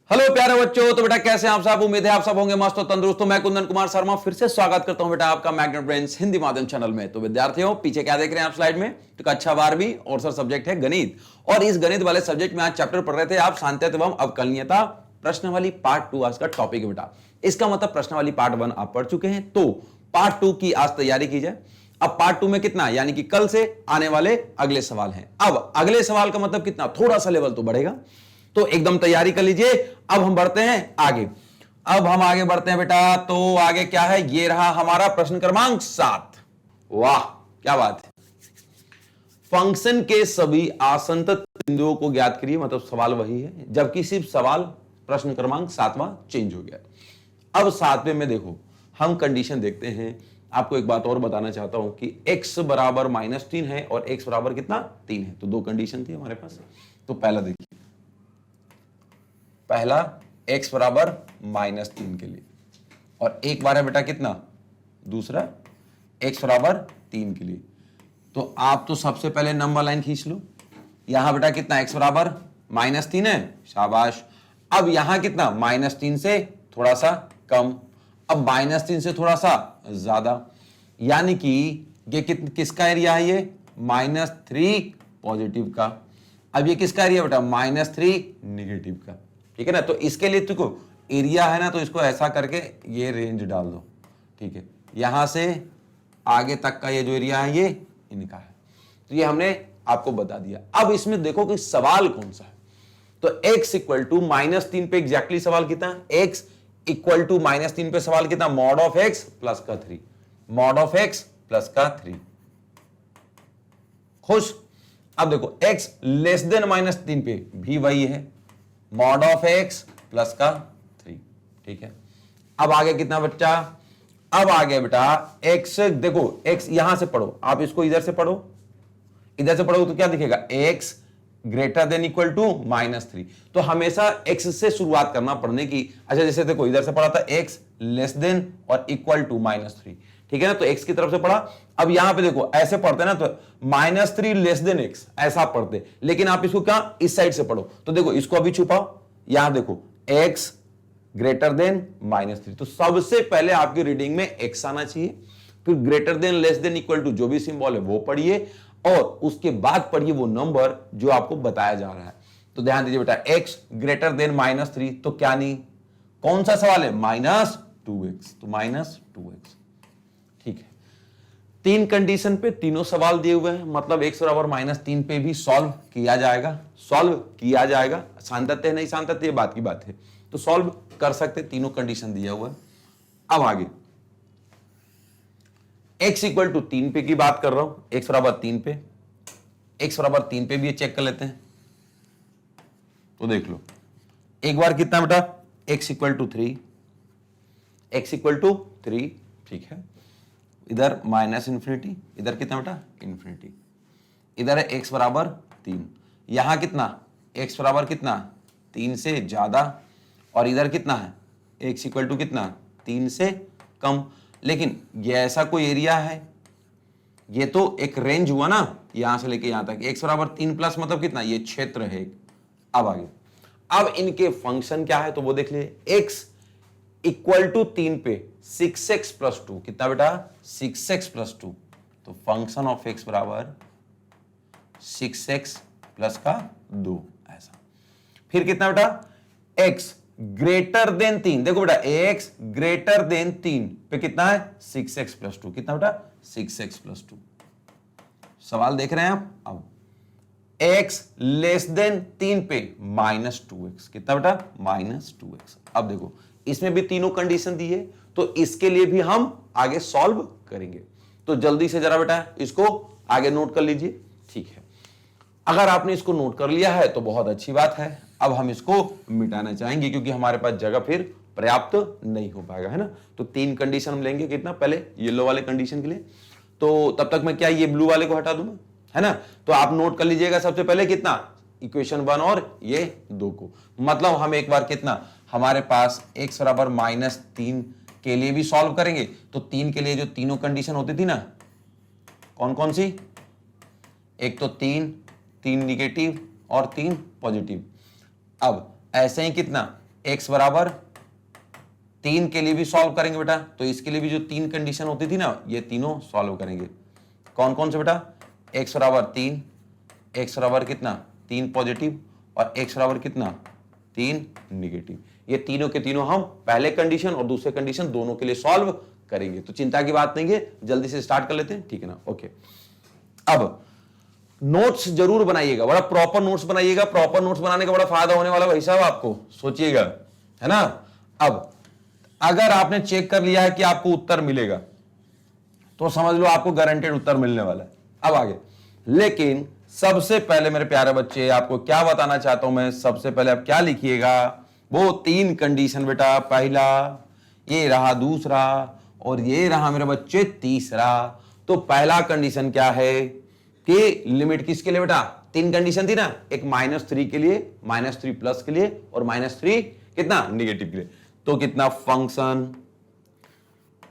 Hello प्यारे बच्चों। तो बेटा कैसे हैं आप सब? उम्मीद है आप सब होंगे मस्त और तंदुरुस्त। तो मैं कुंदन कुमार शर्मा फिर से स्वागत करता हूं बेटा आपका मैग्नेट ब्रेन्स हिंदी माध्यम चैनल में। तो विद्यार्थियों, पीछे क्या देख रहे हैं आप स्लाइड में? तो कक्षा 12वीं और सर सब्जेक्ट है गणित। और इस गणित वाले सब्जेक्ट में आज चैप्टर पढ़ रहे थे आप सांत्यता एवं अवकलनीयता प्रश्नावली पार्ट 2 आज का टॉपिक है बेटा। इसका मतलब प्रश्नावली पार्ट 1 आप पढ़ चुके हैं, तो पार्ट 2 की आज तैयारी की जाए। अब पार्ट 2 में कितना, यानी कि कल से आने वाले अगले सवाल हैं। अब अगले सवाल का मतलब कितना, थोड़ा सा लेवल तो बढ़ेगा, तो एकदम तैयारी कर लीजिए। अब हम बढ़ते हैं आगे। अब हम आगे बढ़ते हैं बेटा। तो आगे क्या है, ये रहा हमारा प्रश्न क्रमांक 7। वाह क्या बात है। फंक्शन के सभी आसन्न बिंदुओं को ज्ञात करिए, मतलब सवाल वही है, जबकि सिर्फ सवाल प्रश्न क्रमांक 7वां चेंज हो गया। अब 7वें में देखो, हम कंडीशन देखते हैं। आपको एक बात और बताना चाहता हूं कि x बराबर -3 है और x बराबर कितना 3 है। तो दो कंडीशन थी हमारे पास। तो पहला देखिए, पहला x बराबर -3 के लिए, और एक बार है बेटा कितना, दूसरा x बराबर 3 के लिए। तो आप तो सबसे पहले नंबर लाइन खींच लो। यहां बेटा कितना, x बराबर -3 है, शाबाश। अब यहां कितना, -3 से थोड़ा सा कम, अब -3 से थोड़ा सा ज्यादा, यानी कि ये किसका एरिया है, ये -3 पॉजिटिव का। अब ये किसका एरिया बेटा, -3 निगेटिव का। ठीक है ना। तो इसके लिए तुमको एरिया है ना, तो इसको ऐसा करके ये रेंज डाल दो। ठीक है, यहां से आगे तक का ये जो एरिया है ये इनका है। तो ये हमने आपको बता दिया। अब इसमें देखो कि सवाल कौन सा है। तो x इक्वल टू -3 पे एग्जैक्टली सवाल कितना है, x इक्वल टू -3 पे सवाल कितना, मॉड ऑफ x प्लस का 3, मॉड ऑफ x प्लस का 3। खुश। अब देखो x लेस देन -3 पे भी वही है, मॉड ऑफ x प्लस का 3। ठीक है, अब आगे कितना बच्चा, अब आगे बेटा x, देखो x यहां से पढ़ो, आप इसको इधर से पढ़ो, इधर से पढ़ो तो क्या दिखेगा, x greater than equal to -3। तो हमेशा x से शुरुआत करना पढ़ने की। अच्छा जैसे देखो इधर से पढ़ा था x लेस देन और इक्वल टू -3, ठीक है ना, तो x की तरफ से पढ़ा। अब यहां पे देखो ऐसे पढ़ते ना, तो -3 लेस देन x ऐसा पढ़ते, लेकिन आप इसको क्या, इस साइड से पढ़ो। तो देखो इसको अभी छुपाओ, यहां देखो x ग्रेटर देन -3। तो सबसे पहले आपकी रीडिंग में x आना चाहिए, फिर greater than less than equal to जो भी सिंबल है वो पढ़िए, और उसके बाद पढ़िए वो नंबर जो आपको बताया जा रहा है। तो ध्यान दीजिए बेटा, x ग्रेटर देन -3, तो क्या नहीं, कौन सा सवाल है, -2x, तो -2x। ठीक है, तीन कंडीशन पे तीनों सवाल दिए हुए हैं, मतलब x बराबर -3 पे भी सॉल्व किया जाएगा, सॉल्व किया जाएगा। शांतते नहीं शांतते ये बात की बात है, तो सॉल्व कर सकते, तीनों कंडीशन दिया हुआ है। अब आगे x इक्वल टू 3 पे की बात कर रहा हूं, x बराबर 3 पे, x बराबर 3 पे भी ये चेक कर लेते हैं। तो देख लो एक बार कितना बेटा, x equal to 3, x equal to 3। ठीक है, इधर -∞, इधर कितना बेटा, ∞, इधर है x बराबर 3, यहां कितना, x बराबर कितना 3 से ज्यादा, और इधर कितना है, x इक्वल टू कितना 3 से कम। लेकिन ये ऐसा कोई एरिया है, ये तो एक रेंज हुआ ना, यहां से लेके यहां तक, x बराबर 3 प्लस मतलब कितना, ये क्षेत्र है। अब आगे, अब इनके फंक्शन क्या है तो वो देख लिए। x इक्वल टू 3 पे 6x प्लस 2, कितना बेटा, 6x प्लस 2। तो फंक्शन ऑफ x बराबर 6x प्लस का 2, ऐसा। फिर कितना बेटा, x ग्रेटर देन 3, देखो बेटा x ग्रेटर देन 3 पे कितना है, 6x प्लस 2, कितना बेटा, 6x प्लस 2। सवाल देख रहे हैं आप। अब x लेस देन 3 पे -2x, कितना बेटा, -2x। अब देखो इसमें भी तीनों कंडीशन दी है, तो इसके लिए भी हम आगे सॉल्व करेंगे। तो जल्दी से जरा बेटा इसको आगे नोट कर लीजिए। ठीक है, अगर आपने इसको नोट कर लिया है तो बहुत अच्छी बात है। अब हम इसको मिटाना चाहेंगे, क्योंकि हमारे पास जगह फिर पर्याप्त नहीं हो पाएगा, है ना। तो तीन कंडीशन हम लेंगे, कितना, पहले येलो वाले कंडीशन के लिए। तो तब तक मैं क्या ये ब्लू वाले को हटा दूंगा, है ना। तो आप नोट कर लीजिएगा सबसे पहले कितना, इक्वेशन 1 और ये 2 को। मतलब हम एक बार कितना, हमारे पास x बराबर -3 के लिए भी सॉल्व करेंगे। तो 3 के लिए जो तीनों कंडीशन होती थी ना, कौन कौन सी, एक तो 3 निगेटिव और 3 पॉजिटिव। अब ऐसे ही कितना, x बराबर 3 के लिए भी सॉल्व करेंगे बेटा, तो इसके लिए भी जो 3 कंडीशन होती थी ना, ये तीनों सॉल्व करेंगे। कौन कौन से बेटा? x बराबर 3, x बराबर कितना 3 पॉजिटिव और x बराबर कितना 3 निगेटिव। ये तीनों के तीनों हम पहले कंडीशन और दूसरे कंडीशन दोनों के लिए सॉल्व करेंगे, तो चिंता की बात नहीं है, जल्दी से स्टार्ट कर लेते हैं, ठीक है ना। ओके, अब नोट्स जरूर बनाइएगा, बड़ा प्रॉपर नोट्स बनाइएगा। प्रॉपर नोट्स बनाने का बड़ा फायदा होने वाला भाई साहब आपको, सोचिएगा, है ना। अब अगर आपने चेक कर लिया है कि आपको उत्तर मिलेगा, तो समझ लो आपको गारंटेड उत्तर मिलने वाला है। अब आगे, लेकिन सबसे पहले मेरे प्यारे बच्चे आपको क्या बताना चाहता हूं मैं, सबसे पहले आप क्या लिखिएगा, वो 3 कंडीशन बेटा, पहला ये रहा, दूसरा और ये रहा मेरे बच्चे तीसरा। तो पहला कंडीशन क्या है कि लिमिट किसके लिए बेटा, 3 कंडीशन थी ना, एक -3 के लिए, -3 प्लस के लिए और -3 कितना निगेटिव के लिए। तो कितना फंक्शन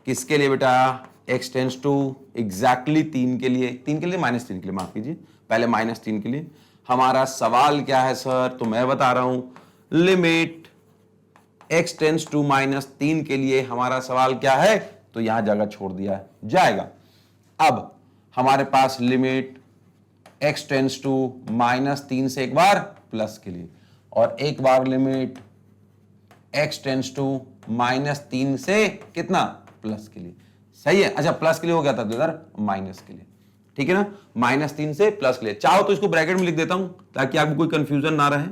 किसके लिए बेटा, x टेंड्स टू एग्जैक्टली 3 के लिए, 3 के लिए -3 के लिए, माफ कीजिए, पहले -3 के लिए। हमारा सवाल क्या है सर, तो मैं बता रहा हूं, लिमिट x टेंड्स टू -3 के लिए हमारा सवाल क्या है, तो यहां जगह छोड़ दिया जाएगा। अब हमारे पास लिमिट x टेंड्स टू -3 से एक बार प्लस के लिए और एक बार लिमिट x टेंड्स टू -3 से कितना प्लस के लिए, सही है। अच्छा, प्लस के लिए हो गया था इधर माइनस के लिए, ठीक है ना, -3 से प्लस के लिए। चाहो तो इसको ब्रैकेट में लिख देता हूं ताकि आपको कोई कंफ्यूजन ना रहे,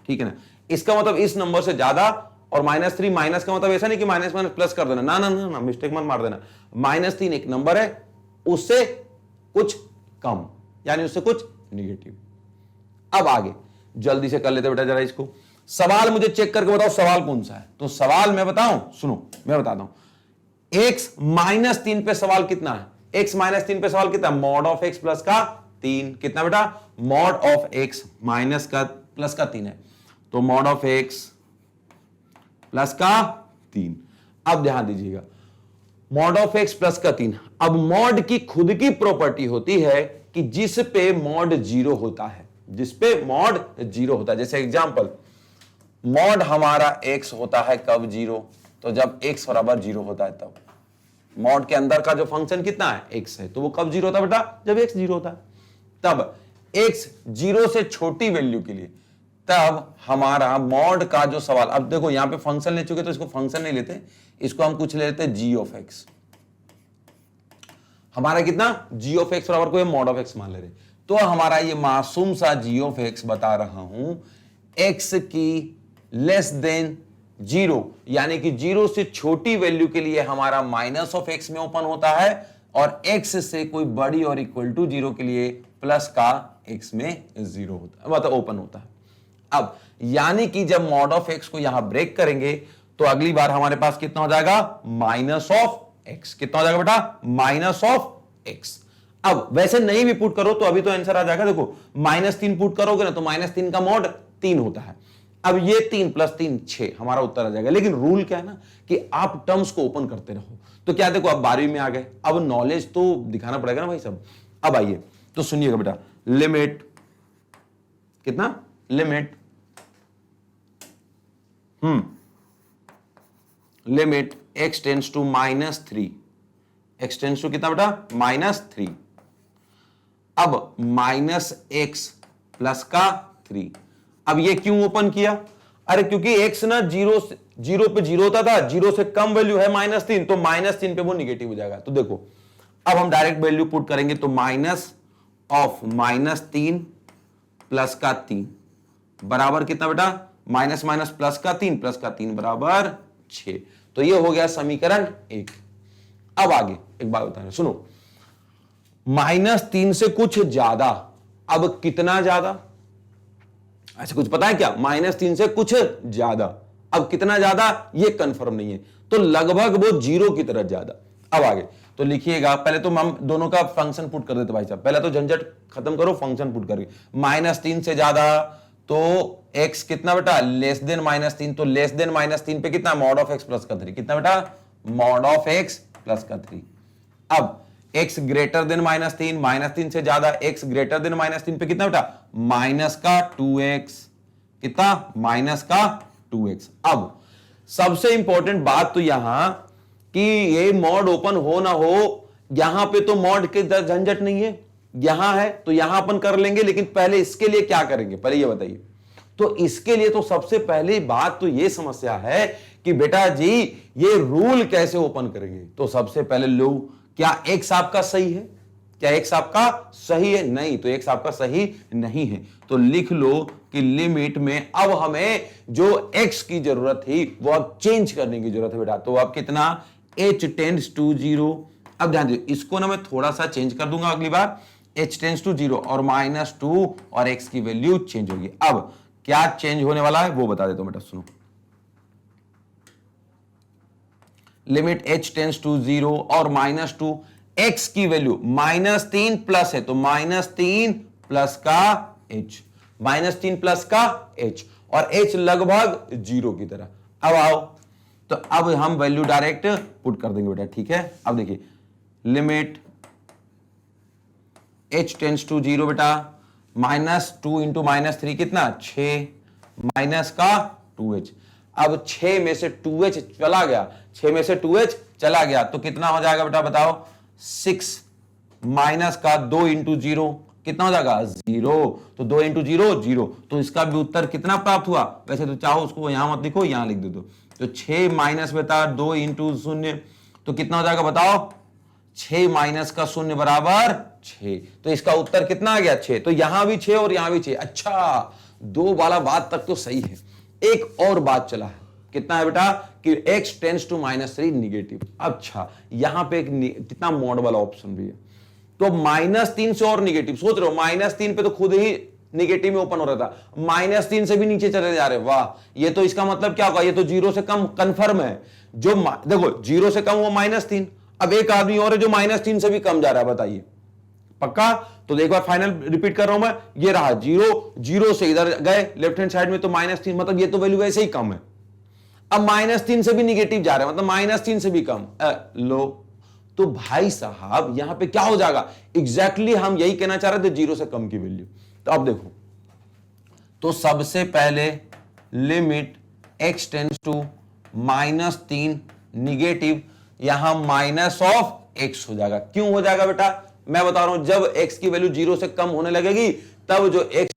ठीक है ना। इसका मतलब इस नंबर से ज्यादा, और -3 माइनस का मतलब ऐसा नहीं कि माइनस माइनस प्लस कर देना, ना ना ना, ना मिस्टेक मत मार देना। -3 एक नंबर है, उससे कुछ कम, यानी उससे कुछ निगेटिव। अब आगे जल्दी से कर लेते बेटा जरा इसको। सवाल मुझे चेक करके बताओ सवाल कौन सा है, तो सवाल मैं बताऊं, सुनो मैं बताता हूं। x -3 पे सवाल कितना है, x -3 पे सवाल कितना, मॉड ऑफ x प्लस का 3, कितना बेटा, मॉड ऑफ x माइनस का प्लस का 3 है, तो मॉड ऑफ x प्लस का 3। अब ध्यान दीजिएगा, मॉड ऑफ x प्लस का 3। अब मॉड की खुद की प्रॉपर्टी होती है कि जिस पे मॉड 0 होता है, जिस पे मॉड 0 होता है, जैसे एग्जांपल, मॉड हमारा x होता है कब 0, तो जब x बराबर 0 होता है तब। मॉड के अंदर का जो फंक्शन कितना है, x है, तो वो कब 0 होता है बेटा, जब x 0 होता है। तब x 0 से छोटी वैल्यू के लिए, तब हमारा मॉड का जो सवाल, अब देखो यहां पे फंक्शन ले चुके तो इसको फंक्शन नहीं लेते, इसको हम कुछ ले लेते g ऑफ x। हमारा कितना, g ऑफ x बराबर कोई मॉड ऑफ x मान ले रहे, तो हमारा ये मासूम सा g ऑफ x बता रहा हूं x की लेस देन 0, यानी कि 0 से छोटी वैल्यू के लिए हमारा माइनस ऑफ x में ओपन होता है, और x से कोई बड़ी और इक्वल टू 0 के लिए प्लस का x में 0 होता है, मतलब ओपन होता है। अब यानी कि जब मॉड ऑफ x को यहां ब्रेक करेंगे तो अगली बार हमारे पास कितना हो जाएगा, माइनस ऑफ x। कितना हो जाएगा बेटा, माइनस ऑफ x। अब वैसे नहीं भी पुट करो तो अभी तो आंसर आ जाएगा, देखो -3 पुट करोगे ना तो -3 का मॉड 3 होता है। अब ये 3 + 3 6 हमारा उत्तर आ जाएगा। लेकिन रूल क्या है ना कि आप टर्म्स को ओपन करते रहो। तो क्या देखो अब 12वीं में आ गए, अब नॉलेज तो दिखाना पड़ेगा ना भाई सब। अब आइए तो सुनिएगा बेटा, लिमिट कितना, limit limit x tends to -3, x tends to कितना बेटा, -3। अब -x प्लस का 3। अब ये क्यों ओपन किया, अरे क्योंकि x ना 0 पे 0 होता था, 0 से कम वैल्यू है -3, तो -3 पे वो निगेटिव हो जाएगा। तो देखो अब हम डायरेक्ट वैल्यू पुट करेंगे, तो माइनस ऑफ -3 प्लस का 3 बराबर कितना बेटा, माइनस माइनस प्लस का 3 प्लस का 3 बराबर 6। तो ये हो गया समीकरण 1। अब आगे एक बात बताना, सुनो, -3 से कुछ ज्यादा, अब कितना ज्यादा, अच्छा कुछ पता है क्या, -3 से कुछ ज्यादा, अब कितना ज्यादा ये कंफर्म नहीं है, तो लगभग वो 0 की तरह ज्यादा। अब आगे तो लिखिएगा, पहले तो हम दोनों का फंक्शन पुट कर देते भाई साहब, पहले तो झंझट खत्म करो, फंक्शन पुट करके। -3 से ज्यादा तो x कितना बेटा, लेस देन -3, तो लेस देन -3 पे कितना, मॉड ऑफ x प्लस का 3, कितना बेटा, मॉड ऑफ x प्लस का 3। अब x ग्रेटर देन -3, -3 से ज्यादा, x ग्रेटर देन -3 पे कितना बेटा, माइनस का 2x, कितना, माइनस का 2x। अब सबसे इंपॉर्टेंट बात तो यहां कि ये मॉड ओपन हो ना हो, यहां पे तो मॉड के झंझट नहीं है, यहां है तो यहां अपन कर लेंगे, लेकिन पहले इसके लिए क्या करेंगे पहले ये बताइए। तो इसके लिए तो सबसे पहली बात तो ये समस्या है कि बेटा जी ये रूल कैसे ओपन करेंगे। तो सबसे पहले लो, क्या x आपका सही है? क्या x आपका सही है? नहीं, तो x आपका सही नहीं है। तो लिख लो कि लिमिट में अब हमें जो x की जरूरत थी वो अब चेंज करने की जरूरत है बेटा। तो अब कितना, h टेंड्स टू 0। अब ध्यान दीजिए, इसको ना मैं थोड़ा सा चेंज कर दूंगा अगली बार, h टेंड्स टू 0 और -2 और x की वैल्यू चेंज होगी। अब क्या चेंज होने वाला है वो बता देता हूं बेटा, सुनो। लिमिट h टेंड्स टू 0 और -2, x की वैल्यू -3 प्लस है तो -3 प्लस का h, -3 प्लस का h, और h लगभग 0 की तरह। अब आओ, तो अब हम वैल्यू डायरेक्ट पुट कर देंगे बेटा, ठीक है। अब देखिए लिमिट h टेंड्स टू 0 बेटा, -2 इंटू -3 कितना 6, माइनस का 2h। अब 6 में से 2h चला गया, 6 में से 2h चला गया तो कितना हो जाएगा बेटा बताओ, 6 माइनस का 2 इंटू 0 कितना हो जाएगा 0। तो 2 इंटू 0 0, तो इसका भी उत्तर कितना प्राप्त हुआ। वैसे तो चाहो उसको यहां मत लिखो, यहां लिख दो। तो 6 माइनस बेटा 2 इंटू 0 तो कितना हो जाएगा बताओ, 6 माइनस का 0 बराबर 6। तो इसका उत्तर कितना आ गया 6। तो यहां भी 6 और यहां भी 6। अच्छा, 2 वाला बात तक तो सही है। एक और बात चला है, कितना है बेटा कि x टेंड्स टू -3 निगेटिव। अच्छा, यहां पे एक कितना मॉड वाला ऑप्शन भी है, तो -3 से और निगेटिव। सोच रहे हो -3 पे तो खुद ही निगेटिव में ओपन हो रहा था, -3 से भी नीचे चले जा रहे। वाह, ये तो इसका मतलब क्या होगा, ये तो 0 से कम कंफर्म है। जो देखो 0 से कम वो -3, अब एक आदमी और है जो -3 से भी कम जा रहा है, बताइए पक्का। तो एक बार फाइनल रिपीट कर रहा हूं मैं, ये रहा 0 से इधर गए लेफ्ट हैंड साइड में तो -3, मतलब ये तो वैल्यू वैसे ही कम है। अब -3 से भी निगेटिव जा रहा है, मतलब -3 से भी कम। लो, तो भाई साहब यहां पे क्या हो जाएगा, एग्जैक्टली हम यही कहना चाह रहे थे, 0 से कम की वैल्यू। तो अब देखो, तो सबसे पहले limit x tends to -3 negative, यहां -(x) हो जाएगा। क्यों हो जाएगा बेटा, मैं बता रहा हूं, जब x की वैल्यू 0 से कम होने लगेगी तब जो x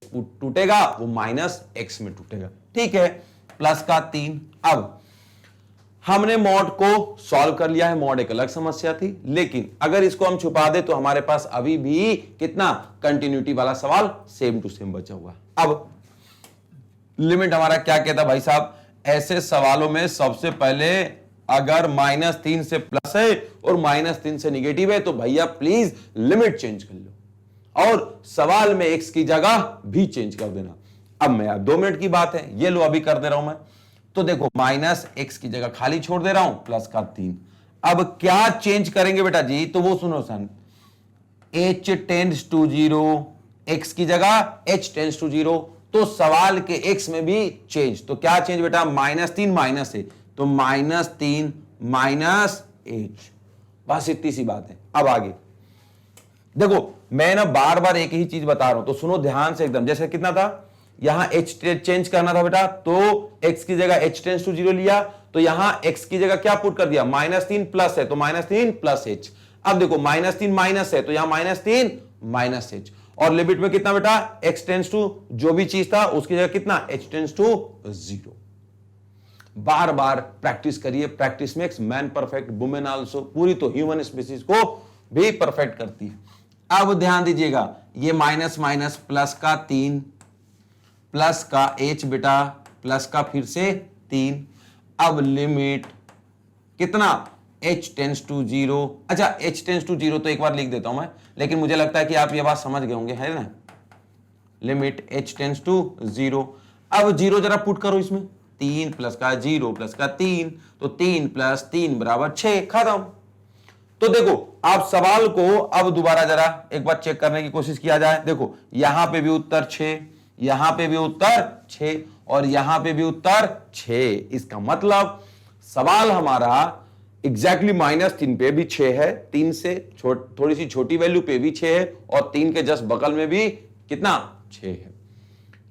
टूटेगा वो -x में टूटेगा, ठीक है। प्लस का 3। अब हमने मॉड को सॉल्व कर लिया है, मॉड एक अलग समस्या थी, लेकिन अगर इसको हम छुपा दे तो हमारे पास अभी भी कितना कंटिन्यूटी वाला सवाल सेम टू सेम बचा हुआ। अब लिमिट हमारा क्या कहता भाई साहब, ऐसे सवालों में सबसे पहले अगर -3 से प्लस है और -3 से निगेटिव है तो भैया प्लीज लिमिट चेंज कर लो और सवाल में x की जगह भी चेंज कर देना। अब मैं 2 मिनट की बात है, ये लो अभी कर दे रहा हूं मैं। तो देखो -x की जगह खाली छोड़ दे रहा हूं, प्लस का 3। अब क्या चेंज करेंगे बेटा जी, तो वो सुनो सन, h टेंड्स टू 0, x की जगह h टेंड्स टू 0, तो सवाल के x में भी चेंज। तो क्या चेंज बेटा, -3 माइनस है तो -3 माइनस h, बस इतनी सी बात है। अब आगे देखो, मैं ना बार बार एक ही चीज बता रहा हूं, तो सुनो ध्यान से एकदम। जैसे कितना था, यहां h चेंज करना था बेटा, तो x की जगह h टेंड्स टू 0 लिया, तो यहां x की जगह क्या पुट कर दिया, -3 प्लस है तो -3 प्लस h। अब देखो -3 माइनस है तो यहां -3 माइनस h, और लिमिट में कितना बेटा, x टेंड्स टू जो भी चीज था उसकी जगह कितना, h टेंड्स टू 0। बार बार प्रैक्टिस करिए, practice makes man perfect, women also, पूरी तो ह्यूमन स्पीसीज को भी परफेक्ट करती है। अब ध्यान दीजिएगा, ये माइनस माइनस प्लस का 3 प्लस का h बेटा प्लस का फिर से 3। अब लिमिट कितना, h टेंड्स टू 0। अच्छा, h टेंड्स टू 0 तो एक बार लिख देता हूं मैं, लेकिन मुझे लगता है कि आप ये बात समझ गए होंगे, है ना। Limit h tends to 0। अब 0 जरा पुट करो इसमें, 3 प्लस का 0 प्लस का 3, तो 3 प्लस 3 बराबर 6, खत्म। तो देखो, आप सवाल को अब दोबारा जरा एक बार चेक करने की कोशिश किया जाए। देखो, यहां पे भी उत्तर 6, यहां पे भी उत्तर 6 और यहां पे भी उत्तर 6। इसका मतलब सवाल हमारा एग्जैक्टली -3 पे भी 6 है, 3 से थोड़ी सी छोटी वैल्यू पे भी 6 है, और 3 के जस्ट बगल में भी कितना 6 है।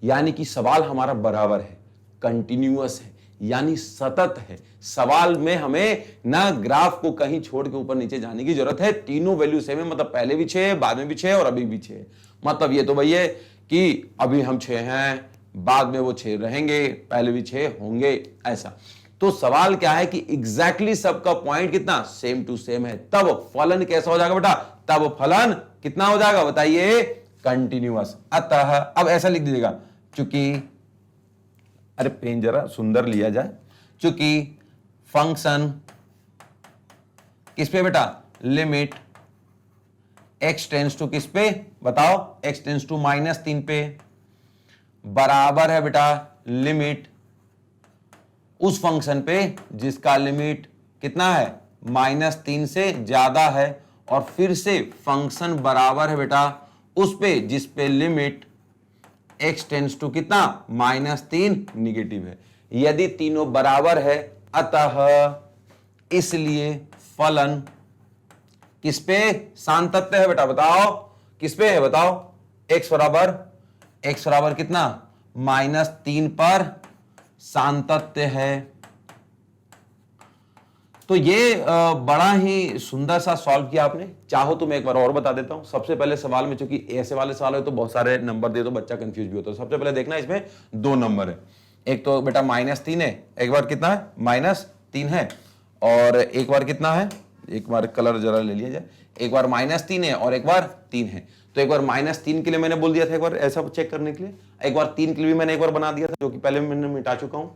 यानी कि सवाल हमारा बराबर है, कंटिन्यूअस है। यानी सतत है। सवाल में हमें ना ग्राफ को कहीं छोड़ के ऊपर नीचे जाने की जरूरत है, तीनों वैल्यू सेम है, मतलब पहले भी 6 है, बाद में भी 6 और अभी भी 6 है। मतलब ये तो भैया कि अभी हम 6 हैं, बाद में वो 6 रहेंगे, पहले भी 6 होंगे, ऐसा। तो सवाल क्या है कि एग्जैक्टली सबका पॉइंट कितना सेम टू सेम है, तब फलन कैसा हो जाएगा बेटा, तब फलन कितना हो जाएगा बताइए, कंटिन्यूअस। अतः अब ऐसा लिख दीजिएगा, चूंकि अरे पेन जरा सुंदर लिया जाए, चूंकि फंक्शन किस पे बेटा, लिमिट x टेंस टू किस पे बताओ, x टेंस टू -3 पे, बराबर है बेटा लिमिट उस फंक्शन पे जिसका लिमिट कितना है, -3 से ज्यादा है, और फिर से फंक्शन बराबर है बेटा उस पे जिस पे लिमिट x टेंस टू कितना, -3 निगेटिव है। यदि तीनों बराबर है, अतः इसलिए फलन किस पे सान्तत्य है बेटा, बताओ किस पे है, बताओ, x बराबर कितना, -3 पर सान्तत्य है। तो ये बड़ा ही सुंदर सा सॉल्व किया आपने। चाहो तो मैं एक बार और बता देता हूं। सबसे पहले सवाल में, चूंकि ऐसे वाले सवाल है तो बहुत सारे नंबर दे तो बच्चा कंफ्यूज भी होता है। सबसे पहले देखना इसमें 2 नंबर है, एक तो बेटा -3 है, एक बार कितना है, -3 है, और एक बार कितना है, एक बार कलर जरा ले लिया जाए, एक बार -3 है और एक बार 3 है। तो एक बार -3 के लिए मैंने बोल दिया था एक बार ऐसा चेक करने के लिए, एक बार 3 के लिए भी मैंने एक बार बना दिया था, जो कि पहले मैंने मिटा चुका हूं।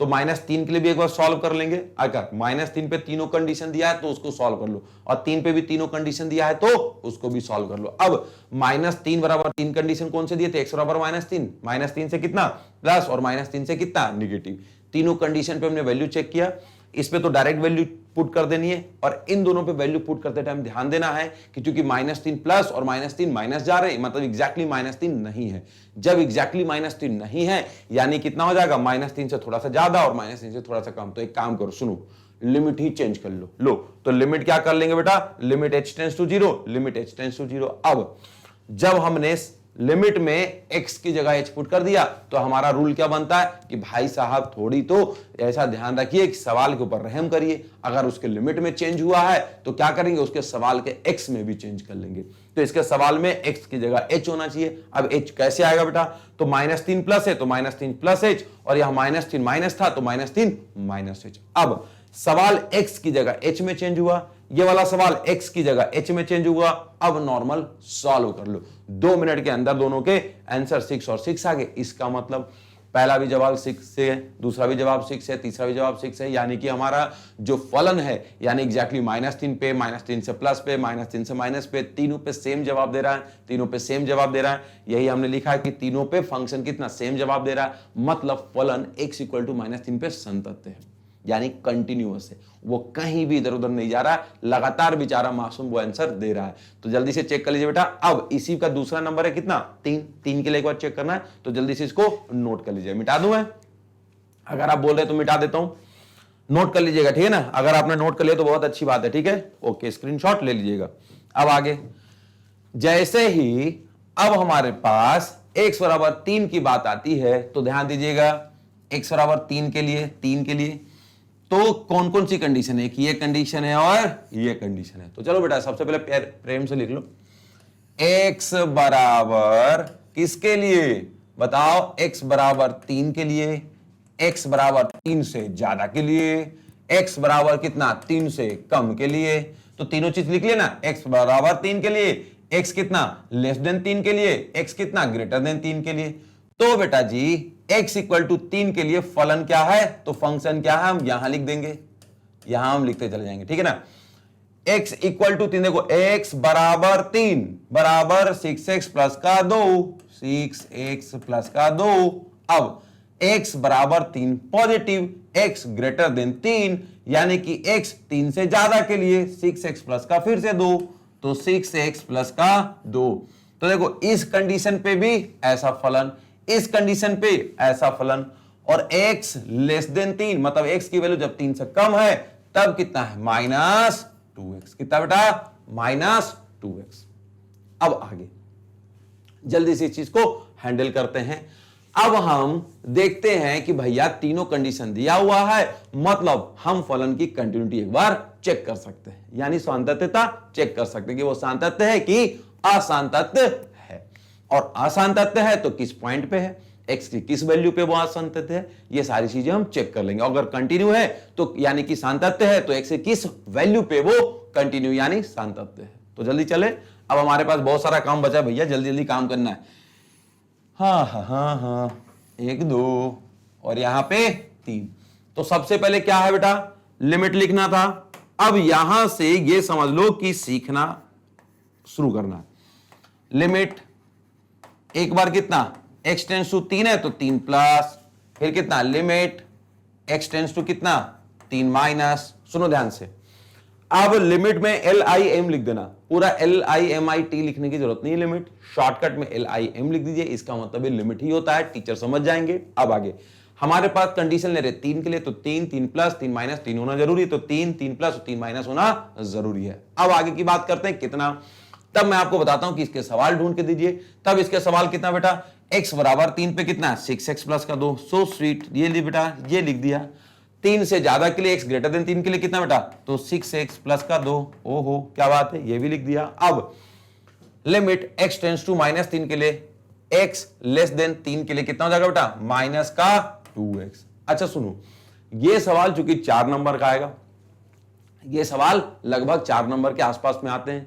तो -3 के लिए भी एक बार सॉल्व कर लेंगे। अगर -3 पे तीनों कंडीशन दिया है तो उसको सॉल्व कर लो, और 3 पे भी तीनों कंडीशन दिया है तो उसको भी सॉल्व कर लो। अब -3 बराबर 3 कंडीशन कौन से दिए थे, x बराबर -3, -3 से कितना प्लस और -3 से कितना निगेटिव। तीनों कंडीशन पे हमने वैल्यू चेक किया, इस पे तो डायरेक्ट वैल्यू पुट कर देनी है, और इन दोनों पे वैल्यू पुट करते टाइम ध्यान देना है कि क्योंकि -3 प्लस और -3 माइनस जा रहे हैं, मतलब एग्जैक्टली -3 नहीं है। जब एग्जैक्टली -3 नहीं है यानी कितना हो जाएगा, -3 से थोड़ा सा ज्यादा और -3 से थोड़ा सा कम। तो एक काम करो, सुनो, लिमिट ही चेंज कर लो। तो लिमिट क्या कर लेंगे बेटा, limit h tends to 0, limit h tends to 0। अब जब हमने लिमिट में x की जगह h पुट कर दिया तो हमारा रूल क्या बनता है कि भाई साहब थोड़ी तो ऐसा ध्यान रखिए कि सवाल के ऊपर रहम करिए। अगर उसके लिमिट में चेंज हुआ है तो क्या करेंगे, उसके सवाल के x में भी चेंज कर लेंगे। तो इसके सवाल में x की जगह h होना चाहिए। अब h कैसे आएगा बेटा, तो -3 प्लस है तो -3 प्लस h, और यहां -3 माइनस था तो -3 माइनस h। अब सवाल x की जगह h में चेंज हुआ, ये वाला सवाल x की जगह h में चेंज हुआ। अब नॉर्मल सॉल्व कर लो, 2 मिनट के अंदर दोनों के आंसर 6 और 6 आ गए। इसका मतलब पहला भी जवाब 6 से है, दूसरा भी जवाब 6 है, तीसरा भी जवाब 6 है, यानी कि हमारा जो फलन है यानी एग्जैक्टली -3 पे, -3 से प्लस पे, -3 से माइनस पे, तीनों पे सेम जवाब दे रहा है, तीनों पे सेम जवाब दे रहा है। यही हमने लिखा है कि तीनों पे फंक्शन कितना सेम जवाब दे रहा है, मतलब फलन x = -3 पे संतत्य है, यानी कंटिन्यूअस है, वो कहीं भी इधर उधर नहीं जा रहा है, लगातार बेचारा मासूम वो आंसर दे रहा है। तो जल्दी से चेक कर लीजिए बेटा। अब इसी का दूसरा नंबर है कितना, 3 के लिए एक बार चेक करना है, तो जल्दी से इसको नोट कर लीजिए। मिटा दूं मैं, अगर आप बोल रहे तो मिटा देता हूं, नोट कर लीजिएगा, ठीक है ना। अगर आपने नोट कर लिया तो बहुत अच्छी बात है, ठीक है, ओके, स्क्रीनशॉट ले लीजिएगा। अब आगे जैसे ही अब हमारे पास x बराबर 3 की बात आती है तो ध्यान दीजिएगा, x बराबर 3 के लिए तो कौन कौन सी कंडीशन है, एक ये कंडीशन है और ये कंडीशन है। तो चलो बेटा सबसे पहले प्रेम से लिख लो, x बराबर किसके लिए बताओ, x बराबर 3 के लिए, x बराबर 3 से ज्यादा के लिए, x बराबर कितना 3 से कम के लिए। तो तीनों चीज लिख लेना, x बराबर 3 के लिए, x कितना लेस देन 3 के लिए, x कितना ग्रेटर देन 3 के लिए। तो बेटा जी x = 3 के लिए फलन क्या है, तो फंक्शन क्या है हम यहां लिख देंगे, यहां हम लिखते चले जाएंगे, ठीक है ना। x = 3, देखो x बराबर 3 बराबर 6x प्लस का 2, 6x प्लस का 2। अब x बराबर 3 पॉजिटिव, x ग्रेटर देन 3 यानी कि x 3 से ज्यादा के लिए 6x प्लस का फिर से 2, तो 6x प्लस का 2। तो देखो इस कंडीशन पे भी ऐसा फलन, इस कंडीशन पे ऐसा फलन, और x लेस देन 3 मतलब x की वैल्यू जब 3 से कम है तब कितना है, -2x। कितना बेटा, -2x। अब आगे जल्दी से इस चीज को हैंडल करते हैं। अब हम देखते हैं कि भैया तीनों कंडीशन दिया हुआ है, मतलब हम फलन की कंटिन्यूटी एक बार चेक कर सकते हैं, यानी सातत्यता चेक कर सकते हैं कि वो सातत्य है कि असातत्य है। और असातत्य है तो किस पॉइंट पे है, एक्स की किस वैल्यू पे वो असातत्य है, ये सारी चीजें हम चेक कर लेंगे। अगर कंटिन्यू है तो यानी कि सातत्य है, तो एक्स की किस वैल्यू पे वो कंटिन्यू यानी सातत्य है। तो जल्दी चले, अब हमारे पास बहुत सारा काम बचा है भैया, जल्दी जल्दी काम करना है। हाँ, 1 2 और यहां पे 3। तो सबसे पहले क्या है बेटा, लिमिट लिखना था। अब यहां से ये समझ लो कि सीखना शुरू करना। लिमिट एक बार कितना, x टेंस टू 3 है तो 3 प्लस, फिर कितना लिमिट x टेंस टू कितना 3 माइनस। सुनो ध्यान से, अब लिमिट में LIM लिख देना, पूरा LIMIT लिखने की जरूरत नहीं है, लिमिट शॉर्टकट में LIM लिख दीजिए, इसका मतलब ये लिमिट ही होता है, टीचर समझ जाएंगे। अब आगे हमारे पास कंडीशन ले रहे 3 के लिए, तो 3 3 प्लस 3 माइनस 3 होना जरूरी है, तो 3 3 प्लस 3 माइनस होना जरूरी है। अब आगे की बात करते हैं कितना, तब मैं आपको बताता हूं कि इसके सवाल ढूंढ के दीजिए। तब इसके सवाल कितना बेटा, x बराबर 3 पे कितना 6x प्लस का 2, सो स्वीट, ये ली बेटा, ये लिख दिया। 3 से ज्यादा के लिए x ग्रेटर देन 3 के लिए कितना बेटा, तो 6x प्लस का 2, ओहो क्या बात है, ये भी लिख दिया। अब लिमिट x टेंस टू -3 के लिए, x लेस देन 3 के लिए कितना हो जाएगा बेटा, माइनस का 2x। अच्छा सुनो, ये सवाल चूंकि 4 नंबर का आएगा, ये सवाल लगभग 4 नंबर के आसपास में आते हैं,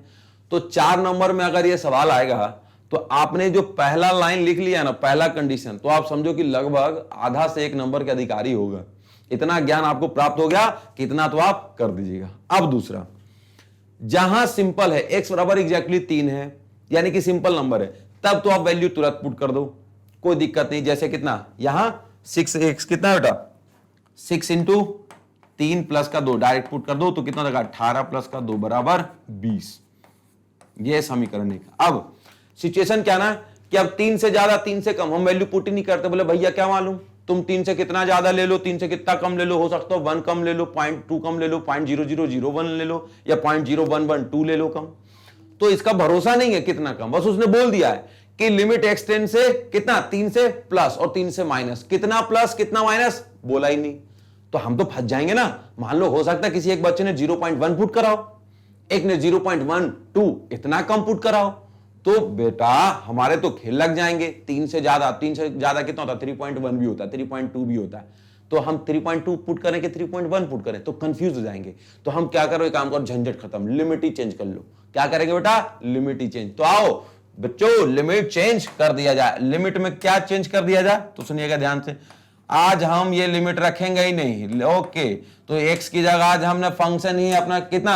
तो 4 नंबर में अगर ये सवाल आएगा तो आपने जो पहला लाइन लिख लिया ना, पहला कंडीशन, तो आप समझो कि लगभग आधा से 1 नंबर के अधिकारी होगा। इतना ज्ञान आपको प्राप्त हो गया कि इतना तो आप कर दीजिएगा। अब दूसरा, जहां सिंपल है, x बराबर एग्जैक्टली 3 है, यानी कि सिंपल नंबर है, तब तो आप वैल्यू तुरंत पुट कर दो, कोई दिक्कत नहीं। जैसे कितना, यहां 6x कितना है बेटा, 6 इंटू 3 प्लस का 2 डायरेक्ट पुट कर दो, तो कितना लगा 18 प्लस का 2 बराबर 20। यह समीकरण एक। अब सिचुएशन क्या ना कि अब 3 से ज्यादा 3 से कम हम वैल्यू पुट ही नहीं करते, बोले भैया क्या मालूम, तुम 3 से कितना ज्यादा ले लो, 3 से कितना कम ले लो, हो सकता हो 1 कम ले लो, 0.2 कम ले लो, 0.0001 ले लो, या 0.0112 ले लो कम। तो इसका भरोसा नहीं है कितना कम, बस उसने बोल दिया है कि लिमिट x टेंड से कितना 3 से प्लस और 3 से माइनस, कितना प्लस कितना माइनस बोला ही नहीं, तो हम तो फंस जाएंगे ना। मान लो हो सकता है किसी एक बच्चे ने 0.1 पुट कराओ, एक ने 0.12, इतना कम पुट कराओ, तो बेटा हमारे तो खेल लग जाएंगे। 3 से ज्यादा कितना होता है, 3.1 भी होता है, 3.2 भी होता है, तो हम 3.2 पुट करें कि 3.1 पुट करें, तो कंफ्यूज हो जाएंगे। तो हम क्या करो, एक काम करो, झंझट खत्म, लिमिट ही चेंज कर लो। क्या करेंगे बेटा, लिमिट ही चेंज। तो आओ बच्चों लिमिट चेंज कर दिया जाए। लिमिट में क्या चेंज कर दिया जाए, तो सुनिएगा ध्यान से, आज हम ये लिमिट रखेंगे ही नहीं, ओके। तो x की जगह आज हमने फंक्शन ही अपना कितना,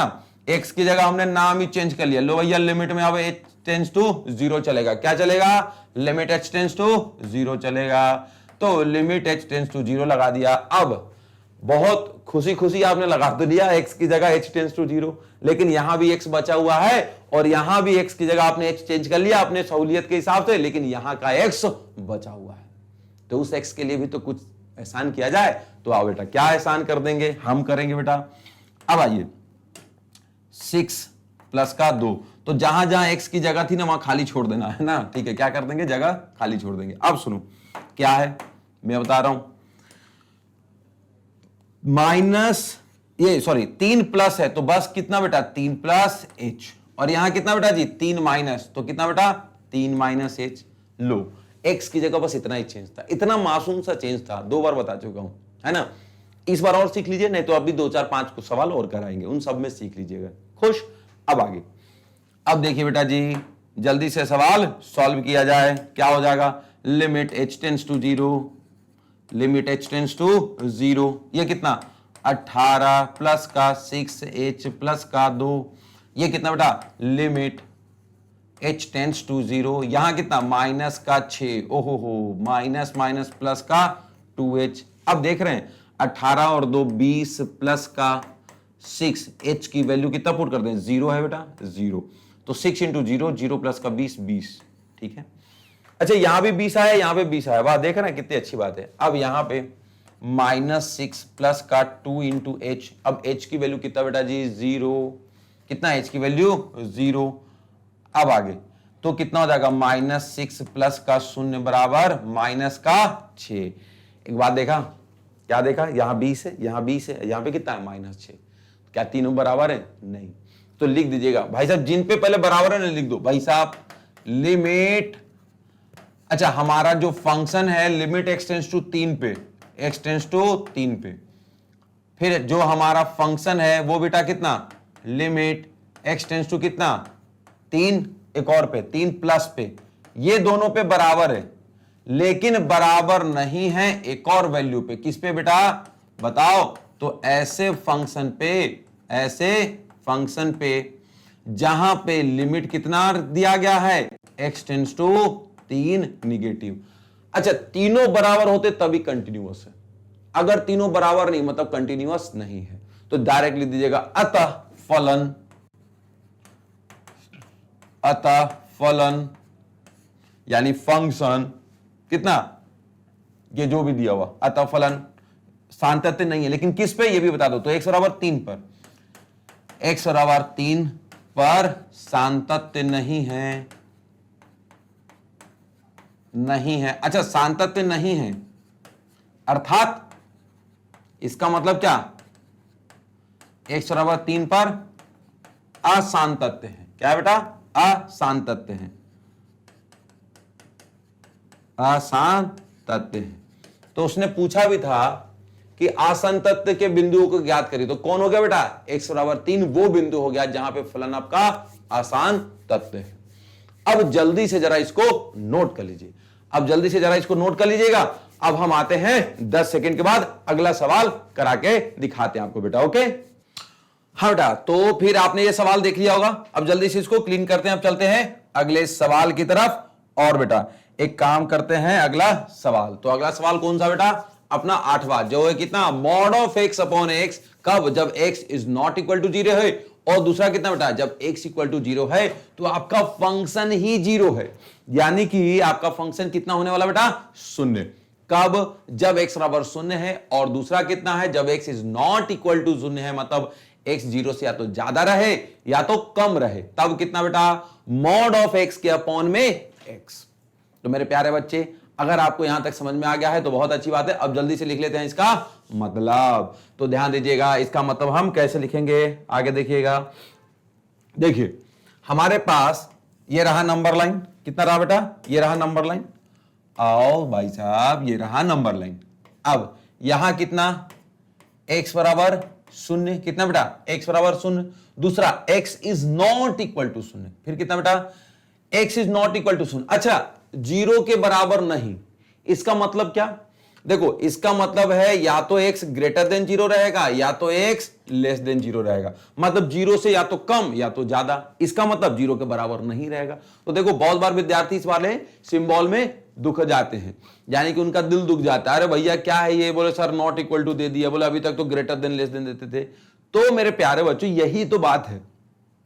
x की जगह हमने नाम ही चेंज कर लिया। लो भैया लिमिट में अब h टेंस टू 0 चलेगा, क्या चलेगा, लिमिट h टेंस टू 0 चलेगा। तो लिमिट h टेंस टू 0 लगा दिया। अब बहुत खुशी खुशी आपने लगा तो दिया x की जगह h टेंस टू 0, लेकिन यहां भी x बचा हुआ है और यहां भी x की जगह आपने h चेंज कर लिया अपने सहूलियत के हिसाब से, लेकिन यहां का x बचा हुआ है, तो उस x के लिए भी तो कुछ एहसान किया जाए। तो आओ बेटा क्या एहसान कर देंगे, हम करेंगे बेटा। अब आइए 6 प्लस का 2, तो जहां जहां x की जगह थी ना वहां खाली छोड़ देना है ना, ठीक है, क्या कर देंगे, जगह खाली छोड़ देंगे। अब सुनो क्या है, मैं बता रहा हूं, माइनस ये सॉरी 3 प्लस है तो बस कितना बेटा 3 प्लस h, और यहां कितना बेटा जी 3 माइनस, तो कितना बेटा 3 माइनस h। लो x की जगह बस इतना ही चेंज था, इतना मासूम सा चेंज था, 2 बार बता चुका हूं, है ना। इस बार और सीख लीजिए, नहीं तो अभी 2 4 5 कुछ सवाल और कराएंगे, उन सब में सीख लीजिएगा, खुश। अब आगे, अब देखिए बेटा जी जल्दी से सवाल सॉल्व किया जाए। क्या हो जाएगा, limit h tends to 0, limit h tends to 0, ये कितना 18 प्लस का 6h प्लस का 2, ये कितना बेटा लिमिट h टेंस टू 0, यहां कितना माइनस का 6, ओहो हो माइनस माइनस प्लस का 2h। अब देख रहे हैं 18 और 2 20 प्लस का 6, h की वैल्यू कितना पुट कर दें, 0 है बेटा 0, तो 6 इंटू 0, 0 प्लस का 20 20, ठीक है। अच्छा यहां भी 20 आया, यहां पे 20 आया, वाह देख रहे हैं कितनी अच्छी बात है। अब यहां पे -6 प्लस का 2 इंटू h, अब h की वैल्यू कितना बेटा जी 0, कितना h की वैल्यू 0। अब आगे तो कितना हो जाएगा -6 प्लस का 0 बराबर माइनस का 6। एक बात देखा, क्या देखा, यहां 20 है, यहां 20 है, यहां पे कितना है -6। क्या तीनों बराबर है? नहीं। तो लिख दीजिएगा भाई साहब, जिन पे पहले बराबर है ना लिख दो भाई साहब, लिमिट, अच्छा हमारा जो फंक्शन है लिमिट x टेंड्स टू 3 पे, x टेंड्स टू 3 पे, फिर जो हमारा फंक्शन है वो बेटा कितना, लिमिट x टेंड्स टू कितना 3, एक और पे 3 प्लस पे, ये दोनों पे बराबर है, लेकिन बराबर नहीं है एक और वैल्यू पे। किस पे बेटा बताओ? तो ऐसे फंक्शन पे जहां पे लिमिट कितना दिया गया है, x टेंड्स टू 3 निगेटिव। अच्छा तीनों बराबर होते तभी कंटिन्यूअस है, अगर तीनों बराबर नहीं मतलब कंटिन्यूअस नहीं है। तो डायरेक्ट लिख दीजिएगा अतः फलन यानी फंक्शन कितना, ये जो भी दिया हुआ अतः फलन सातत्य नहीं है, लेकिन किस पे ये भी बता दो। तो x बराबर 3 पर, x बराबर 3 पर सातत्य नहीं है, अच्छा सातत्य नहीं है अर्थात इसका मतलब क्या, x बराबर 3 पर असांतत्य है। क्या है बेटा? असांतत्य है, असांतत्य है। तो उसने पूछा भी था कि असंतत्य के बिंदुओं को ज्ञात करिए, तो कौन हो गया बेटा? x बराबर 3 वो बिंदु हो गया जहां पे फलन आपका असांतत्य है। अब जल्दी से जरा इसको नोट कर लीजिए, अब हम आते हैं 10 सेकंड के बाद अगला सवाल करा के दिखाते हैं आपको बेटा। ओके हाँ बेटा, तो फिर आपने ये सवाल देख लिया होगा, अब जल्दी से इसको क्लीन करते हैं। अब चलते हैं अगले सवाल की तरफ। और बेटा एक काम करते हैं, अगला सवाल, तो अगला सवाल कौन सा बेटा? अपना 8वां, जो है कितना, mod of x upon x, कब? जब x is not equal to 0 है, और दूसरा कितना बेटा? जब x इक्वल टू 0 है तो आपका फंक्शन ही 0 है, यानी कि आपका फंक्शन कितना होने वाला बेटा? 0। कब? जब x बराबर 0 है, और दूसरा कितना है? जब x is not equal to 0 है, मतलब x 0 से या तो ज्यादा रहे या तो कम रहे, तब कितना बेटा? मॉड ऑफ x के अपॉन में x। तो मेरे प्यारे बच्चे, अगर आपको यहां तक समझ में आ गया है तो बहुत अच्छी बात है। अब जल्दी से लिख लेते हैं इसका मतलब, तो ध्यान दीजिएगा इसका मतलब हम कैसे लिखेंगे, आगे देखिएगा। देखिए हमारे पास ये रहा नंबर लाइन, कितना रहा बेटा? ये रहा नंबर लाइन, आओ भाई साहब ये रहा नंबर लाइन। अब यहां कितना, x बराबर 0, कितना बेटा? x बराबर 0। दूसरा x is not equal to 0, फिर कितना बेटा? x is not equal to 0। अच्छा 0 के बराबर नहीं, इसका मतलब क्या? देखो इसका मतलब है या तो x ग्रेटर देन 0 रहेगा या तो x लेस देन 0 रहेगा, मतलब 0 से या तो कम या तो ज्यादा, इसका मतलब 0 के बराबर नहीं रहेगा। तो देखो बहुत बार विद्यार्थी इस वाले सिंबल में दुख जाते हैं, यानी कि उनका दिल दुख जाता है, अरे भैया क्या है ये, बोले सर नॉट इक्वल टू दे दिया, बोले अभी तक तो ग्रेटर देन लेस देन देते थे। तो मेरे प्यारे बच्चों यही तो बात है,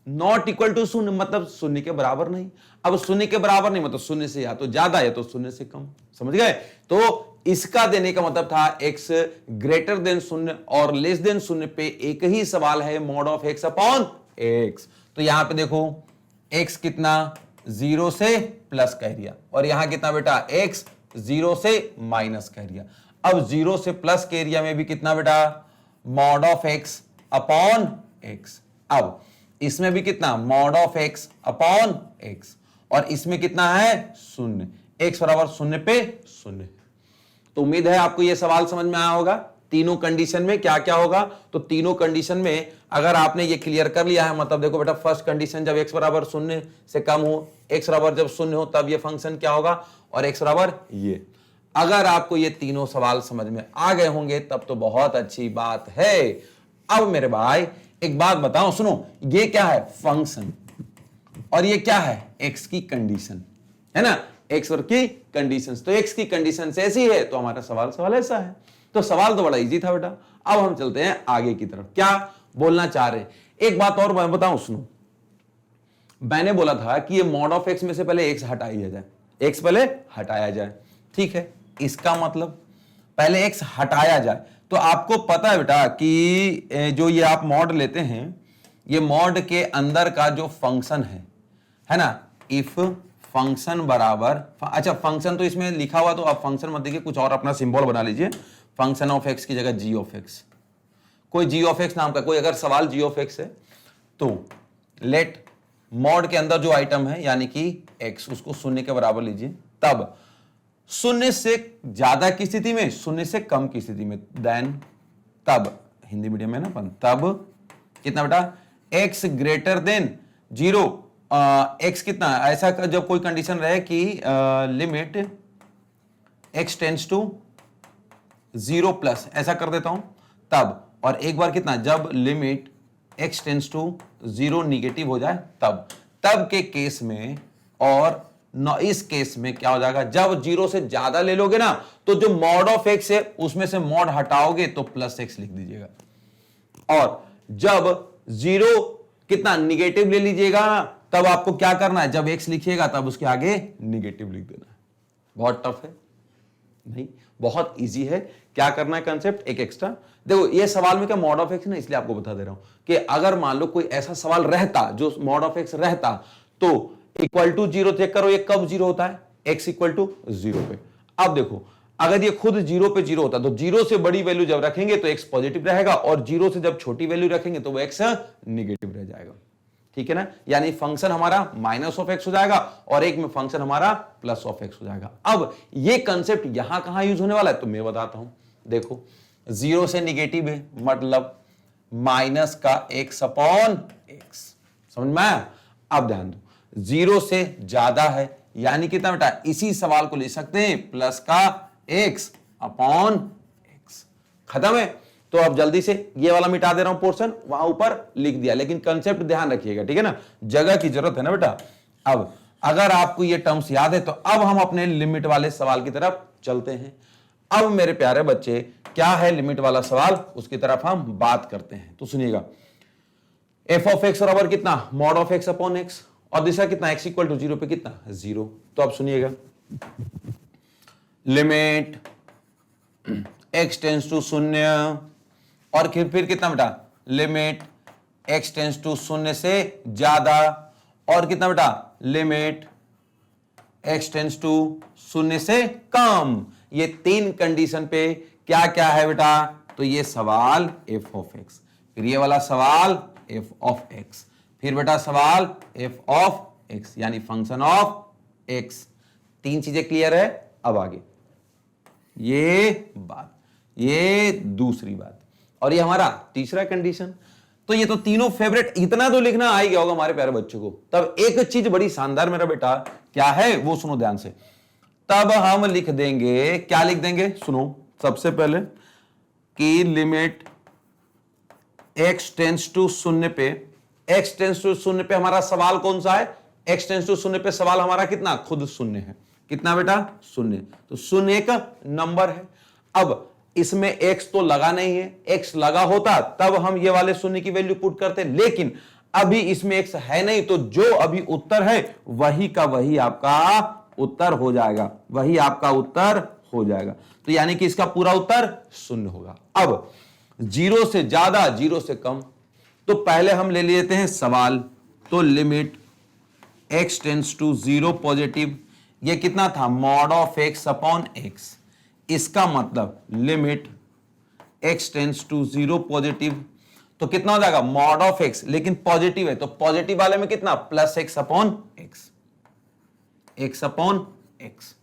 नॉट इक्वल टू 0 मतलब 0 के बराबर नहीं। अब 0 के बराबर नहीं मतलब 0 से या तो ज्यादा या तो 0 से कम, समझ गए? तो इसका देने का मतलब था x ग्रेटर देन 0 और लेस देन 0 पे एक ही सवाल है, mod of x upon x। तो यहां पे देखो x कितना 0 से प्लस कह दिया, और यहां कितना बेटा? x 0 से माइनस कह दिया। अब 0 से प्लस के एरिया में भी कितना बेटा? Mod of x upon x। अब इसमें भी कितना? Mod of x upon x, और इसमें कितना है? 0। x बराबर 0 पे 0। तो उम्मीद है आपको यह सवाल समझ में आया होगा। तीनों कंडीशन में क्या क्या होगा, तो तीनों कंडीशन में अगर आपने ये क्लियर कर लिया है, मतलब देखो बेटा फर्स्ट कंडीशन जब x बराबर 0 से कम हो, x बराबर जब 0 हो तब ये फंक्शन क्या होगा, और x बराबर ये। अगर आपको ये तीनों सवाल समझ में आ गए होंगे तब तो बहुत अच्छी बात है। अब मेरे भाई एक बात बताओ, सुनो, ये क्या है? फंक्शन, और ये क्या है? x की कंडीशन है ना, x की कंडीशन। तो x की कंडीशन ऐसी है तो हमारा सवाल ऐसा है। तो सवाल तो बड़ा इजी था बेटा। अब हम चलते हैं आगे की तरफ, क्या बोलना चाह रहे हैं। एक बात और मैं बताऊं, सुनो, मैंने बोला था कि ये मॉड ऑफ x में से पहले x हटाया जाए, x पहले हटाया जाए, ठीक है? इसका मतलब पहले x हटाया जाए। तो आपको पता है बेटा कि जो ये आप मॉड लेते हैं, ये मॉड के अंदर का जो फंक्शन है ना, इफ फंक्शन बराबर, अच्छा फंक्शन तो इसमें लिखा हुआ, तो आप फंक्शन मत देखिए, कुछ और अपना सिंबल बना लीजिए। फंक्शन ऑफ एक्स की जगह जी ऑफ एक्स, कोई जी ऑफ एक्स नाम का कोई अगर सवाल जी ऑफ एक्स है तो लेट मॉड के अंदर जो आइटम है यानी कि एक्स, उसको शून्य के बराबर लीजिए, तब शून्य से ज्यादा की स्थिति में, शून्य से कम की स्थिति में, देन तब, हिंदी मीडियम में ना अपन, तब कितना बेटा, x greater than zero, x कितना, ऐसा जब कोई कंडीशन रहे कि limit x tends to zero plus, ऐसा कर देता हूं तब, और एक बार कितना, जब limit x tends to zero negative हो जाए तब के केस में, और इस केस में क्या हो जाएगा, जब जीरो से ज्यादा ले लोगे ना तो जो मॉड ऑफ एक्स है उसमें से मॉड हटाओगे तो प्लस एक्स लिख दीजिएगा, और जब जीरो कितना निगेटिव ले लीजिएगा तब आपको क्या करना है, जब एक्स लिखिएगा तब उसके आगे निगेटिव लिख देना है। बहुत टफ है नहीं, बहुत इजी है। क्या करना है कंसेप्ट, एक एक्स्ट्रा देखो, ये सवाल में क्या मॉड ऑफ एक्स ना, इसलिए आपको बता दे रहा हूं कि अगर मान लो कोई ऐसा सवाल रहता जो मॉड ऑफ एक्स रहता तो इक्वल टू जीरो चेक करो, ये कब जीरो होता है, एक्स इक्वल टू जीरो पे। अब देखो अगर ये खुद जीरो पे जीरो होता तो जीरो से बड़ी वैल्यू जब रखेंगे तो एक्स पॉजिटिव रहेगा, और जीरो से जब छोटी वैल्यू रखेंगे तो वो एक्स निगेटिव रह जाएगा, ठीक है ना। यानी फंक्शन हमारा माइनस ऑफ एक्स हो जाएगा और एक में फंक्शन हमारा प्लस ऑफ एक्स हो जाएगा। अब ये कंसेप्ट यहां कहां यूज होने वाला है तो मैं बताता हूं। देखो जीरो से निगेटिव है मतलब माइनस का एक्स अपॉन एक्स, समझ में आया। अब ध्यान दो जीरो से ज्यादा है यानी कितना बेटा, इसी सवाल को ले सकते हैं प्लस का एक्स अपॉन एक्स, खत्म है। तो अब जल्दी से ये वाला मिटा दे रहा हूं पोर्शन, वहां ऊपर लिख दिया, लेकिन कंसेप्ट ध्यान रखिएगा, ठीक है ना, जगह की जरूरत है ना बेटा। अब अगर आपको ये टर्म्स याद है तो अब हम अपने लिमिट वाले सवाल की तरफ चलते हैं। अब मेरे प्यारे बच्चे क्या है लिमिट वाला सवाल, उसकी तरफ हम बात करते हैं। तो सुनिएगा, एफ ऑफ एक्स बराबर कितना, mod of x upon x, और दूसरा कितना, एक्स इक्वल टू जीरो पे कितना, जीरो। तो अब सुनिएगा, लिमिट एक्स टेंस टू शून्य, और फिर कितना बेटा, लिमिट एक्स टेंस टू शून्य से ज्यादा, और कितना बेटा, लिमिट एक्स टेंस टू शून्य से कम। ये तीन कंडीशन पे क्या क्या है बेटा, तो ये सवाल एफ ऑफ एक्स, फिर ये वाला सवाल एफ ऑफ एक्स, फिर बेटा सवाल एफ ऑफ एक्स यानी फंक्शन ऑफ एक्स। तीन चीजें क्लियर है। अब आगे ये बात, ये दूसरी बात, और ये हमारा तीसरा कंडीशन। तो ये तो तीनों फेवरेट, इतना तो लिखना आ ही गया होगा हमारे प्यारे बच्चों को। तब एक चीज बड़ी शानदार मेरा बेटा क्या है वो सुनो ध्यान से। तब हम लिख देंगे, क्या लिख देंगे, सुनो सबसे पहले कि लिमिट एक्स टेंस टू शून्य पे, एक्स टेंस टू शून्य पे हमारा सवाल कौन सा है, एक्स टेंस टू शून्य पे सवाल हमारा कितना, खुद शून्य है, कितना बेटा, शून्य। तो शून्य एक नंबर है। अब इसमें एक्स तो लगा नहीं है, एक्स लगा होता तब हम ये वाले शून्य की वैल्यू पुट करते, लेकिन अभी इसमें एक्स है नहीं, तो जो अभी उत्तर है वही का वही आपका उत्तर हो जाएगा, वही आपका उत्तर हो जाएगा। तो यानी कि इसका पूरा उत्तर शून्य होगा। अब जीरो से ज्यादा, जीरो से कम, तो पहले हम ले लेते हैं सवाल। तो limit x tends to zero positive, ये कितना था, mod of x upon x. इसका मतलब limit x tends to zero positive, तो कितना हो जाएगा, मॉड ऑफ एक्स, लेकिन पॉजिटिव है तो पॉजिटिव वाले में कितना, plus x upon x, x upon x.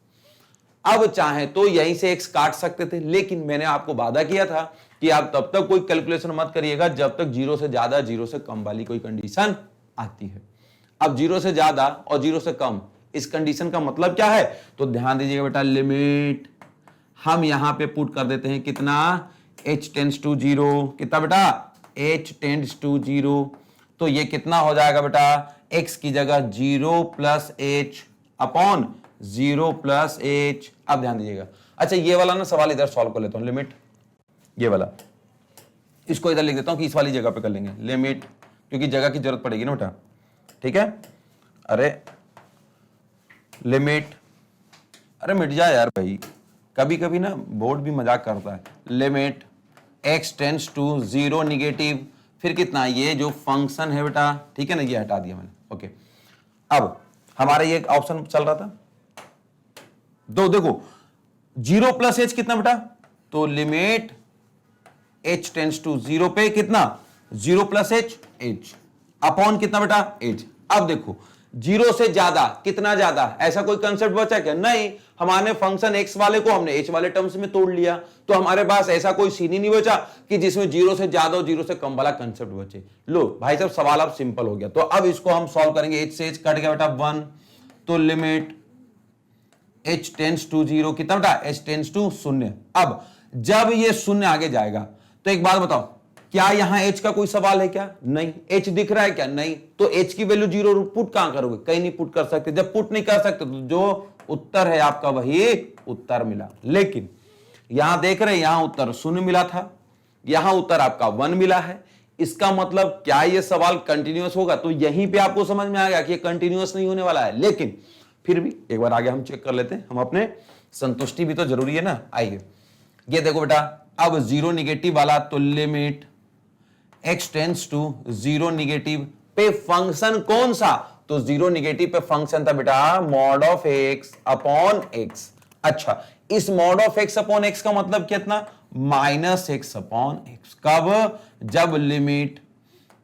अब चाहे तो यहीं से एक्स काट सकते थे, लेकिन मैंने आपको वादा किया था कि आप तब तक कोई कैलकुलेशन मत करिएगा जब तक जीरो से ज्यादा, जीरो से कम वाली कोई कंडीशन आती है। अब जीरो से ज्यादा और जीरो से कम, इस कंडीशन का मतलब क्या है, तो ध्यान दीजिएगा बेटा, लिमिट हम यहां पे पुट कर देते हैं कितना, h टेंड्स टू जीरो, कितना बेटा, h टेंड्स टू जीरो। तो ये कितना हो जाएगा बेटा, x की जगह zero plus H upon zero plus H. अब ध्यान दीजिएगा, अच्छा ये वाला ना सवाल इधर सॉल्व कर लेता हूं, लिमिट ये वाला, इसको इधर लिख देता हूं कि इस वाली जगह पे कर लेंगे लिमिट, क्योंकि जगह की जरूरत पड़ेगी ना बेटा, ठीक है। अरे लिमिट, अरे मिट जा यार भाई, कभी कभी ना बोर्ड भी मजाक करता है। Limit x tends to zero negative, फिर कितना, ये जो फंक्शन है बेटा, ठीक है ना, ये हटा दिया मैंने, ओके। अब हमारा ये ऑप्शन चल रहा था। तो देखो 0 प्लस एच कितना बेटा, तो लिमिट h टेंड्स टू 0 पे कितना 0 प्लस एच एच अपॉन कितना बेटा एच। अब देखो 0 से ज्यादा कितना ज्यादा, ऐसा कोई कंसेप्ट बचा क्या? नहीं, हमारे फंक्शन x वाले को हमने h वाले टर्म्स में तोड़ लिया, तो हमारे पास ऐसा कोई सीन ही नहीं बचा कि जिसमें 0 से ज्यादा और 0 से कम वाला कंसेप्ट बचे। लो भाई साहब सवाल अब सिंपल हो गया। तो अब इसको हम सॉल्व करेंगे। h से h कट गया बेटा 1, तो लिमिट h टेंड्स टू 0 कितना बेटा h टेंड्स टू 0। अब जब ये 0 आगे जाएगा तो एक बात बताओ, क्या यहां h का कोई सवाल है क्या? नहीं। h दिख रहा है क्या? नहीं। तो h की वैल्यू 0 पुट कहां करोगे? कहीं नहीं पुट कर सकते। जब पुट नहीं कर सकते तो जो उत्तर है आपका वही उत्तर मिला। लेकिन यहां देख रहे हैं, यहां उत्तर 0 मिला था, यहां उत्तर आपका 1 मिला है। इसका मतलब क्या ये सवाल कंटिन्यूअस होगा? तो यहीं पे आपको समझ में आ गया कि ये कंटिन्यूअस नहीं होने वाला है। लेकिन फिर भी एक बार आगे हम चेक कर लेते हैं, हम अपने संतुष्टि भी तो जरूरी है ना। आइए ये देखो बेटा, अब 0 निगेटिव वाला, तो limit x tends to 0 negative पे फंक्शन कौन सा? तो 0 निगेटिव पे फंक्शन था बेटा mod of x upon x। अच्छा, इस mod of x upon x का मतलब कितना? Minus x upon x। कब? जब limit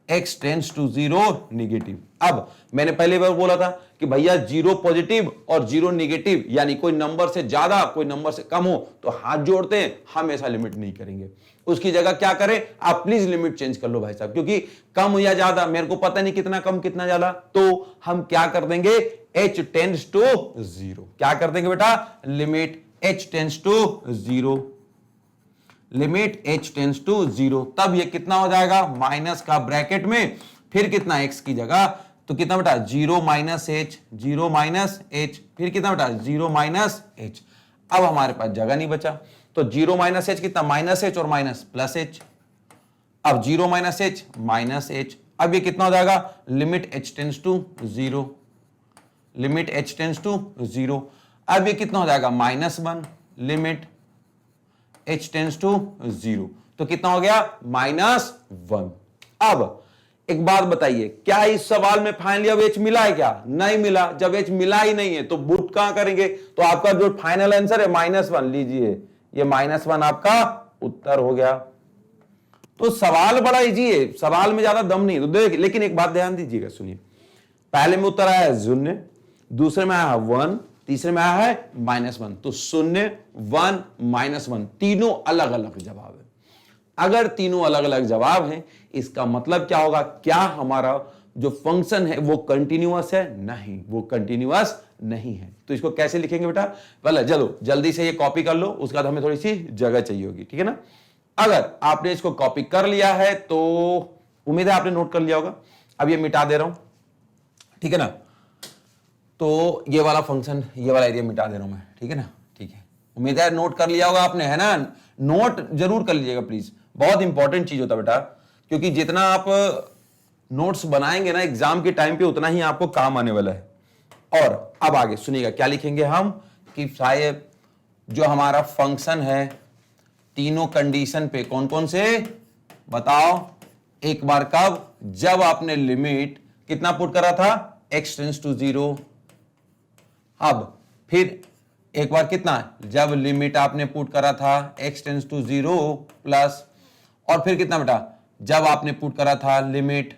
x tends to 0 negative. अब मैंने पहले बार बोला था कि भैया 0 पॉजिटिव और 0 निगेटिव, यानी कोई नंबर से ज्यादा कोई नंबर से कम हो तो हाथ जोड़ते हैं, हमेशा लिमिट नहीं करेंगे। उसकी जगह क्या करें? आप प्लीज लिमिट चेंज कर लो भाई साहब, क्योंकि कम या ज्यादा मेरे को पता नहीं कितना कम कितना ज्यादा, तो हम क्या कर देंगे h टेंड्स टू 0। क्या कर देंगे बेटा? Limit h tends to 0, limit h tends to 0। तब ये कितना हो जाएगा? माइनस का ब्रैकेट में फिर कितना x की जगह, तो कितना बेटा 0 माइनस h, 0 माइनस h, फिर कितना बेटा 0 माइनस h। अब हमारे पास जगह नहीं बचा, तो 0 माइनस h कितना? माइनस h और माइनस प्लस h। अब 0 माइनस h माइनस h। अब ये कितना हो जाएगा? Limit h tends to 0, limit h tends to 0। अब ये कितना हो जाएगा? -1, लिमिट h टेंड्स टू 0। तो कितना हो गया? -1। अब एक बात बताइए, क्या इस सवाल में फाइनली अब h मिला है क्या? नहीं मिला। जब h मिला ही नहीं है तो पुट कहां करेंगे? तो आपका जो फाइनल आंसर है -1 लीजिए, ये -1 आपका उत्तर हो गया। तो सवाल बड़ा इजी है, सवाल में ज्यादा दम नहीं। तो देख, लेकिन एक बात ध्यान दीजिएगा, सुनिए। पहले में उत्तर आया है 0, दूसरे में आया है 1, तीसरे में आया है -1। तो 0, 1, -1 तीनों अलग अलग जवाब है। अगर तीनों अलग अलग जवाब हैं, इसका मतलब क्या होगा? क्या हमारा जो फंक्शन है वो कंटिन्यूअस है? नहीं, वो कंटिन्यूअस नहीं है। तो इसको कैसे लिखेंगे बेटा? पहले चलो जल्दी से ये कॉपी कर लो, उसके बाद हमें थोड़ी सी जगह चाहिए होगी, ठीक है ना। अगर आपने इसको कॉपी कर लिया है तो उम्मीद है आपने नोट कर लिया होगा। अब ये मिटा दे रहा हूं, ठीक है ना। तो ये वाला फंक्शन, ये वाला एरिया मिटा दे रहा हूं मैं, ठीक है ना। ठीक है, उम्मीद है नोट कर लिया होगा आपने, है ना। नोट जरूर कर लीजिएगा प्लीज, बहुत इंपॉर्टेंट चीज होता है बेटा, क्योंकि जितना आप नोट्स बनाएंगे ना एग्जाम के टाइम पे, उतना ही आपको काम आने वाला है। और अब आगे सुनिएगा क्या लिखेंगे हम, कि शायद जो हमारा फंक्शन है तीनों कंडीशन पे, कौन कौन से बताओ एक बार। कब? जब आपने लिमिट कितना पुट करा था? x tends to 0। अब फिर एक बार कितना? जब लिमिट आपने पुट करा था x टेंड्स टू 0 प्लस, और फिर कितना बेटा? जब आपने पुट करा था limit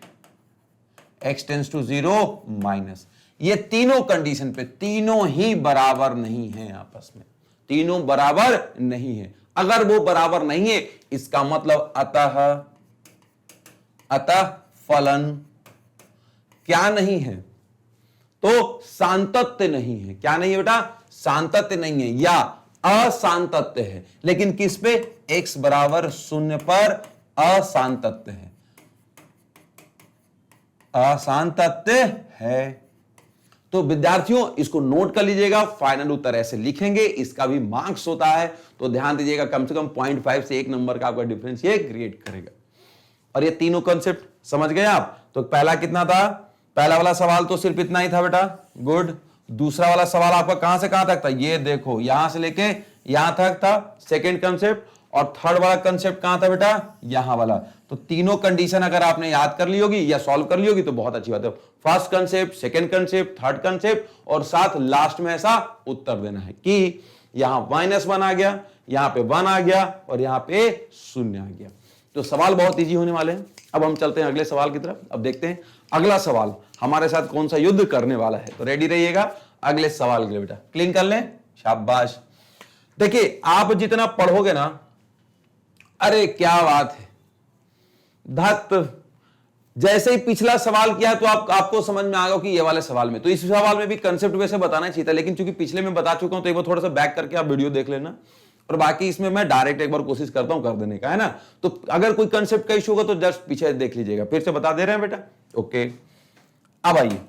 x tends to 0 minus. ये तीनों कंडीशन पे तीनों ही बराबर नहीं है, आपस में तीनों बराबर नहीं है। अगर वो बराबर नहीं है, इसका मतलब अतः फलन क्या नहीं है? तो सान्तत्य नहीं है। क्या नहीं है बेटा? सान्तत्य नहीं है, या असांतत्य है। लेकिन किस पे? x बराबर 0 पर असांतत्य है, असांतत्य है। तो विद्यार्थियों इसको नोट कर लीजिएगा, फाइनल उत्तर ऐसे लिखेंगे, इसका भी मार्क्स होता है। तो ध्यान दीजिएगा, कम से कम 0.5 से 1 नंबर का आपका डिफरेंस ये क्रिएट करेगा। और ये तीनों कॉन्सेप्ट समझ गए आप? तो पहला कितना था? पहला वाला सवाल तो सिर्फ इतना ही था बेटा, गुड। दूसरा वाला सवाल आपका कहां से कहां तक था? ये देखो, यहां से लेके यहां तक था सेकेंड कॉन्सेप्ट। और थर्ड वाला कंसेप्ट कहां था बेटा, यहां वाला। तो तीनों कंडीशन अगर आपने याद कर ली होगी या सॉल्व कर ली होगी तो बहुत अच्छी बात है। First concept, second concept, third concept और साथ लास्ट में ऐसा उत्तर देना है कि यहां -1 आ गया, यहां पे 1 आ गया और यहां पे 0 आ गया। तो सवाल बहुत इजी होने वाले हैं। अब हम चलते हैं अगले सवाल की तरफ। अब देखते हैं अगला सवाल हमारे साथ कौन सा युद्ध करने वाला है। तो रेडी रहिएगा अगले सवाल के लिए बेटा। क्लीन कर लें, शाबाश। देखिए आप जितना पढ़ोगे ना, अरे क्या बात है धत, जैसे ही पिछला सवाल किया तो आपको समझ में आ गया कि ये वाले सवाल में, तो इस सवाल में भी कंसेप्ट वैसे बताना चाहिए था, लेकिन चूंकि पिछले में बता चुका हूं तो एक बार थोड़ा सा बैक करके आप वीडियो देख लेना। और बाकी इसमें मैं डायरेक्ट एक बार कोशिश करता हूं कर देने का, है ना। तो अगर कोई कंसेप्ट का इशू होगा तो जस्ट पीछे देख लीजिएगा, फिर से बता दे रहे हैं बेटा। ओके, अब आइए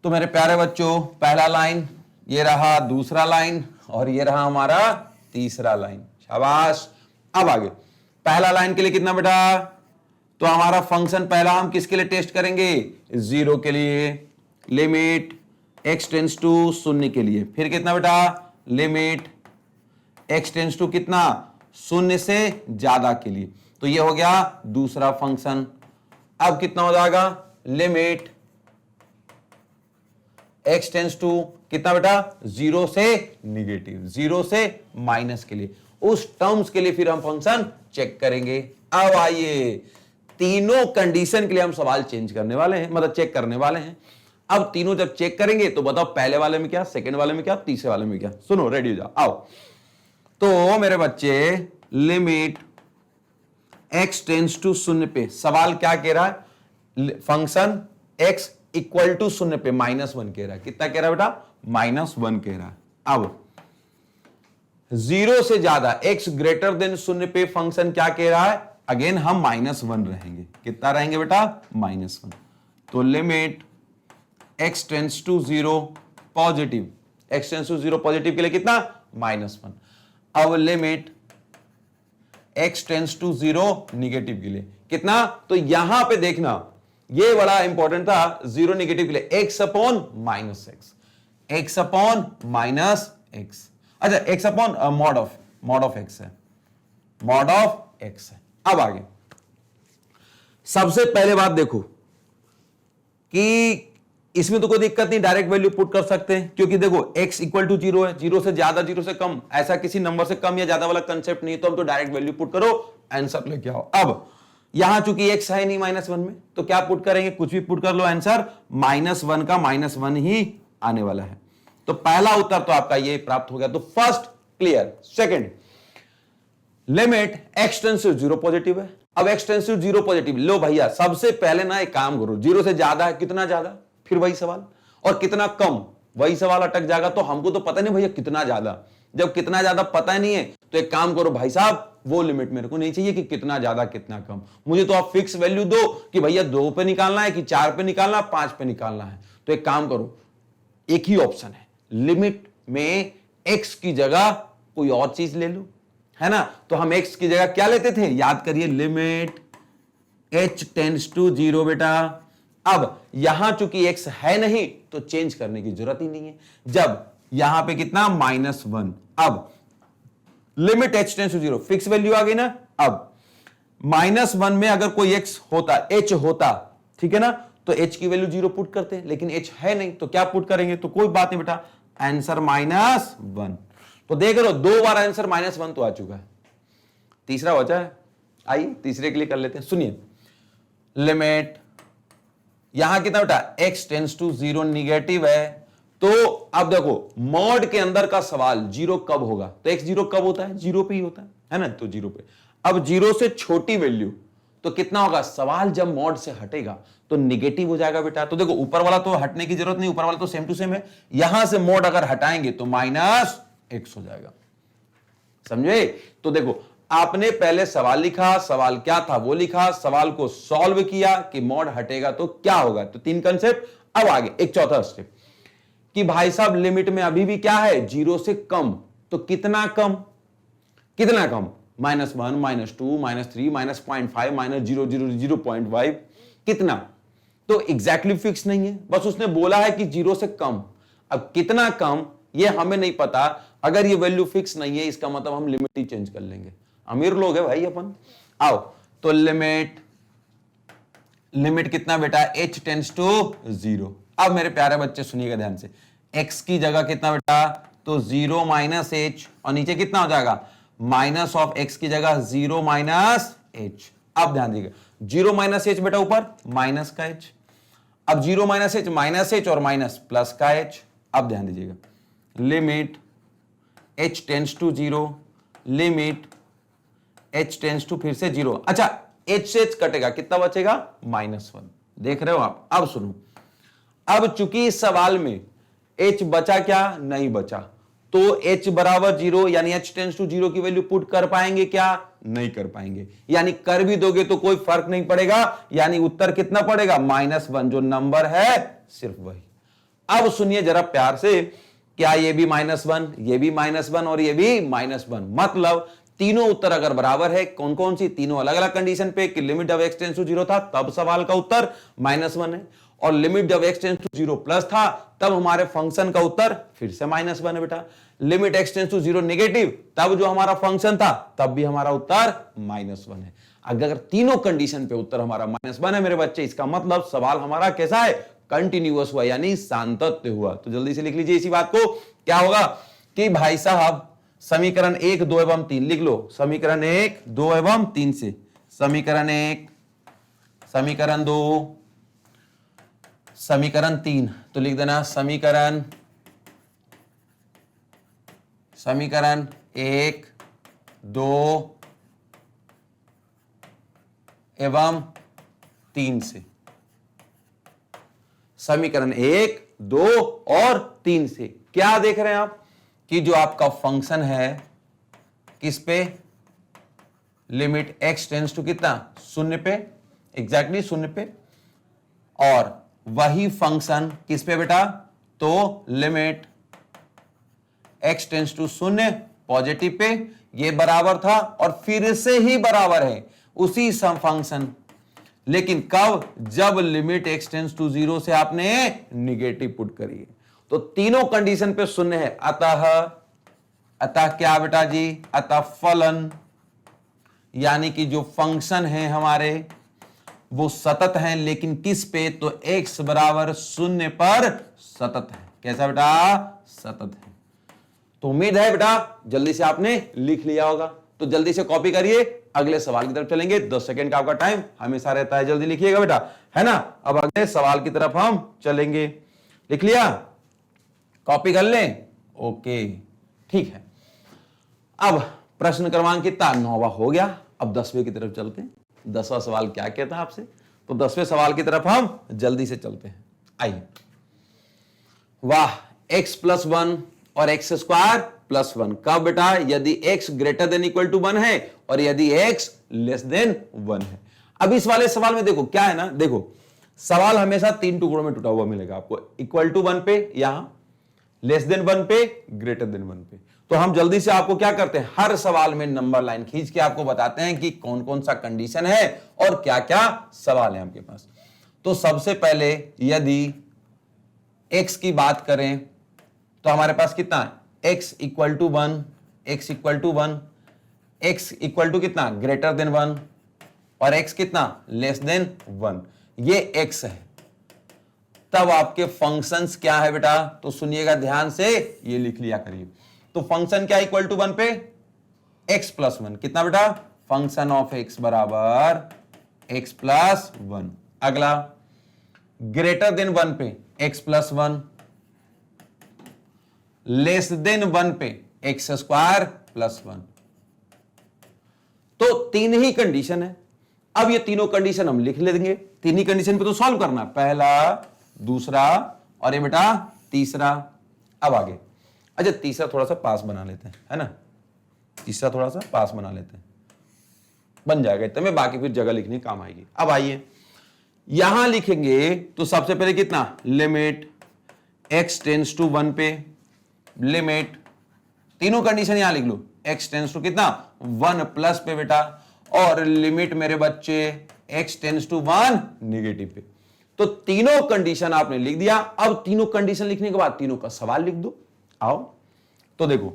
तो मेरे प्यारे बच्चों, पहला लाइन ये रहा, दूसरा लाइन और ये रहा हमारा तीसरा लाइन, शाबाश। अब आगे पहला लाइन के लिए कितना बेटा, तो हमारा फंक्शन पहला हम किसके लिए टेस्ट करेंगे, 0 के लिए, लिमिट x टेंड्स टू 0 के लिए। फिर कितना बेटा, लिमिट x टेंड्स टू कितना, 0 से ज्यादा के लिए। तो ये हो गया दूसरा फंक्शन। अब कितना हो जाएगा, लिमिट x टेंड्स टू कितना बेटा, 0 से निगेटिव, 0 से माइनस के लिए। उस टर्म्स के लिए फिर हम फंक्शन चेक करेंगे। अब आइए तीनों कंडीशन के लिए हम सवाल चेंज करने वाले हैं, मतलब चेक करने वाले हैं। अब तीनों जब चेक करेंगे तो बताओ पहले वाले में क्या, सेकंड वाले में क्या, तीसरे वाले में क्या। सुनो, रेडी हो जाओ, आओ। तो मेरे बच्चे, लिमिट x टेंड्स टू 0 पे सवाल क्या कह रहा है, फंक्शन x इक्वल टू 0 पे -1 कह रहा है। कितना कह रहा है बेटा, -1 कह रहा है। अब 0 से ज्यादा x ग्रेटर देन 0 पे फंक्शन क्या कह रहा है, अगेन हम -1 रहेंगे। कितना रहेंगे बेटा, -1। तो limit x tends to 0 positive, x tends to 0 positive के लिए कितना, -1। अब limit x tends to 0 negative के लिए कितना, तो यहां पे देखना ये बड़ा इंपॉर्टेंट था, 0 निगेटिव के लिए x upon -x, x upon -x, अच्छा x upon mod of x है, मॉड ऑफ x है। अब आगे सबसे पहले बात देखो कि इसमें तो कोई दिक्कत नहीं, डायरेक्ट वैल्यू पुट कर सकते हैं, क्योंकि देखो x इक्वल टू 0 है, 0 से ज्यादा 0 से कम, ऐसा किसी नंबर से कम या ज्यादा वाला कंसेप्ट नहीं, तो हम तो डायरेक्ट वैल्यू पुट करो, आंसर लेके आओ। अब यहां चूंकि x है नहीं -1 में, तो क्या पुट करेंगे, कुछ भी पुट कर लो, आंसर -1 का -1 ही आने वाला है। तो पहला उत्तर तो आपका ये प्राप्त हो गया। तो first clear. Second, limit x tends to 0 positive है। अब x टेंड्स टू 0 पॉजिटिव, लो भैया सबसे पहले ना एक काम करो, 0 से ज्यादा है, कितना ज्यादा, फिर वही सवाल, और कितना कम, वही सवाल अटक जाएगा। तो हमको तो पता नहीं भैया कितना ज्यादा, जब कितना ज्यादा पता नहीं है तो एक काम करो भाई साहब, वो लिमिट मेरे को नहीं चाहिए कि कितना ज्यादा कितना कम, मुझे तो आप फिक्स वैल्यू दो कि भैया 2 पे निकालना है कि 4 पे निकालना है, 5 पे निकालना है। तो एक काम करो, एक ही ऑप्शन है, लिमिट में x की जगह कोई और चीज ले लो, है ना। तो हम x की जगह क्या लेते थे, याद करिए, लिमिट h टेंड्स टू 0 बेटा। अब यहां चूंकि x है नहीं तो चेंज करने की जरूरत ही नहीं है। जब यहां पे कितना, -1, अब limit h tends to 0 fix value आ गई ना। अब -1 में अगर कोई x होता, h होता, ठीक है ना, तो h की वैल्यू 0 पुट करते हैं, लेकिन h है नहीं तो क्या पुट करेंगे, तो कोई बात नहीं बेटा, आंसर -1। तो देख रहे हो 2 बार आंसर -1 तो आ चुका है, तीसरा बचा है। आइए तीसरे के लिए कर लेते हैं। सुनिए, लिमिट यहां कितना बेटा, x टेंड्स टू 0 निगेटिव है। तो अब देखो मॉड के अंदर का सवाल 0 कब होगा, तो x 0 कब होता है, 0 पे ही होता है ना, तो 0 पे। अब 0 से छोटी वैल्यू तो कितना होगा, सवाल जब मॉड से हटेगा तो निगेटिव हो जाएगा बेटा। तो देखो ऊपर वाला तो हटने की जरूरत नहीं, ऊपर वाला तो सेम टू सेम है, यहां से मॉड अगर हटाएंगे तो -x हो जाएगा, समझे। तो देखो आपने पहले सवाल लिखा, सवाल क्या था वो लिखा, सवाल को सॉल्व किया कि मॉड हटेगा तो क्या होगा, तो 3 कंसेप्ट। अब आगे एक चौथा स्टेप कि भाई साहब लिमिट में अभी भी क्या है, 0 से कम, तो कितना कम, कितना कम, -1, -2, -3, -0.5, -0, 0.5, कितना, तो एग्जैक्टली फिक्स नहीं है, बस उसने बोला है कि 0 से कम। अब कितना कम ये हमें नहीं पता, अगर ये वैल्यू फिक्स नहीं है इसका मतलब हम लिमिट ही चेंज कर लेंगे। अमीर लोग है भाई अपन। आओ तो लिमिट कितना बेटा, h टेंड्स टू 0। अब मेरे प्यारे बच्चे सुनिएगा ध्यान से, x की जगह कितना बेटा, तो 0 माइनस h, और नीचे कितना हो जाएगा, माइनस ऑफ x की जगह 0 माइनस h। अब ध्यान दीजिएगा, 0 माइनस h बेटा ऊपर माइनस का h, अब 0 माइनस h और माइनस प्लस का h। अब ध्यान दीजिएगा, limit h tends to 0, limit h tends to फिर से 0। अच्छा h से h कटेगा, कितना बचेगा, -1। देख रहे हो आप। अब सुनो, अब चूंकि इस सवाल में h बचा क्या, नहीं बचा, तो h बराबर 0 यानी h टेंड्स टू 0 की वैल्यू पुट कर पाएंगे क्या, नहीं कर पाएंगे। यानी कर भी दोगे तो कोई फर्क नहीं पड़ेगा, यानी उत्तर कितना पड़ेगा, -1। जो नंबर है सिर्फ वही। अब सुनिए जरा प्यार से, क्या ये भी -1, ये भी -1 और ये भी -1, मतलब तीनों उत्तर अगर बराबर है, कौन कौन सी, तीनों अलग अलग कंडीशन पे, कि लिमिट जब x टेंड्स टू 0 था तब सवाल का उत्तर -1 है, और लिमिट जब x टेंड्स टू 0 प्लस था तब हमारे फंक्शन का उत्तर फिर से -1 है बेटा। Limit x tends to 0 negative, तब जो हमारा फंक्शन था तब भी हमारा उत्तर -1 है। अगर तीनों कंडीशन पे उत्तर हमारा -1 है मेरे बच्चे, इसका मतलब सवाल हमारा कैसा है, कंटिन्यूअस हुआ, यानी सातत्य हुआ। तो जल्दी से लिख लीजिए इसी बात को। क्या होगा कि भाई साहब समीकरण 1, 2 एवं 3 लिख लो, समीकरण 1, 2 एवं 3 से, समीकरण 1, समीकरण 2, समीकरण 3, तो लिख देना समीकरण 1, 2 एवं 3 से, समीकरण 1, 2 और 3 से। क्या देख रहे हैं आप कि जो आपका फंक्शन है किस पे, लिमिट x टेंड्स टू कितना, 0 पे, एग्जैक्टली 0 पे, और वही फंक्शन किस पे बेटा, तो limit x tends to 0 positive पे, ये बराबर था और फिर से ही बराबर है उसी सम फंक्शन, लेकिन कब, जब लिमिट x टेंड्स टू 0 से आपने निगेटिव पुट करी है। तो तीनों कंडीशन पे 0 है, अतः क्या बेटा जी, अतः फलन, यानी कि जो फंक्शन है हमारे वो सतत है, लेकिन किस पे, तो x बराबर 0 पर सतत है। कैसा बेटा, सतत है। तो उम्मीद है बेटा जल्दी से आपने लिख लिया होगा, तो जल्दी से कॉपी करिए, अगले सवाल की तरफ चलेंगे। 10 सेकंड का आपका टाइम हमेशा रहता है, जल्दी लिखिएगा बेटा, है ना। अब अगले सवाल की तरफ हम चलेंगे। लिख लिया, कॉपी कर लें, ओके ठीक है। अब प्रश्न क्रमांक कितना, 9वां हो गया। अब 10वें की तरफ चलते हैं। 10वां सवाल क्या कहता है आपसे, तो 10वें सवाल की तरफ हम जल्दी से चलते हैं। आइए, वाह, x प्लस 1 और x स्क्वायर प्लस 1, कब बेटा, यदि x greater than equal to 1 है और यदि x लेस देन 1 है। अब इस वाले सवाल में देखो क्या है ना, देखो सवाल हमेशा 3 टुकड़ों में टूटा हुआ मिलेगा आपको, इक्वल टू 1 पे, यहां लेस देन 1 पे, ग्रेटर देन 1 पे। तो हम जल्दी से आपको क्या करते हैं, हर सवाल में नंबर लाइन खींच के आपको बताते हैं कि कौन कौन सा कंडीशन है और क्या क्या सवाल है आपके पास। तो सबसे पहले यदि x की बात करें तो हमारे पास कितना है, x equal to 1, x equal to 1, x equal to कितना, ग्रेटर देन 1, और x कितना, लेस देन 1, ये x है। तब आपके फंक्शंस क्या है बेटा, तो सुनिएगा ध्यान से, ये लिख लिया करिए। तो फंक्शन क्या इक्वल टू 1 पे, x प्लस 1, कितना बेटा, फंक्शन ऑफ x बराबर x प्लस 1। अगला ग्रेटर देन 1 पे x प्लस 1, लेस देन 1 पे x स्क्वायर प्लस 1। तो 3 ही कंडीशन है। अब ये तीनों कंडीशन हम लिख लेंगे, 3 ही कंडीशन पे तो सॉल्व करना, पहला, दूसरा और ये बेटा तीसरा। अब आगे, अच्छा तीसरा थोड़ा सा पास बना लेते हैं, है ना, तीसरा थोड़ा सा पास बना लेते हैं, बन जाएगा इतने में, बाकी फिर जगह लिखने काम आएगी। अब आइए यहां लिखेंगे तो सबसे पहले कितना, लिमिट x टेंड्स टू 1 पे, लिमिट, तीनों कंडीशन यहां लिख लो, x टेंड्स टू कितना, 1 प्लस पे बेटा, और लिमिट मेरे बच्चे x टेंड्स टू 1 निगेटिव पे। तो तीनों कंडीशन आपने लिख दिया। अब तीनों कंडीशन लिखने के बाद तीनों का सवाल लिख दो। आओ तो देखो,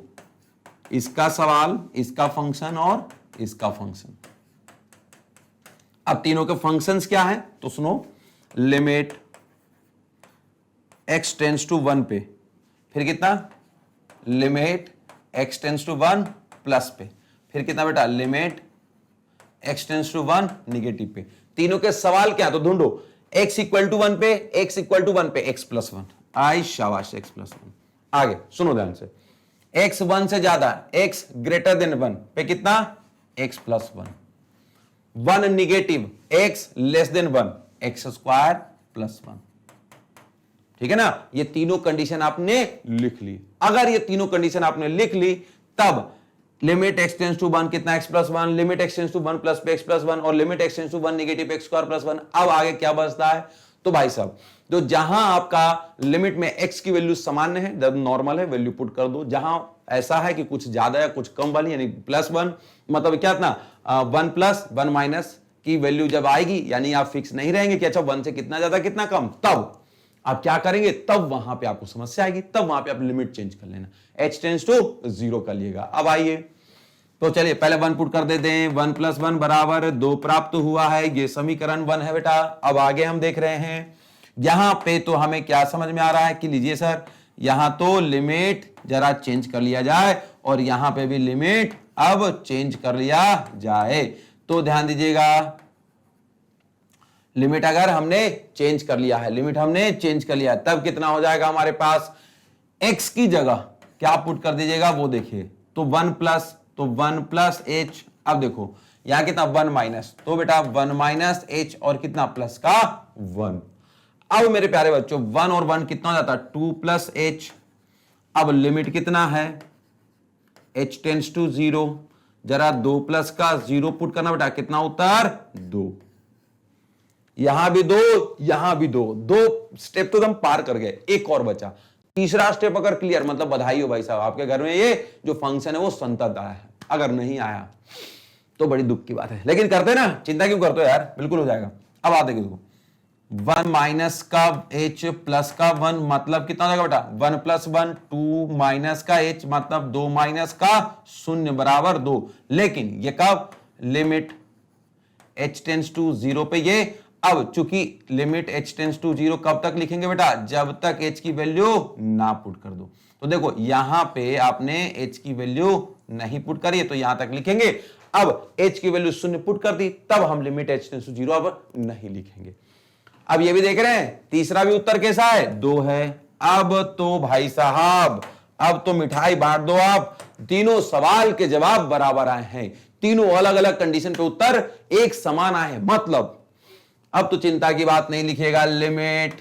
इसका सवाल, इसका फंक्शन और इसका फंक्शन। अब तीनों के फंक्शंस क्या है तो सुनो, लिमिट x टेंस टू 1 पे, फिर कितना, limit x tends to 1 plus पे, फिर कितना बेटा, limit x tends to 1 negative पे। तीनों के सवाल क्या है तो ढूंढो, x इक्वल टू 1 पे, x इक्वल टू 1 पे x प्लस 1, आई शाबाश x प्लस 1। आगे सुनो ध्यान से, x 1 से ज्यादा, x ग्रेटर देन 1 पे कितना, x plus 1, 1 negative, x less then 1 x square plus 1। ठीक है ना, ये तीनों कंडीशन आपने लिख ली। अगर ये तीनों कंडीशन आपने लिख ली तब लिमिट x टेंस टू 1 कितना, x plus 1, limit x tends to 1 plus पे x प्लस 1 और limit x tends to 1 negative x square plus 1। अब आगे क्या बचता है तो भाई साहब, तो जहां आपका लिमिट में x की वैल्यू सामान्य है, जब नॉर्मल है वैल्यू पुट कर दो, जहां ऐसा है कि कुछ ज्यादा या कुछ कम वाली यानी प्लस 1, मतलब क्या इतना 1 प्लस 1 माइनस की वैल्यू जब आएगी, यानी आप फिक्स नहीं रहेंगे कि अच्छा 1 से कितना ज्यादा कितना कम, तब आप क्या करेंगे, तब वहां पे आपको समस्या आएगी, तब वहां पे आप लिमिट चेंज कर लेना, h टेंस टू 0 कर लिएगा। अब आइए तो चलिए पहले 1 पुट कर देते हैं, 1 प्लस 1 बराबर 2 प्राप्त हुआ है, ये समीकरण 1 है बेटा। अब आगे हम देख रहे हैं, यहां पे तो हमें क्या समझ में आ रहा है कि लीजिए सर, यहां तो लिमिट जरा चेंज कर लिया जाए और यहां पे भी लिमिट अब चेंज कर लिया जाए। तो ध्यान दीजिएगा, लिमिट अगर हमने चेंज कर लिया है, लिमिट हमने चेंज कर लिया है, तब कितना हो जाएगा हमारे पास, x की जगह क्या पुट कर दीजिएगा वो देखिए, तो 1 प्लस, तो 1 प्लस h, अब देखो यहां कितना 1 माइनस, तो बेटा 1 माइनस h और कितना प्लस का 1। अब मेरे प्यारे बच्चों 1 और 1 कितना हो जाता है 2 प्लस h। अब लिमिट कितना है, h टेंस टू 0, जरा 2 प्लस का 0 पुट करना बेटा, कितना उत्तर 2, यहां भी 2, यहां भी 2, 2 स्टेप तो एकदम पार कर गए, एक और बचा, तीसरा स्टेप अगर क्लियर, मतलब बधाई हो भाई साहब, आपके घर में ये जो फंक्शन है वो संतत आया है। अगर नहीं आया तो बड़ी दुख की बात है, लेकिन करते ना, चिंता क्यों करते हो यार, बिल्कुल हो जाएगा। अब आते देखो, 1 माइनस का h प्लस का 1 मतलब कितना हो जाएगा बेटा, 1 प्लस 1, 2 माइनस का h मतलब 2 माइनस का 0 बराबर 2। लेकिन ये कब, लिमिट h टेंस टू 0 पे ये। अब चूंकि लिमिट h टेंस टू 0 कब तक लिखेंगे बेटा, जब तक h की वैल्यू ना पुट कर दो। तो देखो यहां पे आपने h की वैल्यू नहीं पुट करी है तो यहां तक लिखेंगे, अब h की वैल्यू 0 पुट कर दी तब हम लिमिट h टेंस टू 0 अब नहीं लिखेंगे। अब ये भी देख रहे हैं, तीसरा भी उत्तर कैसा है, 2 है। अब तो भाई साहब, अब तो मिठाई बांट दो आप, तीनों सवाल के जवाब बराबर आए हैं, तीनों अलग अलग कंडीशन पे उत्तर एक समान आए हैं, मतलब अब तो चिंता की बात नहीं लिखेगा, लिमिट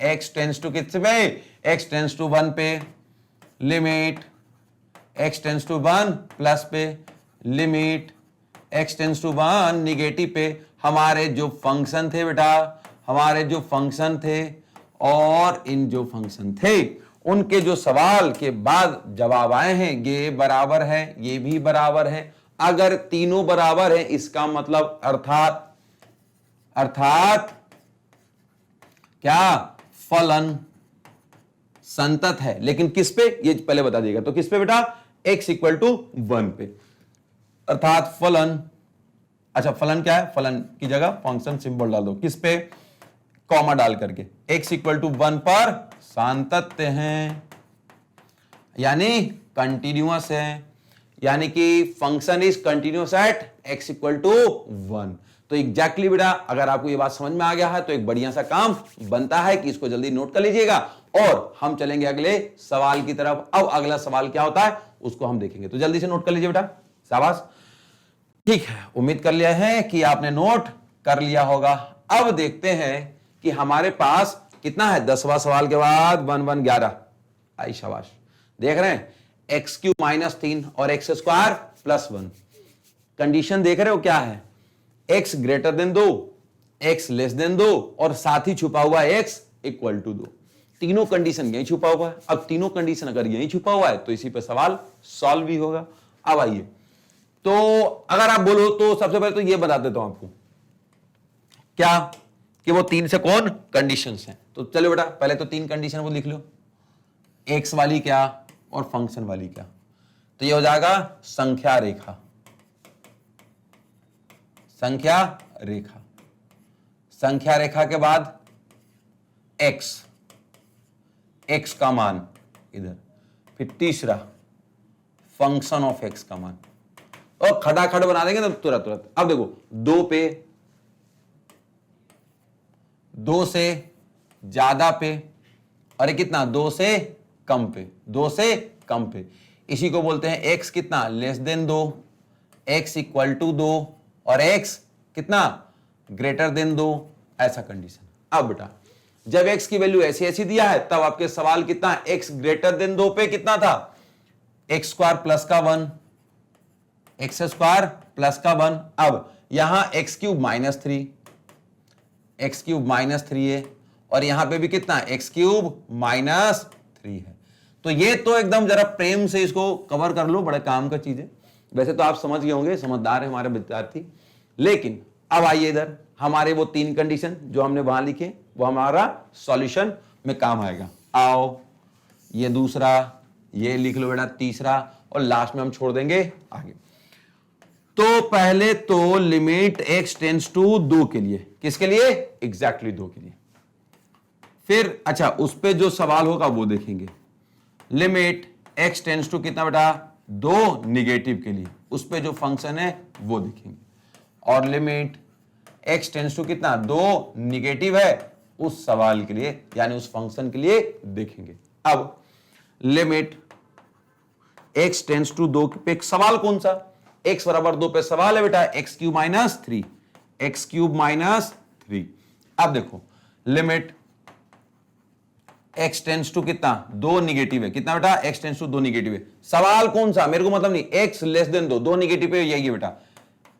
x टेंस टू किस पे, x टेंस टू 1 पे, limit x tends to 1 plus पे, limit x tends to 1 negative पे। हमारे जो फंक्शन थे बेटा, हमारे जो फंक्शन थे और इन जो फंक्शन थे उनके जो सवाल के बाद जवाब आए हैं ये बराबर है, ये भी बराबर है। अगर तीनों बराबर है इसका मतलब अर्थात क्या, फलन संतत है, लेकिन किस पे ये पहले बता दिएगा, तो किस पे बेटा, x इक्वल टू 1 पे, अर्थात फलन। अच्छा फलन क्या है, फलन की जगह फंक्शन सिंबल डाल दो, किस पे, कॉमा डाल करके, x इक्वल टू 1 पर सातत्य है, यानी कंटिन्यूअस है, यानी कि function is continuous at x equal to 1। तो एग्जैक्टली बेटा अगर आपको ये बात समझ में आ गया है तो एक बढ़िया सा काम बनता है कि इसको जल्दी नोट कर लीजिएगा और हम चलेंगे अगले सवाल की तरफ। अब अगला सवाल क्या होता है उसको हम देखेंगे, तो जल्दी से नोट कर लीजिए बेटा, शाबाश। ठीक है, उम्मीद कर लिया है कि आपने नोट कर लिया होगा। अब देखते हैं कि हमारे पास कितना है, 10वां सवाल के बाद 1 1 11, आई शाबाश। देख रहे हैं, एक्स क्यूब माइनस 3 और एक्स स्क्वायर प्लस 1, कंडीशन देख रहे हो क्या है, x greater then 2, x less than 2 और साथ ही छुपा हुआ x इक्वल टू 2। तीनों कंडीशन यही छुपा हुआ है। अब तीनों कंडीशन अगर यही छुपा हुआ है तो इसी पे सवाल सॉल्व भी होगा। अब आइए, तो अगर आप बोलो तो सबसे पहले तो ये बता देता हूं आपको क्या, कि वो 3 से कौन कंडीशंस हैं। तो चलो बेटा पहले तो 3 कंडीशन वो लिख लो, x वाली क्या और फंक्शन वाली क्या। तो ये हो जाएगा संख्या रेखा, संख्या रेखा, संख्या रेखा के बाद x, x का मान इधर, फिर तीसरा फंक्शन ऑफ x का मान, और खटाखट बना देंगे तो तुरंत तुरंत। अब देखो 2 पे, 2 से ज्यादा पे, और ये कितना 2 से कम पे, 2 से कम पे, इसी को बोलते हैं x कितना less than 2, x equal to 2 और x कितना ग्रेटर देन 2, ऐसा कंडीशन। अब बेटा जब x की वैल्यू ऐसी ऐसी दिया है तब आपके सवाल कितना x ग्रेटर देन 2 पे कितना था x स्क्वायर प्लस का 1, x स्क्वायर प्लस का 1। अब यहां x cube minus 3, x cube minus 3 है, और यहां पे भी कितना x क्यूब माइनस 3 है। तो ये तो एकदम जरा प्रेम से इसको कवर कर लो, बड़े काम का चीज है। वैसे तो आप समझ गए होंगे, समझदार है हमारे विद्यार्थी। लेकिन अब आइए इधर, हमारे वो 3 कंडीशन जो हमने वहां लिखे वो हमारा सॉल्यूशन में काम आएगा। आओ ये दूसरा, ये लिख लो बेटा तीसरा, और लास्ट में हम छोड़ देंगे आगे। तो पहले तो लिमिट x टेंड्स टू 2 के लिए, किसके लिए एग्जैक्टली 2 के लिए। फिर अच्छा उस पे जो सवाल होगा वो देखेंगे। लिमिट x टेंड्स टू कितना बेटा 2 निगेटिव के लिए, उस पे जो फंक्शन है वो देखेंगे। और लिमिट x टेंड्स टू कितना 2 निगेटिव है उस सवाल के लिए, यानी उस फंक्शन के लिए देखेंगे। अब लिमिट x टेंड्स टू 2 पे सवाल कौन सा, x बराबर 2 पे सवाल है बेटा x cube minus 3, x cube minus 3। अब देखो लिमिट x टेंड्स टू कितना 2 निगेटिव है, कितना बेटा x टेंड्स टू 2 निगेटिव है। सवाल कौन सा मेरे को मतलब नहीं, x लेस देन 2, 2 निगेटिव है, यही है बेटा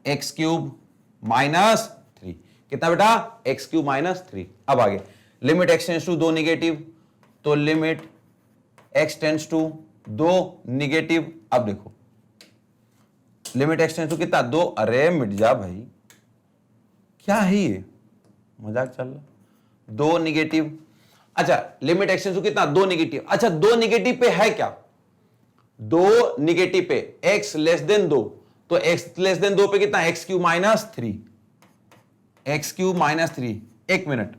x क्यूब माइनस 3, कितना बेटा x क्यूब माइनस 3। अब आगे limit x tends to 2 negative, तो limit x tends to 2 negative. अब देखो लिमिट x टेंड्स टू कितना 2, अरे मिट जा भाई, क्या है ये, मजाक चल रहा, 2 निगेटिव। अच्छा लिमिट x टेंड्स टू कितना 2 निगेटिव। अच्छा 2 निगेटिव पे है क्या, 2 निगेटिव पे x लेस देन 2, तो x लेस देन 2 पे कितना x cube minus 3, x cube minus 3। एक मिनट,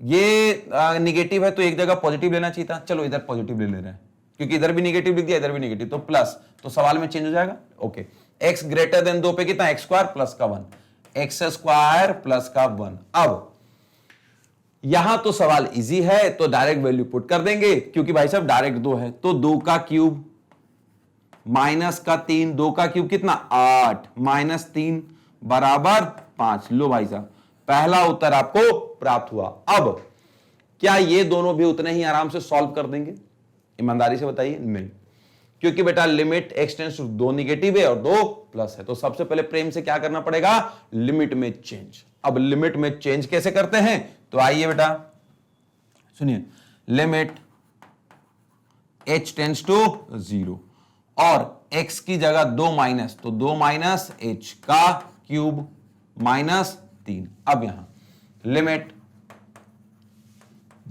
ये निगेटिव है तो एक जगह पॉजिटिव लेना चाहिए था, चलो इधर पॉजिटिव ले ले रहे हैं क्योंकि इधर भी निगेटिव लिख दिया इधर भी निगेटिव, तो प्लस, तो सवाल में चेंज हो जाएगा। ओके x ग्रेटर देन 2 पे कितना x स्क्वायर प्लस का 1, x स्क्वायर प्लस का 1। अब यहां तो सवाल इजी है तो डायरेक्ट वैल्यू पुट कर देंगे, क्योंकि भाई साहब डायरेक्ट 2 है, तो 2 का क्यूब माइनस का 3, 2 का क्यूब कितना 8 माइनस 3 बराबर 5। लो भाई साहब पहला उत्तर आपको प्राप्त हुआ। अब क्या ये दोनों भी उतने ही आराम से सॉल्व कर देंगे, ईमानदारी से बताइए? नहीं, क्योंकि बेटा limit x tends to 2 negative है और 2 प्लस है, तो सबसे पहले प्रेम से क्या करना पड़ेगा, लिमिट में चेंज। अब लिमिट में चेंज कैसे करते हैं, तो आइए बेटा सुनिए, लिमिट h टेंड्स टू 0 और x की जगह 2 माइनस, तो 2 माइनस h का क्यूब माइनस 3। अब यहां लिमिट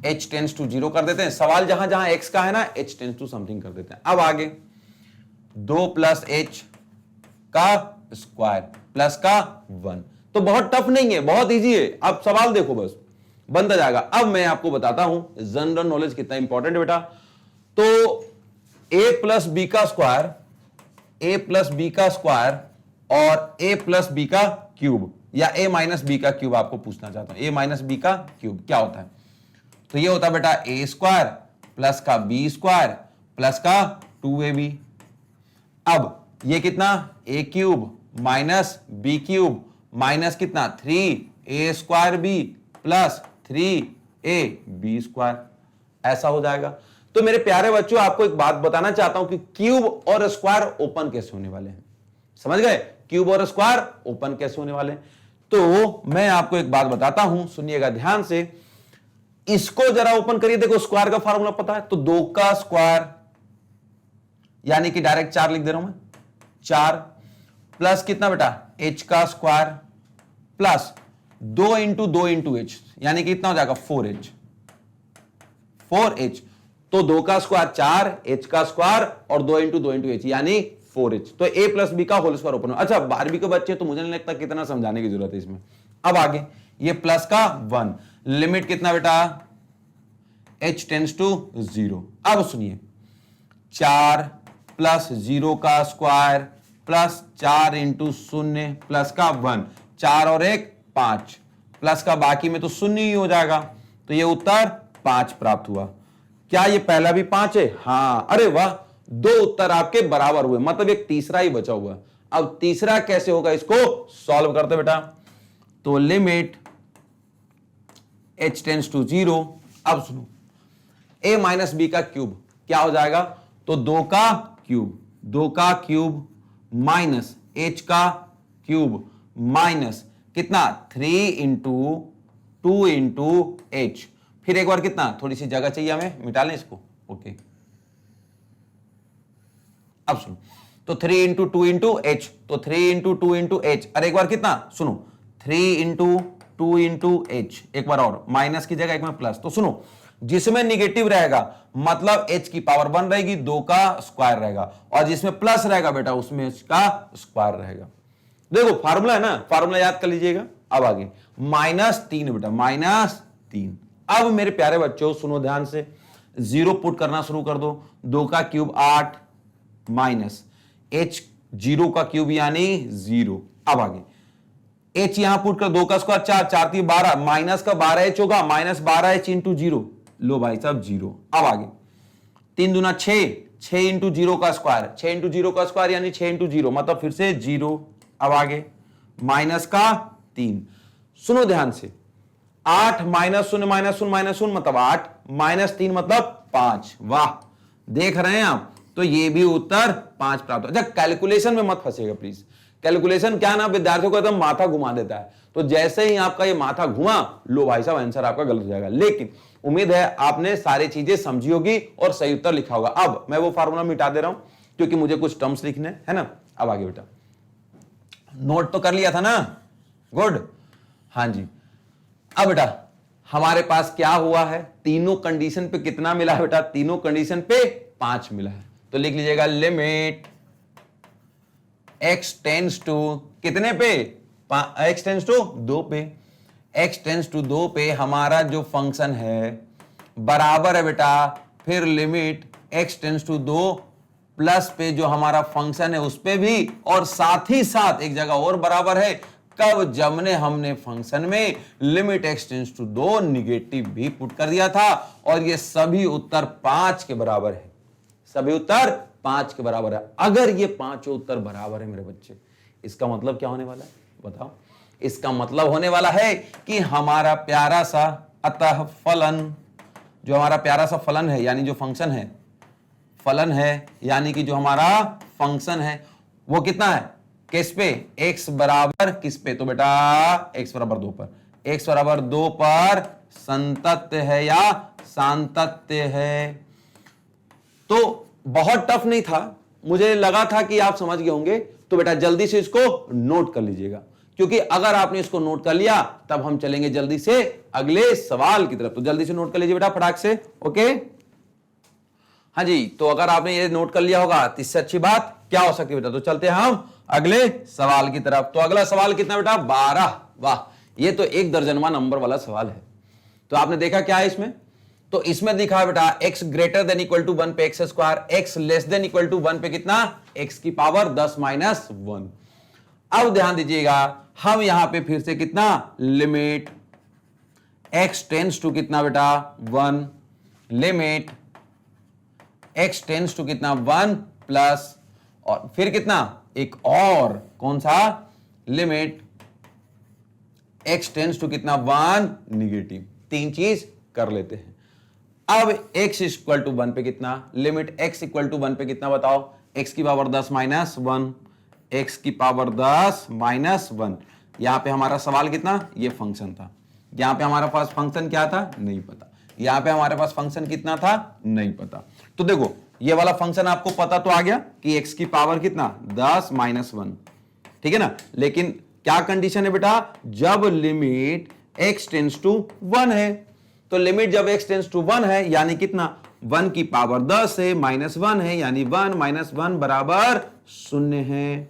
h टेंड्स टू 0 कर देते हैं, सवाल जहां जहां x का है ना h टेंड्स टू समथिंग कर देते हैं। अब आगे 2 प्लस h का स्क्वायर प्लस का 1, तो बहुत टफ नहीं है, बहुत इजी है। अब सवाल देखो बस बनता जाएगा। अब मैं आपको बताता हूं जनरल नॉलेज कितना इंपॉर्टेंट है बेटा। तो a प्लस बी का स्क्वायर, a प्लस बी का स्क्वायर और a प्लस बी का क्यूब, या a माइनस बी का क्यूब आपको पूछना चाहता हूं, a माइनस बी का क्यूब क्या होता है, तो ये होता है बेटा a स्क्वायर प्लस का b स्क्वायर प्लस का 2ab। अब ये कितना a cube minus b cube minus कितना 3a square b plus 3ab square, ऐसा हो जाएगा। तो मेरे प्यारे बच्चों आपको एक बात बताना चाहता हूं कि क्यूब और स्क्वायर ओपन कैसे होने वाले हैं, समझ गए? क्यूब और स्क्वायर ओपन कैसे होने वाले हैं, तो मैं आपको एक बात बताता हूं, सुनिएगा ध्यान से। इसको जरा ओपन करिए, देखो स्क्वायर का फॉर्मूला पता है, तो 2 का स्क्वायर यानी कि डायरेक्ट 4 लिख दे रहा हूं मैं, 4 प्लस कितना बेटा h का square plus 2 into 2 into h, यानी कि कितना हो जाएगा 4h, 4h। तो 2 का स्क्वायर 4, h का स्क्वायर और 2 इंटू 2 इंटू h यानी 4h, तो a प्लस बी का होल स्क्वायर ओपन। अच्छा 12वीं के बच्चे तो मुझे नहीं लगता कितना समझाने की जरूरत है इसमें। अब आगे ये प्लस का 1, लिमिट कितना बेटा, h टेंड्स टू 0। अब सुनिए 4 प्लस 0 का स्क्वायर प्लस 4 इंटू 0 प्लस का 1, 4 और 1 5, प्लस का बाकी में तो 0 ही हो जाएगा, तो ये उत्तर 5 प्राप्त हुआ। क्या ये पहला भी 5 है? हां, अरे वाह, 2 उत्तर आपके बराबर हुए, मतलब एक तीसरा ही बचा हुआ। अब तीसरा कैसे होगा, इसको सॉल्व करते बेटा। तो लिमिट h टेंड्स टू 0। अब सुनो a माइनस बी का क्यूब क्या हो जाएगा, तो 2 का क्यूब माइनस h का क्यूब माइनस कितना 3 इंटू 2 इंटू h, फिर एक बार कितना, थोड़ी सी जगह चाहिए हमें, मिटा लें इसको। ओके अब सुनो, तो 3 इंटू 2 इंटू एच, तो 3 इंटू 2 इंटू एच, अरे एक बार कितना, सुनो 3 इंटू 2 इंटू एच, एक बार और माइनस की जगह एक में प्लस। तो सुनो जिसमें निगेटिव रहेगा मतलब h की पावर 1 रहेगी, 2 का स्क्वायर रहेगा, और जिसमें प्लस रहेगा बेटा उसमें h का स्क्वायर रहेगा। देखो फार्मूला है ना, फार्मूला याद कर लीजिएगा। अब आगे -3 बेटा, -3। अब मेरे प्यारे बच्चों सुनो ध्यान से, 0 पुट करना शुरू कर दो, 2 का क्यूब 8 माइनस h 0 का क्यूब यानी 0। अब आगे h यहां पुट कर, 2 का स्क्वायर 4, 4 3 12, माइनस का 12h होगा, -12h इंटू 0, लो भाई साहब 0। अब आगे 3 दूना 6, 6 इंटू 0 का स्क्वायर, 6 इंटू 0 का स्क्वायर यानी 6 इंटू 0, मतलब फिर से 0। अब आगे माइनस का 3, सुनो ध्यान से, 8 माइनस 0 माइनस 0 माइनस 0 मतलब 8, -3 मतलब 5। वाह, देख रहे हैं आप, तो ये भी उत्तर 5 प्राप्त हो। अच्छा कैलकुलेशन में मत फंसेगा प्लीज, कैलकुलेशन क्या ना विद्यार्थियों को एकदम माथा घुमा देता है, तो जैसे ही आपका ये माथा घुमा, लो भाई साहब आंसर आपका गलत हो जाएगा। लेकिन उम्मीद है आपने सारी चीजें समझी होगी और सही उत्तर लिखा होगा। अब मैं वो फार्मूला मिटा दे रहा हूं क्योंकि मुझे कुछ टर्म्स लिखने है ना। अब आगे बेटा नोट तो कर लिया था ना, गुड, हाँ जी। अब बेटा हमारे पास क्या हुआ है, तीनों कंडीशन पे कितना मिला है बेटा, तीनों कंडीशन पे 5 मिला है, तो लिख लीजिएगा लिमिट x टेंड्स टू कितने पे, x टेंड्स टू 2 पे, x टेंड्स टू 2 पे हमारा जो फंक्शन है बराबर है बेटा, फिर limit x tends to 2 plus पे जो हमारा फंक्शन है उस पे भी, और साथ ही साथ एक जगह और बराबर है, कब, जब ने हमने फंक्शन में limit x tends to 2 negative भी पुट कर दिया था, और ये सभी उत्तर 5 के बराबर है, सभी उत्तर 5 के बराबर है। अगर ये पांचों उत्तर बराबर है मेरे बच्चे, इसका मतलब क्या होने वाला है बताओ, इसका मतलब होने वाला है कि हमारा प्यारा सा अतः फलन, जो हमारा प्यारा सा फलन है यानी जो फंक्शन है, फलन है यानी कि जो हमारा फंक्शन है वो कितना है, किस पे, x बराबर किस पे, तो बेटा x बराबर 2 पर, x बराबर 2 पर संतत्य है या सांतत्य है। तो बहुत टफ नहीं था, मुझे लगा था कि आप समझ गए होंगे, तो बेटा जल्दी से इसको नोट कर लीजिएगा, क्योंकि अगर आपने इसको नोट कर लिया तब हम चलेंगे जल्दी से अगले सवाल की तरफ। तो जल्दी से नोट कर लीजिए बेटा फटाक से, ओके हाँ जी। तो अगर आपने ये नोट कर लिया होगा तो इससे अच्छी बात क्या हो सकती है बेटा, तो चलते हैं हम अगले सवाल की तरफ। तो अगला सवाल कितना बेटा, 12। वाह, ये तो 1 दर्जनवा नंबर वाला सवाल है। तो आपने देखा क्या है इसमें, तो इसमें दिखा बेटा x greater than equal to 1 पे x square, x less than equal to 1 पे कितना, x की पावर 10 माइनस 1। अब ध्यान दीजिएगा, हम यहां पे फिर से कितना, लिमिट x टेंड्स टू कितना बेटा 1, लिमिट x टेंड्स टू कितना 1 प्लस, और फिर कितना एक और कौन सा, लिमिट x टेंड्स टू कितना 1 निगेटिव। 3 चीज कर लेते हैं। अब x इक्वल टू 1 पे कितना, लिमिट x इक्वल टू 1 पे कितना बताओ, x की पावर 10 माइनस 1, x की पावर 10 माइनस 1। यहां पे हमारा सवाल कितना, ये फंक्शन था, यहां पे हमारे पास फंक्शन क्या था नहीं पता, यहां पे हमारे पास फंक्शन कितना था नहीं पता। तो देखो ये वाला फंक्शन आपको पता तो आ गया कि x की पावर कितना 10 माइनस 1, ठीक है ना। लेकिन क्या कंडीशन है बेटा, जब लिमिट x टेंड्स टू 1 है, तो लिमिट जब x टेंड्स टू 1 है यानी कितना, 1 की पावर 10 है, -1 है यानी 1 माइनस 1 बराबर शून्य है।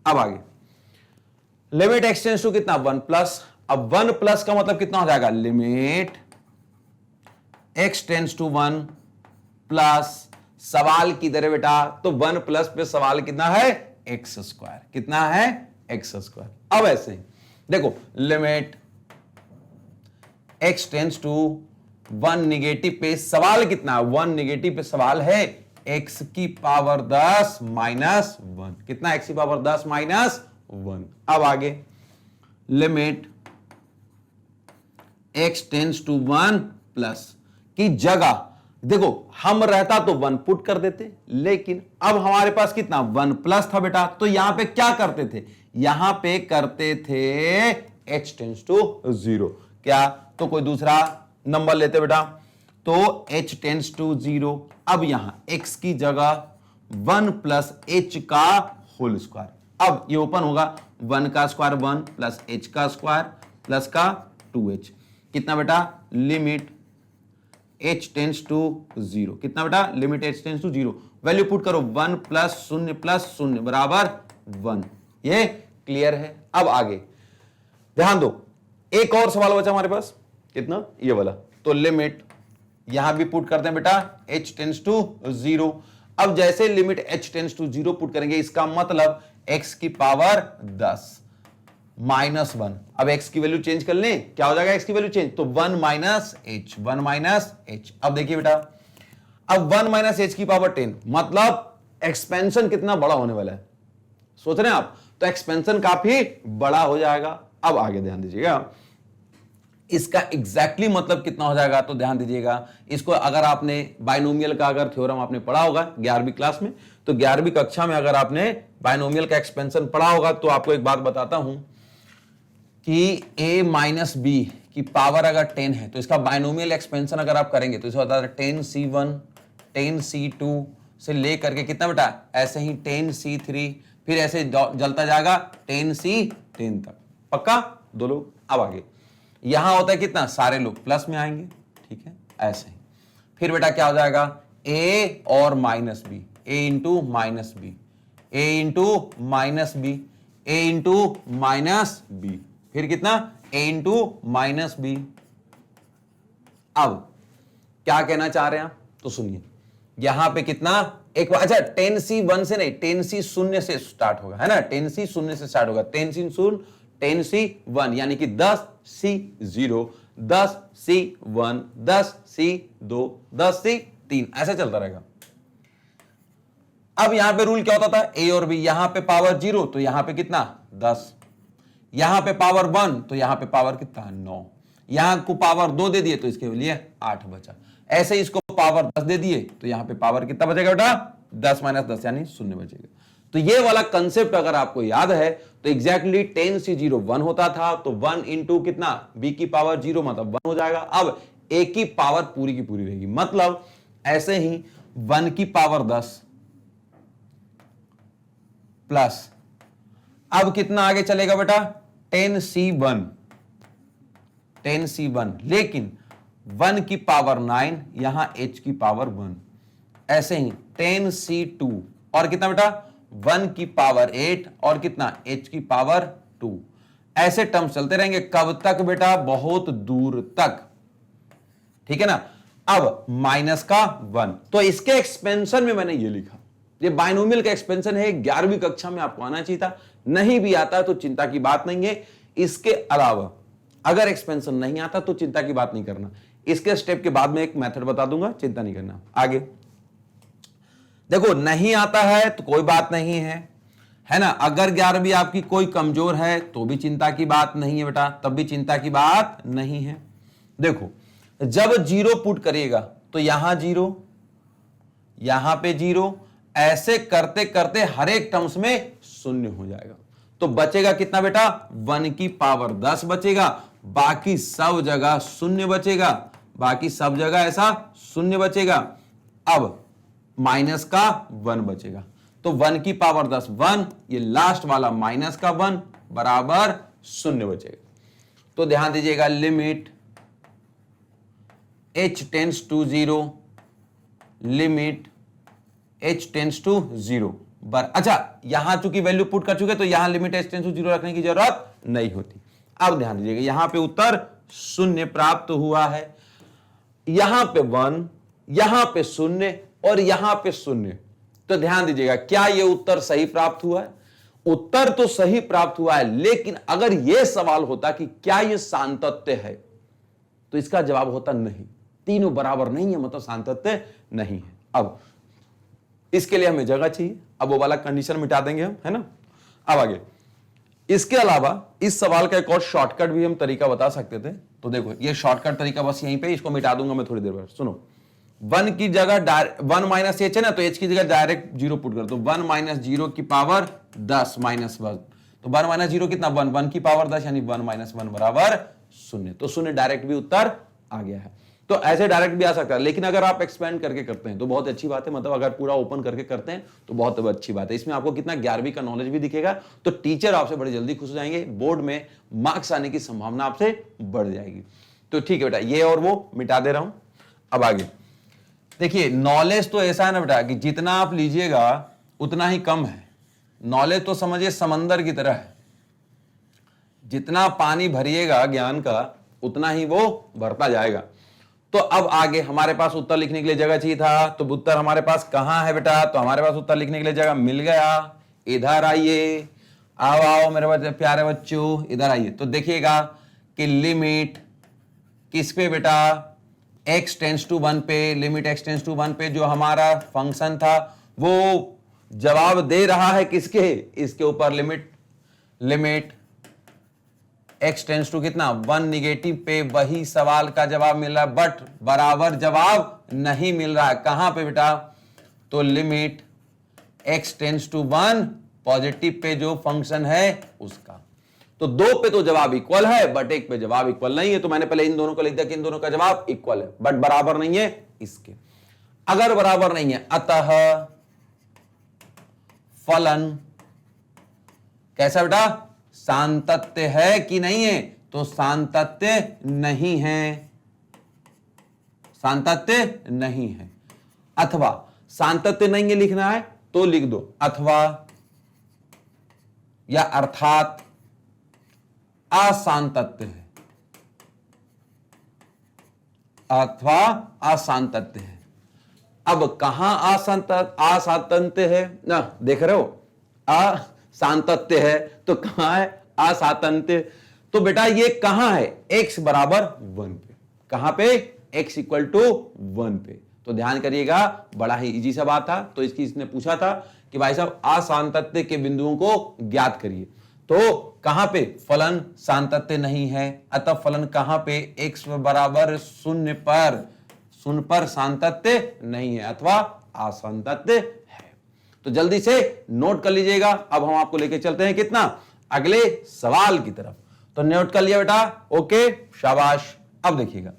अब आगे लिमिट x टेंड्स टू कितना 1 प्लस। अब 1 प्लस का मतलब कितना हो जाएगा, limit x tends to 1 plus सवाल किधर है बेटा, तो 1 प्लस पे सवाल कितना है एक्स स्क्वायर, कितना है एक्स स्क्वायर। अब ऐसे देखो limit x tends to 1 negative पे सवाल कितना है, 1 निगेटिव पे सवाल है x की पावर 10 माइनस 1, कितना x की पावर 10 माइनस 1। अब आगे limit x tends to 1 plus की जगह देखो हम रहता तो 1 पुट कर देते, लेकिन अब हमारे पास कितना 1 प्लस था बेटा, तो यहां पे क्या करते थे, यहां पे करते थे h टेंड्स टू 0, क्या तो कोई दूसरा नंबर लेते बेटा, तो h टेंड्स टू 0। अब यहां x की जगह 1 प्लस h का होल स्क्वायर, अब ये ओपन होगा 1 का स्क्वायर 1 प्लस h का स्क्वायर प्लस का 2h, कितना बेटा लिमिट h टेंड्स टू 0, कितना बेटा limit h tends to 0, value put करो 1 प्लस 0 बराबर 1। ये क्लियर है। अब आगे ध्यान दो, एक और सवाल बचा हमारे पास, कितना ये वाला, तो लिमिट यहां भी पुट करते हैं बेटा h टेंड्स टू 0। अब जैसे limit h tends to 0 put करेंगे, इसका मतलब x की पावर 10 माइनस 1। अब x की वैल्यू चेंज कर लें, क्या हो जाएगा x की वैल्यू चेंज, तो 1 माइनस h, 1 माइनस h। अब देखिए बेटा, अब 1 माइनस h की पावर 10, मतलब एक्सपेंशन कितना बड़ा होने वाला है, सोच रहे हैं आप, तो एक्सपेंशन काफी बड़ा हो जाएगा। अब आगे ध्यान दीजिएगा, इसका एग्जैक्टली मतलब कितना हो जाएगा, तो ध्यान दीजिएगा, इसको अगर आपने बाइनोमियल का अगर थ्योरम आपने पढ़ा होगा 11वीं क्लास में, तो 11वीं कक्षा में अगर आपने बाइनोमियल का एक्सपेंशन पढ़ा होगा, तो आपको एक बात बताता हूं कि a माइनस बी की पावर अगर 10 है, तो इसका बाइनोमियल एक्सपेंशन अगर आप करेंगे तो इसे होता है 10c1 10c2 से लेकर के कितना बेटा, ऐसे ही 10c3, फिर ऐसे जलता जाएगा 10c10 तक, पक्का दो लोग। अब आगे यहां होता है कितना, सारे लोग प्लस में आएंगे, ठीक है ऐसे ही, फिर बेटा क्या हो जाएगा a और minus b, a into minus b, a into minus b, a into minus b, फिर कितना a इंटू माइनस बी। अब क्या कहना चाह रहे हैं आप, तो सुनिए यहां पे कितना एक, अच्छा 10c1 से नहीं 10c शून्य से स्टार्ट होगा, है ना, 10c शून्य से स्टार्ट होगा, 10c शून्य 10c1 यानी कि 10c0 10c1 10c2 10c3 ऐसे चलता रहेगा। अब यहां पे रूल क्या होता था, a और b, यहां पे पावर 0 तो यहां पे कितना 10, यहां पे पावर 1 तो यहां पे पावर कितना 9, यहां को पावर 2 दे दिए तो इसके लिए 8 बचा, ऐसे इसको पावर 10 दे दिए तो यहां पे पावर कितना बचेगा बेटा 10 माइनस 10 यानी 0 बचेगा। तो ये वाला कंसेप्ट अगर आपको याद है तो एग्जैक्टली 10c0 1 होता था, तो 1 इंटू कितना b की पावर 0 मतलब 1 हो जाएगा। अब a की पावर पूरी की पूरी रहेगी, मतलब ऐसे ही 1 की पावर 10 प्लस, अब कितना आगे चलेगा बेटा 10c1, लेकिन 1 की पावर 9 यहां h की पावर 1, ऐसे ही 10c2 और कितना बेटा 1 की पावर 8 और कितना h की पावर 2, ऐसे टर्म्स चलते रहेंगे कब तक बेटा, बहुत दूर तक, ठीक है ना। अब माइनस का 1, तो इसके एक्सपेंशन में मैंने ये लिखा, ये बाइनोमियल का एक्सपेंशन है, 11वीं कक्षा में आपको आना चाहिए था, नहीं भी आता तो चिंता की बात नहीं है। इसके अलावा अगर एक्सपेंशन नहीं आता तो चिंता की बात नहीं करना, इसके स्टेप के बाद में एक मेथड बता दूंगा, चिंता नहीं करना। आगे देखो नहीं आता है तो कोई बात नहीं है ना, अगर 11वीं आपकी कोई कमजोर है तो भी चिंता की बात नहीं है बेटा, तब भी चिंता की बात नहीं है। देखो जब 0 पुट करिएगा तो यहां 0 यहां पे 0, ऐसे करते करते हर एक टर्म्स में 0 हो जाएगा, तो बचेगा कितना बेटा 1 की पावर 10 बचेगा, बाकी सब जगह 0 बचेगा, बाकी सब जगह ऐसा 0 बचेगा। अब माइनस का 1 बचेगा, तो 1 की पावर 10 1, ये लास्ट वाला माइनस का 1 बराबर 0 बचेगा। तो ध्यान दीजिएगा limit h tends to 0, limit h tends to 0 अच्छा, यहां चूंकि वैल्यू पुट कर चुके तो यहां लिमिट x टेंड्स टू 0 रखने की जरूरत नहीं होती। अब ध्यान दीजिएगा, यहां पे उत्तर 0 प्राप्त हुआ है, यहां पे 1, यहां पे 0 और यहां पे 0। तो ध्यान दीजिएगा, क्या यह उत्तर सही प्राप्त हुआ है? उत्तर तो सही प्राप्त हुआ है, लेकिन अगर यह सवाल होता कि क्या यह सातत्य है, तो इसका जवाब होता नहीं। तीनों बराबर नहीं है, मतलब सातत्य नहीं है। अब इसके लिए हमें जगह चाहिए, अब वो वाला कंडीशन मिटा देंगे हम, है ना। अब आगे, इसके अलावा इस सवाल का एक और शॉर्टकट भी हम तरीका बता सकते थे। तो देखो, ये शॉर्टकट तरीका बस यहीं पे, इसको मिटा दूंगा मैं थोड़ी देर बाद। सुनो, 1 की जगह 1 माइनस एच है ना, तो एच की जगह डायरेक्ट 0 पुट कर दो। 1 माइनस 0 की पावर 10 माइनस 1, तो 1 माइनस 0 कितना? 1, 1 की पावर 10, यानी 1 माइनस 1 बराबर 0। तो 0 डायरेक्ट भी उत्तर आ गया है। तो ऐसे डायरेक्ट भी आ सकता है, लेकिन अगर आप एक्सपेंड करके करते हैं तो बहुत अच्छी बात है, मतलब अगर पूरा ओपन करके करते हैं तो बहुत अच्छी बात है। इसमें आपको कितना 11वीं का नॉलेज भी दिखेगा, तो टीचर आपसे बड़ी जल्दी खुश हो जाएंगे, बोर्ड में मार्क्स आने की संभावना आपसे बढ़ जाएगी। तो ठीक है बेटा, ये और वो मिटा दे रहा हूं। अब आगे देखिए, नॉलेज तो ऐसा है ना बेटा कि जितना आप लीजिएगा उतना ही कम है। नॉलेज तो समझिए समंदर की तरह है, जितना पानी भरिएगा ज्ञान का उतना ही वो बढ़ता जाएगा। तो अब आगे हमारे पास उत्तर लिखने के लिए जगह चाहिए था, तो उत्तर हमारे पास कहां है बेटा? तो हमारे पास उत्तर लिखने के लिए जगह मिल गया। इधर आइए, आओ आओ मेरे बच्चे, प्यारे बच्चों, इधर आइए। तो देखिएगा कि लिमिट किस पे बेटा? x टेंड्स टू 1 पे, लिमिट x टेंड्स टू 1 पे जो हमारा फंक्शन था वो जवाब दे रहा है किसके? इसके ऊपर लिमिट x टेंड्स टू कितना? 1 निगेटिव पे। वही सवाल का जवाब मिल रहा है, बट बराबर जवाब नहीं मिल रहा है। कहां पे बेटा? तो limit x tends to 1 positive पे जो फंक्शन है उसका। तो 2 पे तो जवाब इक्वल है, बट 1 पे जवाब इक्वल नहीं है। तो मैंने पहले इन दोनों को लिख दिया कि इन दोनों का जवाब इक्वल है, बट बराबर नहीं है इसके। अगर बराबर नहीं है, अतः फलन कैसा बेटा? सातत्य है कि नहीं है? तो सातत्य नहीं है, सातत्य नहीं है। अथवा सातत्य नहीं है लिखना है तो लिख दो अथवा या अर्थात असांतत्य है, अथवा असांतत्य है। अब कहां असातत्य है ना, देख रहे हो? असांतत्य है तो कहां है असातत्य? तो बेटा ये कहां है? x बराबर 1 पे। कहां पे? x इक्वल टू 1 पे। तो ध्यान करिएगा, बड़ा ही इजी सा बात था। तो इसने पूछा था कि भाई साहब असांतत्य के बिंदुओं को ज्ञात करिए। तो कहां पे? फलन सातत्य नहीं है, अतः फलन कहां पे? x बराबर 0 पर सातत्य नहीं है अथवा असांतत्य है। तो जल्दी से नोट कर लीजिएगा। अब हम आपको लेके चलते हैं कितना? अगले सवाल की तरफ। तो नोट कर लिया बेटा? ओके, शाबाश। अब देखिएगा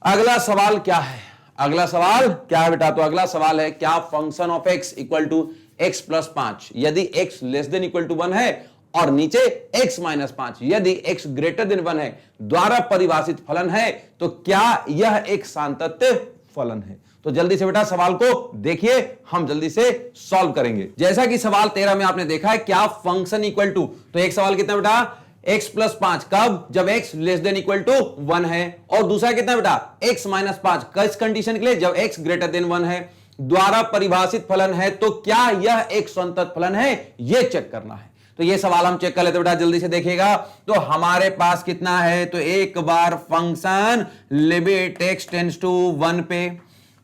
अगला सवाल क्या है। अगला सवाल क्या है बेटा? तो अगला सवाल है, क्या function of x equal to x plus 5 यदि x less than equal to 1 है और नीचे x माइनस 5 यदि x ग्रेटर देन 1 है द्वारा परिभाषित फलन है, तो क्या यह एक सातत्य फलन है? तो जल्दी से बेटा सवाल को देखिए, हम जल्दी से सॉल्व करेंगे। जैसा कि सवाल 13 में आपने देखा है, क्या फंक्शन इक्वल टू, तो एक सवाल कितना बेटा? x प्लस 5 कब? जब x less than equal to 1 है। और दूसरा कितना बेटा? x माइनस 5 किस कंडीशन के लिए? जब x ग्रेटर देन 1 है। द्वारा परिभाषित फलन है, तो क्या यह एक संतत फलन है? यह चेक करना है। तो यह सवाल हम चेक कर लेते बेटा, जल्दी से देखिएगा। तो हमारे पास कितना है? तो एक बार function limit x tends to 1 पे,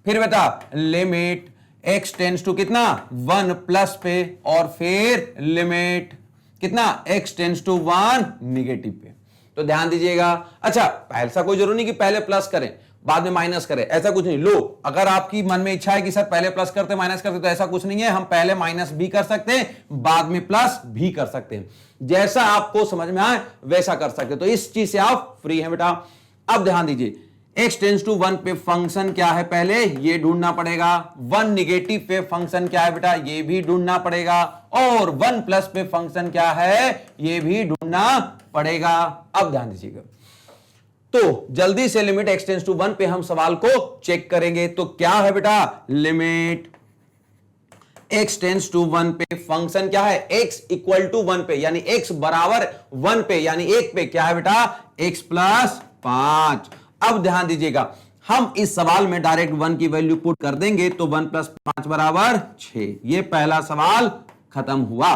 फिर बेटा लिमिट x टेंड्स टू कितना? 1 प्लस पे, और फिर लिमिट कितना? x टेंड्स टू 1 निगेटिव पे। तो ध्यान दीजिएगा। अच्छा, ऐसा कोई जरूरी नहीं कि पहले प्लस करें बाद में माइनस करें, ऐसा कुछ नहीं। लो, अगर आपकी मन में इच्छा है कि सर पहले प्लस करते माइनस करते, तो ऐसा कुछ नहीं है। हम पहले माइनस भी कर सकते हैं, बाद में प्लस भी कर सकते हैं। जैसा आपको समझ में आए वैसा कर सकते हैं। तो इस चीज से आप फ्री हैं बेटा। अब ध्यान दीजिए, x टेंड्स टू 1 पे फंक्शन क्या है पहले ये ढूंढना पड़ेगा। 1 निगेटिव पे फंक्शन क्या है बेटा? ये भी ढूंढना पड़ेगा। और 1 प्लस पे फंक्शन क्या है? ये भी ढूंढना पड़ेगा। अब ध्यान दीजिएगा, तो जल्दी से लिमिट x टेंड्स टू 1 पे हम सवाल को चेक करेंगे। तो क्या है बेटा? लिमिट x टेंस टू 1 पे फंक्शन क्या है, x इक्वल टू 1 पे यानी x बराबर 1 पे यानी 1 पे क्या है बेटा, x प्लस 5। अब ध्यान दीजिएगा, हम इस सवाल में डायरेक्ट 1 की वैल्यू पुट कर देंगे तो 1 प्लस 5 बराबर 6। ये पहला सवाल खत्म हुआ।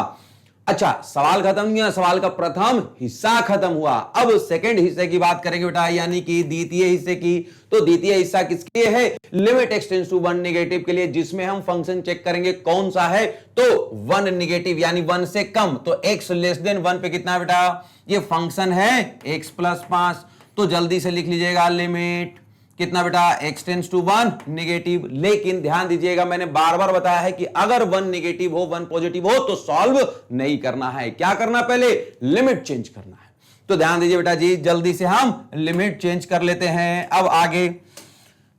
अच्छा, सवाल खत्म नहीं हुआ, सवाल का प्रथम हिस्सा खत्म हुआ। अब सेकंड हिस्से की बात करेंगे बेटा, यानी कि द्वितीय हिस्से की। तो द्वितीय हिस्सा किसके है, limit x tends to 1 negative के लिए, जिसमें हम फंक्शन चेक करेंगे कौन सा है, तो 1 नेगेटिव यानी 1 से कम। तो x लेस देन 1 पे कितना है बेटा, ये फंक्शन है x प्लस 5। तो जल्दी से लिख लीजिएगा लिमिट कितना बेटा, x टेंड्स टू 1 नेगेटिव। लेकिन ध्यान दीजिएगा, मैंने बार बार बताया है कि अगर 1 नेगेटिव हो 1 पॉजिटिव हो तो सॉल्व नहीं करना है। क्या करना, पहले लिमिट चेंज करना है। तो ध्यान दीजिए बेटा जी, जल्दी से हम लिमिट चेंज कर लेते हैं। अब आगे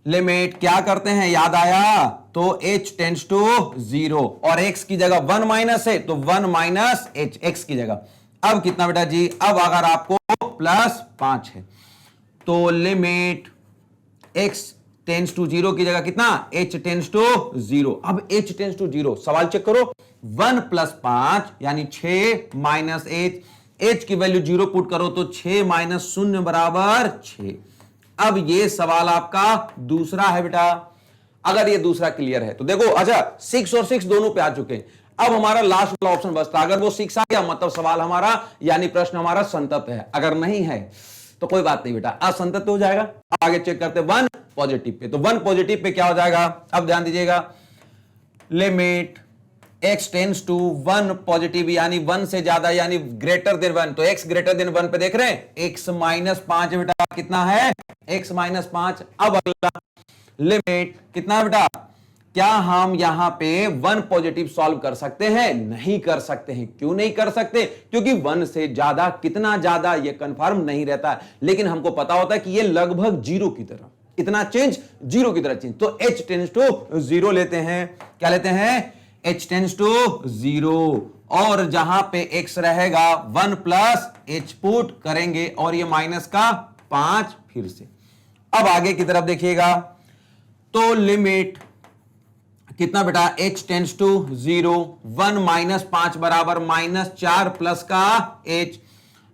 लिमिट क्या करते हैं, याद आया, तो h टेंड्स टू 0 और x की जगह 1 माइनस है तो 1 माइनस h x की जगह। अब कितना बेटा जी, अब अगर आपको प्लस 5 है तो लिमिट x टेंस टू 0 की जगह कितना, h टेंस टू 0। अब h टेंस टू 0, सवाल चेक करो, 1 प्लस 5 यानी 6 माइनस h की वैल्यू 0 पुट करो तो 6 माइनस 0 बराबर 6। अब ये सवाल आपका दूसरा है बेटा। अगर ये दूसरा क्लियर है तो देखो, अच्छा 6 और 6 दोनों पे आ चुके हैं। अब हमारा लास्ट वाला ऑप्शन बचता, अगर वो 6 आ गया मतलब सवाल हमारा यानी प्रश्न हमारा संतत है। अगर नहीं है तो कोई बात नहीं बेटा, असंतत हो जाएगा। आगे चेक करते 1 पॉजिटिव पे, तो 1 पॉजिटिव पे क्या हो जाएगा, अब ध्यान दीजिएगा, limit x tends to 1 positive यानी 1 से ज्यादा यानी ग्रेटर देन 1। तो x ग्रेटर देन 1 पे देख रहे हैं, x माइनस 5 बेटा, कितना है x माइनस 5। अब अगला लिमिट कितना है बेटा, क्या हम यहां पे 1 पॉजिटिव सॉल्व कर सकते हैं, नहीं कर सकते हैं। क्यों नहीं कर सकते, क्योंकि 1 से ज्यादा, कितना ज्यादा ये कंफर्म नहीं रहता है, लेकिन हमको पता होता है कि ये लगभग 0 की तरह, इतना चेंज 0 की तरह चेंज। तो h टेंस टू 0 लेते हैं, क्या लेते हैं, h टेंस टू 0 और जहां पे x रहेगा 1 प्लस h पुट करेंगे और ये माइनस का 5 फिर से। अब आगे की तरफ देखिएगा, तो लिमिट कितना बेटा, h टेंस टू 0, 1 माइनस 5 बराबर माइनस 4 प्लस का h।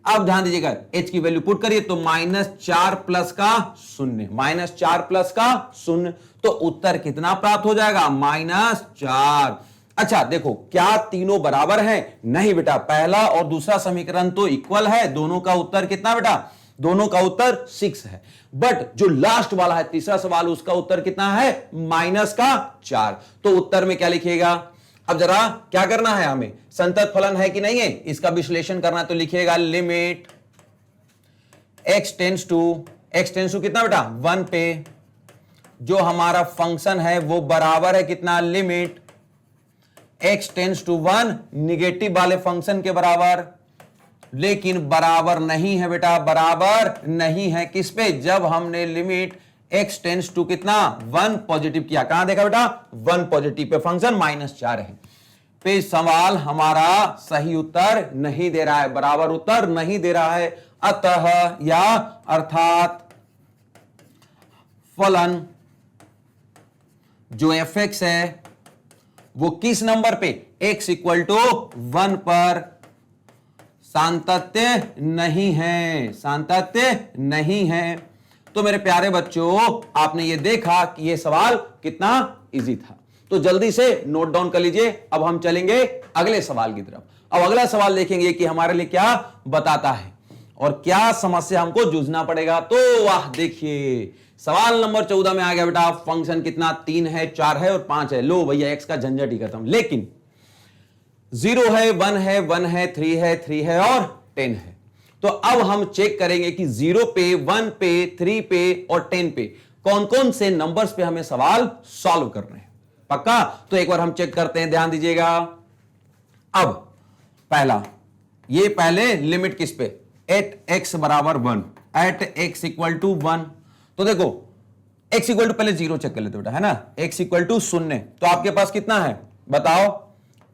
अब ध्यान दीजिएगा, h की वैल्यू पुट करिए तो माइनस 4 प्लस का 0, माइनस 4 प्लस का 0। तो उत्तर कितना प्राप्त हो जाएगा, माइनस 4। अच्छा देखो, क्या तीनों बराबर हैं, नहीं बेटा, पहला और दूसरा समीकरण तो इक्वल है, दोनों का उत्तर कितना बेटा, दोनों का उत्तर 6 है। बट जो लास्ट वाला है तीसरा सवाल, उसका उत्तर कितना है, माइनस का 4। तो उत्तर में क्या लिखिएगा, अब जरा क्या करना है हमें, संतत फलन है कि नहीं है इसका विश्लेषण करना है। तो लिखिएगा लिमिट x टेंस टू कितना बेटा, 1 पे, जो हमारा फंक्शन है वो बराबर है कितना, limit x tends to 1 negative वाले फंक्शन के बराबर। लेकिन बराबर नहीं है बेटा, बराबर नहीं है किस पे, जब हमने लिमिट x टेंस टू कितना 1 पॉजिटिव किया। कहां देखा बेटा, 1 पॉजिटिव पे फंक्शन -4 है पे सवाल हमारा सही उत्तर नहीं दे रहा है, बराबर उत्तर नहीं दे रहा है। अतः या अर्थात फलन जो fx है वो किस नंबर पे, x इक्वल टू 1 पर सातत्य नहीं है, सातत्य नहीं है। तो मेरे प्यारे बच्चों, आपने ये देखा कि ये सवाल कितना इजी था। तो जल्दी से नोट डाउन कर लीजिए। अब हम चलेंगे अगले सवाल की तरफ। अब अगला सवाल देखेंगे कि हमारे लिए क्या बताता है और क्या समस्या हमको जूझना पड़ेगा। तो वाह, देखिए सवाल नंबर 14 में आ गया बेटा, फंक्शन कितना 3 है, 4 है और 5 है। लो भैया, x का झंझट ही खत्म। लेकिन 0 है, 1 है, 1 है, 3 है, 3 है और 10 है। तो अब हम चेक करेंगे कि 0 पे, 1 पे, 3 पे और 10 पे कौन कौन से नंबर्स पे हमें सवाल सॉल्व करने हैं। पक्का? तो एक बार हम चेक करते हैं, ध्यान दीजिएगा। अब पहला, ये पहले लिमिट किस पे, एट x बराबर 1, एट x इक्वल टू 1। तो देखो x इक्वल टू, पहले 0 चेक कर लेते बेटा, है ना, x इक्वल टू 0। तो आपके पास कितना है बताओ,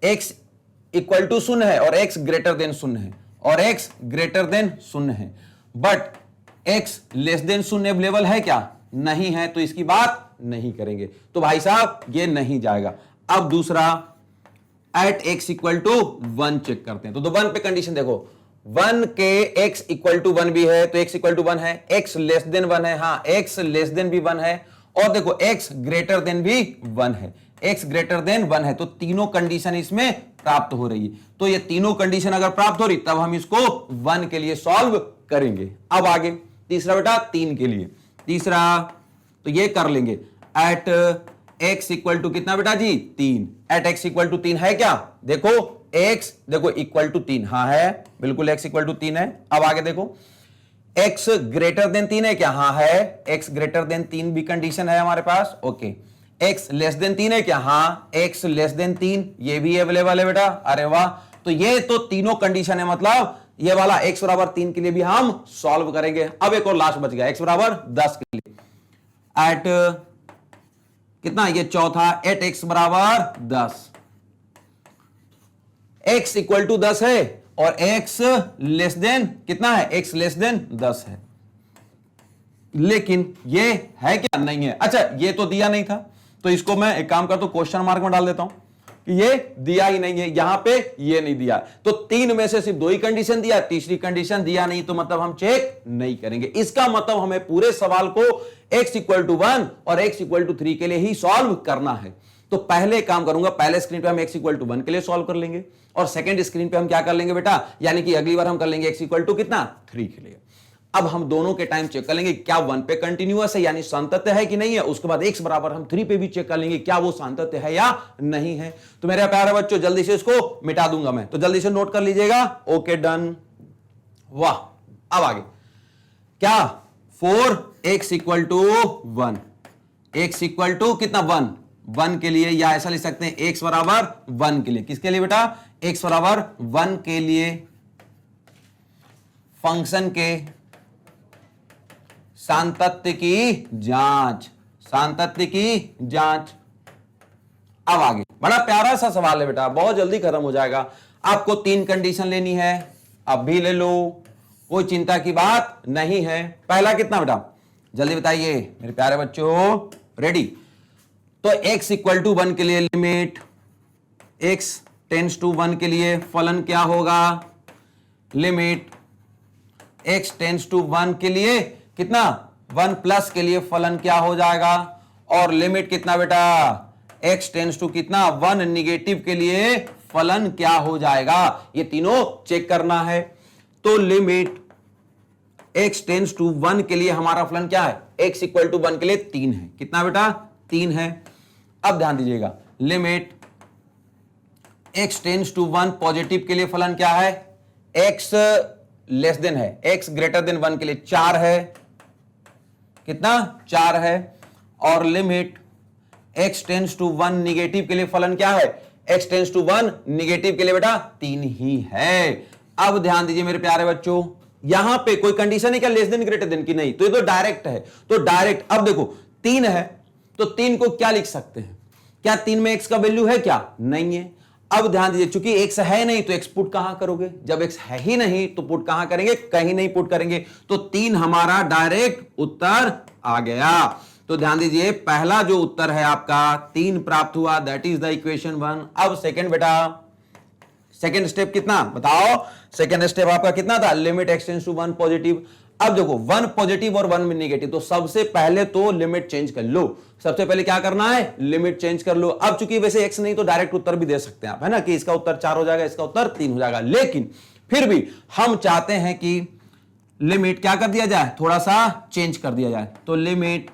x इक्वल टू 0 है और x ग्रेटर देन 0 है और x ग्रेटर देन 0 है। But x less then 0 available है क्या, नहीं है, तो इसकी बात नहीं करेंगे। तो भाई साहब ये नहीं जाएगा। अब दूसरा, at x equal to 1 check करते हैं। तो 1 पे कंडीशन देखो, 1 के x इक्वल टू 1 भी है तो x इक्वल टू 1 है, x लेस देन 1 है, हाँ x लेस देन भी 1 है, और देखो x ग्रेटर देन भी 1 है, x ग्रेटर देन 1 है। तो तीनों कंडीशन इसमें प्राप्त हो रही है। तो ये तीनों कंडीशन अगर प्राप्त हो रही तब हम इसको 1 के लिए सॉल्व करेंगे। अब आगे तीसरा बेटा 3 के लिए, तीसरा तो ये कर लेंगे एट x इक्वल टू कितना बेटा जी 3, एट x इक्वल टू 3 है क्या, देखो x देखो इक्वल टू 3, हाँ है बिल्कुल x इक्वल टू 3 है। अब आगे देखो x ग्रेटर देन 3 है क्या, हाँ है x ग्रेटर देन 3 भी कंडीशन है हमारे पास, ओके। x लेस देन 3 है क्या, हाँ x लेस देन 3 ये भी अवेलेबल है बेटा, अरे वाह। तो ये तो तीनों कंडीशन है, मतलब ये वाला x बराबर 3 के लिए भी हम सॉल्व करेंगे। अब एक और लास्ट बच गया x बराबर 10 के लिए, एट कितना ये चौथा, एट x बराबर 10, x इक्वल टू 10 है और x लेस देन कितना है, x लेस देन 10 है, लेकिन ये है क्या, नहीं है। अच्छा ये तो दिया नहीं था, तो इसको मैं एक काम करता हूं क्वेश्चन मार्क में डाल देता हूं कि ये दिया ही नहीं है, यहां पे ये नहीं दिया। तो 3 में से सिर्फ 2 ही कंडीशन दिया, तीसरी कंडीशन दिया नहीं, तो मतलब हम चेक नहीं करेंगे। इसका मतलब हमें पूरे सवाल को x इक्वल टू 1 और x इक्वल टू 3 के लिए ही सॉल्व करना है। तो पहले काम करूंगा, पहले स्क्रीन पे हम x इक्वल टू 1 के लिए सॉल्व कर लेंगे, और सेकंड स्क्रीन पे हम क्या कर लेंगे बेटा, यानी कि अगली बार हम कर लेंगे x इक्वल टू कितना 3 के लिए। अब हम दोनों के टाइम चेक कर लेंगे क्या 1 पे कंटिन्यूअस है यानी सातत्य है कि नहीं है, उसके बाद x बराबर हम 3 पे भी चेक कर लेंगे क्या वो सातत्य है या नहीं है। तो मेरे प्यारे बच्चों जल्दी से इसको मिटा दूंगा मैं, तो जल्दी से नोट कर लीजिएगा, ओके डन, वाह। अब आगे क्या 4x equal to 1, x equal to कितना 1 के लिए, या ऐसा लिख सकते हैं x बराबर 1 के लिए, किसके लिए बेटा, x बराबर 1 के लिए फंक्शन के सातत्य की जांच, सातत्य की जांच। अब आगे बड़ा प्यारा सा सवाल है बेटा, बहुत जल्दी खत्म हो जाएगा। आपको 3 कंडीशन लेनी है, अब भी ले लो, कोई चिंता की बात नहीं है। पहला कितना बेटा, जल्दी बताइए मेरे प्यारे बच्चों, रेडी। तो x इक्वल टू 1 के लिए लिमिट x टेंड्स टू 1 के लिए फलन क्या होगा, लिमिट x टेंड्स टू 1 के लिए कितना 1 प्लस के लिए फलन क्या हो जाएगा, और लिमिट कितना बेटा x टेंड्स टू कितना 1 निगेटिव के लिए फलन क्या हो जाएगा, ये तीनों चेक करना है। तो लिमिट x टेंड्स टू 1 के लिए हमारा फलन क्या है, x इक्वल टू 1 के लिए 3 है, कितना बेटा 3 है। अब ध्यान दीजिएगा, limit x tends to 1 positive के लिए फलन क्या है, x लेस देन है, x ग्रेटर देन 1 के लिए 4 है, कितना 4 है, और limit x tends to 1 negative के लिए फलन क्या है, x टेंड्स टू 1 निगेटिव के लिए बेटा 3 ही है। अब ध्यान दीजिए मेरे प्यारे बच्चों, यहां पे कोई कंडीशन है क्या लेस देन ग्रेटर देन की, नहीं, तो ये तो डायरेक्ट है, तो डायरेक्ट। अब देखो 3 है तो 3 को क्या लिख सकते हैं, क्या 3 में x का वैल्यू है क्या, नहीं है। अब ध्यान दीजिए, चूंकि x है नहीं तो x पुट कहां करोगे, जब x है ही नहीं तो पुट कहां करेंगे, कहीं नहीं पुट करेंगे। तो 3 हमारा डायरेक्ट उत्तर आ गया। तो ध्यान दीजिए, पहला जो उत्तर है आपका 3 प्राप्त हुआ, दैट इज द इक्वेशन 1। अब सेकंड बेटा, सेकंड स्टेप कितना बताओ, सेकंड स्टेप आपका कितना था, limit x tends to 1 positive. अब देखो 1 पॉजिटिव और 1 में नेगेटिव, तो सबसे पहले तो लिमिट चेंज कर लो, सबसे पहले क्या करना है, लिमिट चेंज कर लो। अब चूंकि वैसे x नहीं तो डायरेक्ट उत्तर भी दे सकते हैं आप, है ना, कि इसका उत्तर 4 हो जाएगा, इसका उत्तर 3 हो जाएगा, लेकिन फिर भी हम चाहते हैं कि लिमिट क्या कर दिया जाए, थोड़ा सा चेंज कर दिया जाए। तो limit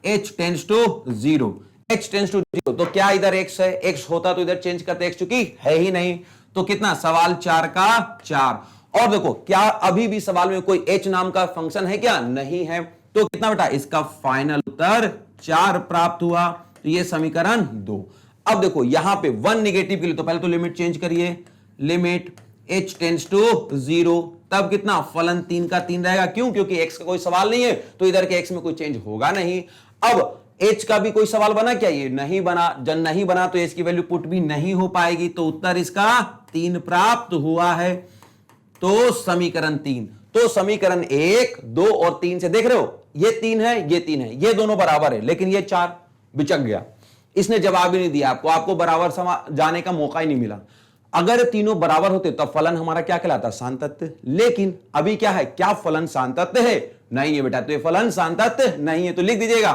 h tends to 0, h tends to 0, तो क्या इधर x है, x होता तो इधर चेंज करते, x चूंकि है ही नहीं, तो कितना सवाल 4 का 4। और देखो क्या अभी भी सवाल में कोई h नाम का फंक्शन है क्या, नहीं है, तो कितना बेटा इसका फाइनल उत्तर 4 प्राप्त हुआ। तो ये समीकरण 2। अब देखो यहां पे 1 निगेटिव के लिए तो पहले तो लिमिट चेंज करिए, लिमिट h टेंड्स टू 0, तब कितना फलन 3 का 3 रहेगा, क्यों, क्योंकि x का कोई सवाल नहीं है तो इधर के x में कोई चेंज होगा नहीं। अब h का भी कोई सवाल बना क्या, ये नहीं बना, जब नहीं बना तो h की वैल्यू पुट भी नहीं हो पाएगी, तो उत्तर इसका 3 प्राप्त हुआ है। तो समीकरण 3, तो समीकरण 1, 2 और 3 से देख रहे हो, ये 3 है, ये 3 है, ये दोनों बराबर है, लेकिन ये 4 बिचक गया, इसने जवाब ही नहीं दिया आपको, आपको बराबर जाने का मौका ही नहीं मिला। अगर तीनों बराबर होते तब फलन हमारा क्या कहलाता, शांतत्व। लेकिन अभी क्या है, क्या फलन शांतत्व है, नहीं है बेटा, तो ये फलन शांतत्व नहीं है। तो लिख दीजिएगा,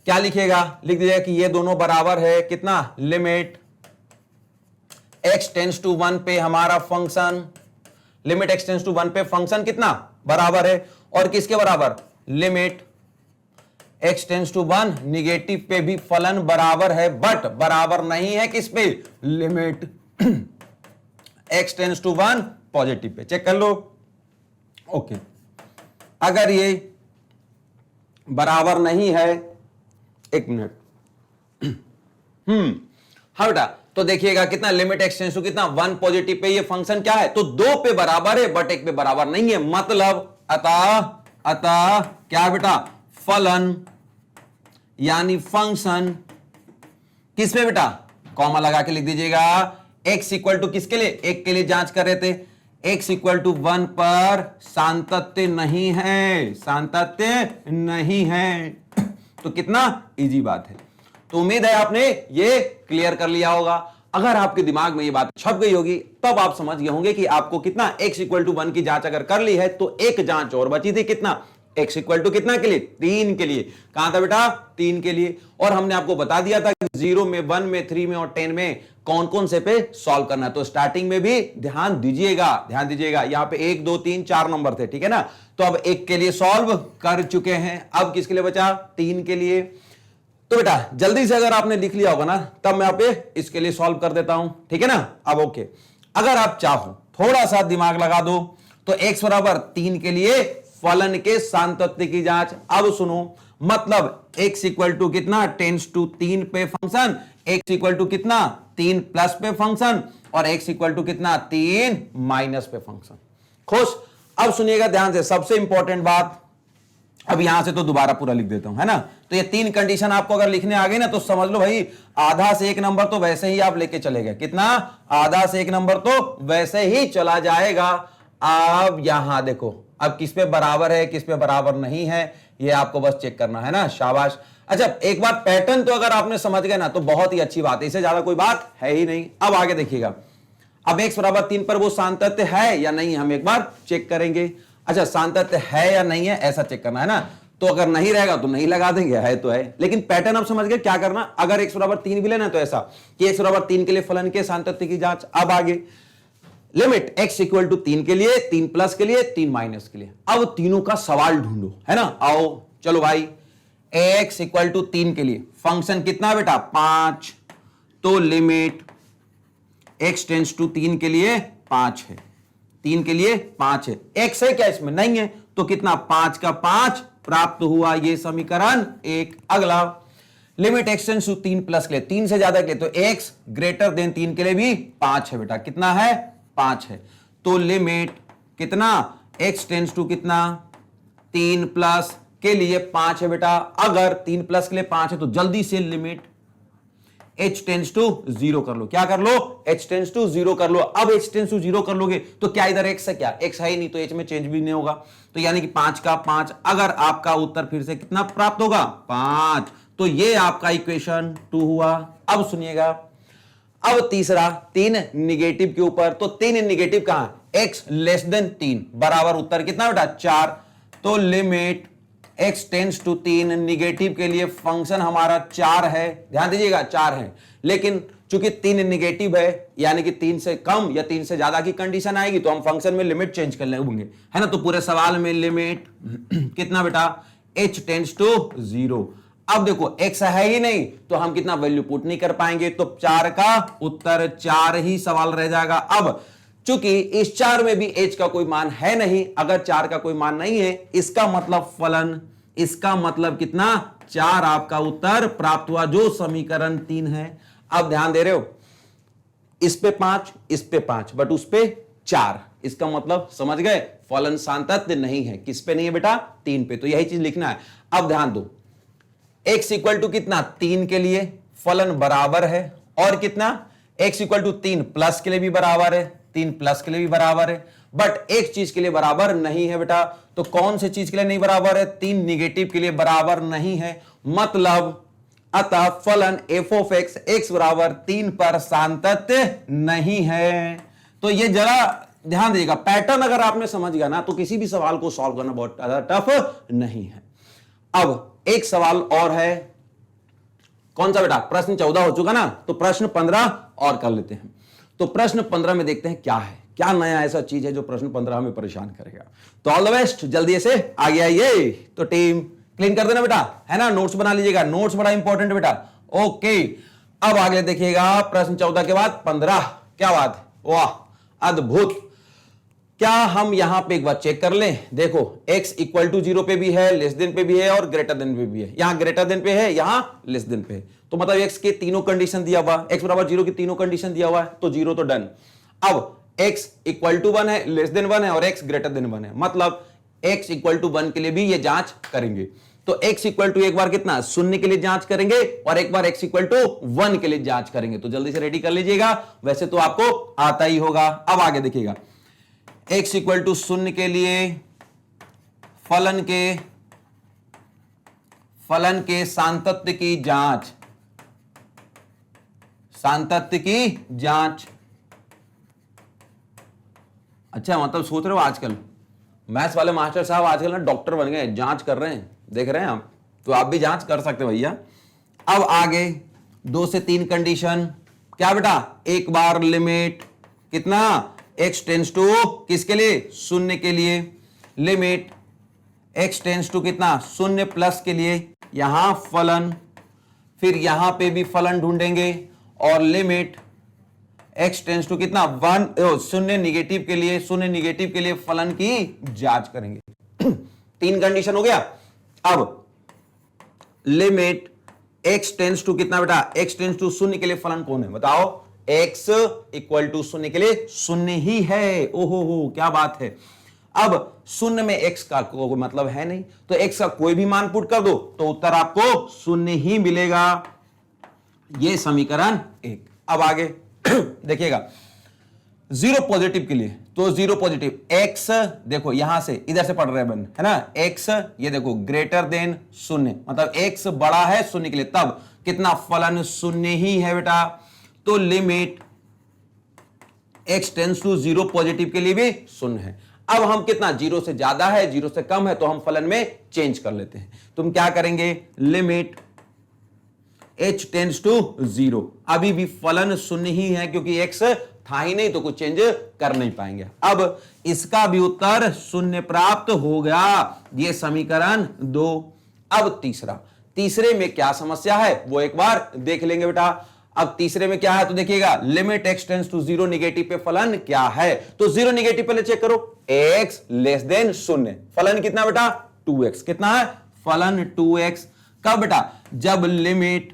क्या लिखिएगा, लिख दीजिएगा कि ये दोनों बराबर है कितना, लिमिट x टेंड्स टू 1 पे हमारा function, limit x tends to 1 पे फंक्शन कितना बराबर है, और किसके बराबर, limit x tends to 1 negative पे भी फलन बराबर है, बट बराबर नहीं है किस पे, limit x tends to 1 positive पे। चेक कर लो। ओके, अगर ये बराबर नहीं है, एक मिनट, हाँ बेटा, तो देखिएगा कितना, लिमिट x टेंड्स टू कितना 1 पॉजिटिव पे ये फंक्शन क्या है, तो 2 पे बराबर है बट 1 पे बराबर नहीं है, मतलब अतः क्या बेटा, फलन यानी फंक्शन किस पे बेटा, कॉमा लगा के लिख दीजिएगा, x इक्वल टू किसके लिए, 1 के लिए जांच कर रहे थे, x इक्वल टू 1 पर शांतत्व नहीं है, शांतत्व नहीं है। तो कितना इजी बात है। तो उम्मीद है आपने ये क्लियर कर लिया होगा। अगर आपके दिमाग में ये बात छप गई होगी तब आप समझ गए होंगे कि आपको कितना, x इक्वल टू 1 की जांच अगर कर ली है तो एक जांच और बची थी, कितना, x इक्वल टू कितना के लिए, 3 के लिए। कहां था बेटा, 3 के लिए। और हमने आपको बता दिया था कि 0 में, 1 में, 3 में और 10 में कौन कौन से पे सॉल्व करना है। तो स्टार्टिंग में भी ध्यान दीजिएगा, ध्यान दीजिएगा, यहां पे 1 2 3 4 नंबर थे, ठीक है ना। तो अब 1 के लिए सॉल्व कर चुके हैं, अब किसके लिए बचा, 3 के लिए। तो बेटा जल्दी से अगर आपने लिख लिया होगा ना, तब मैं आप इसके लिए सॉल्व कर देता हूं, ठीक है ना। अब ओके, अगर आप चाहो थोड़ा सा दिमाग लगा दो तो x बराबर 3 के लिए फलन के शांतत्व की जांच। अब सुनो, मतलब x इक्वल टू कितना, टेंड्स टू 3 पे फंक्शन, x इक्वल टू कितना, 3 प्लस पे फंक्शन, और x इक्वल टू कितना, 3 माइनस पे फंक्शन। खुश। अब सुनिएगा ध्यान से, सबसे इंपॉर्टेंट बात, अब यहां से तो दोबारा पूरा लिख देता हूं, है ना। तो ये 3 कंडीशन आपको अगर लिखने आ गई ना तो समझ लो भाई, आधा से 1 नंबर तो वैसे ही आप लेके चले गए। कितना, आधा से 1 नंबर तो वैसे ही चला जाएगा। अब यहां देखो, अब किस पे बराबर है, किस पे बराबर नहीं है, ये आपको बस चेक करना है ना, शाबाश। अच्छा, एक बात, पैटर्न तो अगर आपने समझ गए ना तो बहुत ही अच्छी बात है, इससे ज्यादा कोई बात है ही नहीं। अब आगे देखिएगा, अब x बराबर 3 पर वो शांतत्व है या नहीं, हम एक बार चेक करेंगे। अच्छा, शांतत्व है या नहीं है ऐसा चेक करना है ना। तो अगर नहीं रहेगा तो नहीं लगा देंगे, है तो है। लेकिन पैटर्न आप समझ गए क्या करना, अगर x बराबर 3 भी लेना तो ऐसा कि x बराबर 3 के लिए फलन के शांतत्व की जांच। अब आगे लिमिट x इक्वल टू 3 के लिए, 3 प्लस के लिए, 3 माइनस के लिए। अब तीनों का सवाल ढूंढो, है ना। आओ चलो भाई, x इक्वल टू 3 के लिए फंक्शन कितना बेटा, 5। तो लिमिट x टेंड्स टू 3 के लिए 5 है, 3 के लिए 5 है। x है क्या इसमें, नहीं है, तो कितना, 5 का 5 प्राप्त हुआ, ये समीकरण 1। अगला limit x tends to 3 plus के लिए, 3 से ज्यादा के लिए, तो x ग्रेटर देन 3 के लिए भी 5 है बेटा। कितना है, 5 है। तो लिमिट कितना, x टेंड्स टू कितना, 3 प्लस के लिए 5 है बेटा। अगर 3 प्लस के लिए 5 है तो जल्दी से लिमिट h टेंड्स टू 0 कर लो। क्या कर लो, h टेंड्स टू 0 कर लो। अब h टेंड्स टू 0 कर लोगे तो क्या इधर x है, क्या x है ही नहीं, तो h में चेंज भी नहीं होगा। तो यानी कि 5 का 5, अगर आपका उत्तर फिर से कितना प्राप्त होगा, 5। तो ये आपका इक्वेशन 2 हुआ। अब सुनिएगा, अब तीसरा, 3 निगेटिव के ऊपर, तो 3 निगेटिव कहां, x लेस देन 3 बराबर उत्तर कितना बेटा, 4। तो limit x tends to 3 negative के लिए फंक्शन हमारा 4 है। ध्यान दीजिएगा 4 है, लेकिन चूंकि 3 निगेटिव है यानी कि 3 से कम या 3 से ज्यादा की कंडीशन आएगी तो हम फंक्शन में लिमिट चेंज कर लेंगे, है ना। तो पूरे सवाल में लिमिट कितना बेटा, h टेंड्स टू 0। अब देखो x है ही नहीं तो हम कितना वैल्यू पुट नहीं कर पाएंगे, तो 4 का उत्तर 4 ही सवाल रह जाएगा। अब चूंकि इस 4 में भी h का कोई मान है नहीं, अगर 4 का कोई मान नहीं है इसका मतलब फलन, इसका मतलब कितना, 4 आपका उत्तर प्राप्त हुआ, जो समीकरण 3 है। अब ध्यान दे रहे हो, इस पे 5, इस पे 5, बट उस पे 4, इसका मतलब समझ गए, फलन शांतत्व नहीं है। किस पे नहीं है बेटा, 3 पे। तो यही चीज लिखना है। अब ध्यान दो, x इक्वल टू कितना, 3 के लिए फलन बराबर है, और कितना, x इक्वल टू 3 प्लस के लिए भी बराबर है, 3 प्लस के लिए भी बराबर है, बट एक चीज के लिए बराबर नहीं है बेटा। तो कौन से चीज के लिए नहीं बराबर है, 3 निगेटिव के लिए बराबर नहीं है। मतलब अतः फलन एफ ऑफ एक्स एक्स बराबर 3 पर सातत्य नहीं है। तो ये जरा ध्यान दीजिएगा, पैटर्न अगर आपने समझ गया ना तो किसी भी सवाल को सॉल्व करना बहुत ज्यादा टफ नहीं है। अब एक सवाल और है, कौन सा बेटा? प्रश्न 14 हो चुका ना, तो प्रश्न 15 और कर लेते हैं। तो प्रश्न 15 में देखते हैं क्या है, क्या नया ऐसा चीज है जो प्रश्न 15 में परेशान करेगा। तो ऑल द बेस्ट, जल्दी से आगे आइए। तो टीम क्लीन कर देना बेटा, है ना, नोट्स बना लीजिएगा, नोट्स बड़ा इंपॉर्टेंट बेटा। ओके, अब आगे देखिएगा प्रश्न 14 के बाद 15। क्या बात है, वाह अद्भुत। क्या हम यहां पे एक बार चेक कर लें? देखो x इक्वल टू 0 पे भी है, लेस देन पे भी है और ग्रेटर देन पे भी है। यहां ग्रेटर देन पे है, यहां लेस देन पे है, तो मतलब x के तीनों कंडीशन दिया हुआ, x बराबर 0 की तीनों कंडीशन दिया हुआ है, तो 0 तो डन। अब x इक्वल टू 1 है, लेस देन 1 है और x ग्रेटर देन 1 है, मतलब x इक्वल टू 1 के लिए भी ये जांच करेंगे। तो x इक्वल टू एक बार कितना 0 के लिए जांच करेंगे और एक बार x इक्वल टू 1 के लिए जांच करेंगे। तो जल्दी से रेडी कर लीजिएगा, वैसे तो आपको आता ही होगा। अब आगे देखिएगा, x इक्वल टू 0 के लिए फलन के सांतत्य की जांच, सांतत्य की जांच। अच्छा, मतलब सोच रहे हो आजकल मैथ्स वाले मास्टर साहब आजकल ना डॉक्टर बन गए, जांच कर रहे हैं, देख रहे हैं आप, तो आप भी जांच कर सकते हो भैया। अब आगे 2 से 3 कंडीशन, क्या बेटा? एक बार लिमिट कितना x टेंस टू किसके लिए? 0 के लिए, लिमिट x टेंस टू कितना 0 प्लस के लिए, यहां फलन, फिर यहां पे भी फलन ढूंढेंगे और लिमिट x टेंस टू कितना 1 0 निगेटिव के लिए, 0 निगेटिव के लिए फलन की जांच करेंगे। 3 कंडीशन हो गया। अब लिमिट x टेंस टू कितना बेटा? x टेंस टू 0 के लिए फलन कौन है बताओ? x इक्वल टू 0 के लिए 0 ही है। ओहो हो, क्या बात है। अब 0 में x का कोई मतलब है नहीं, तो x का कोई भी मान पुट कर दो तो उत्तर आपको 0 ही मिलेगा। यह समीकरण 1। अब आगे देखिएगा, 0 पॉजिटिव के लिए, तो 0 पॉजिटिव x, देखो यहां से इधर से पढ़ रहे हैं है ना, x ये देखो ग्रेटर देन 0, मतलब x बड़ा है 0 के लिए, तब कितना फलन 0 ही है बेटा। तो limit x tends to 0 positive के लिए भी 0 है। अब हम कितना 0 से ज्यादा है 0 से कम है तो हम फलन में चेंज कर लेते हैं। तुम क्या करेंगे? लिमिट h टेंस टू 0, अभी भी फलन 0 ही है क्योंकि x था ही नहीं तो कुछ चेंज कर नहीं पाएंगे। अब इसका भी उत्तर 0 प्राप्त हो गया, यह समीकरण 2। अब तीसरे में क्या समस्या है वो एक बार देख लेंगे बेटा। अब तीसरे में क्या है तो देखिएगा, limit x tends to 0 negative पे फलन क्या है? तो 0 निगेटिव पहले चेक करो, x लेस देन 0, फलन कितना बेटा? 2x। कितना है फलन? 2x। कब बेटा? जब limit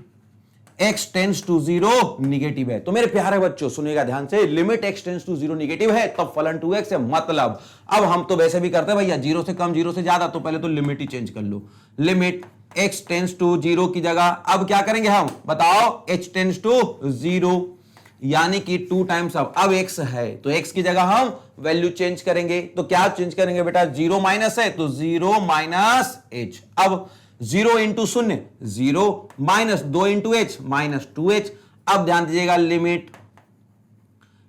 x tends to 0 negative है। तो मेरे प्यारे बच्चों सुनिएगा ध्यान से, limit x tends to 0 negative है तब फलन 2x है। मतलब अब हम तो वैसे भी करते हैं भैया, 0 से कम 0 से ज्यादा, तो पहले तो लिमिट ही चेंज कर लो। लिमिट x टेंस टू 0 की जगह अब क्या करेंगे हम बताओ? h टेंस टू 0 यानी कि 2 टाइम्स अब x है तो x की जगह हम वैल्यू चेंज करेंगे। तो क्या चेंज करेंगे बेटा? 0 माइनस है तो 0 माइनस h। अब 0 into 0 0 minus 2 into h minus 2h। अब ध्यान दीजिएगा, लिमिट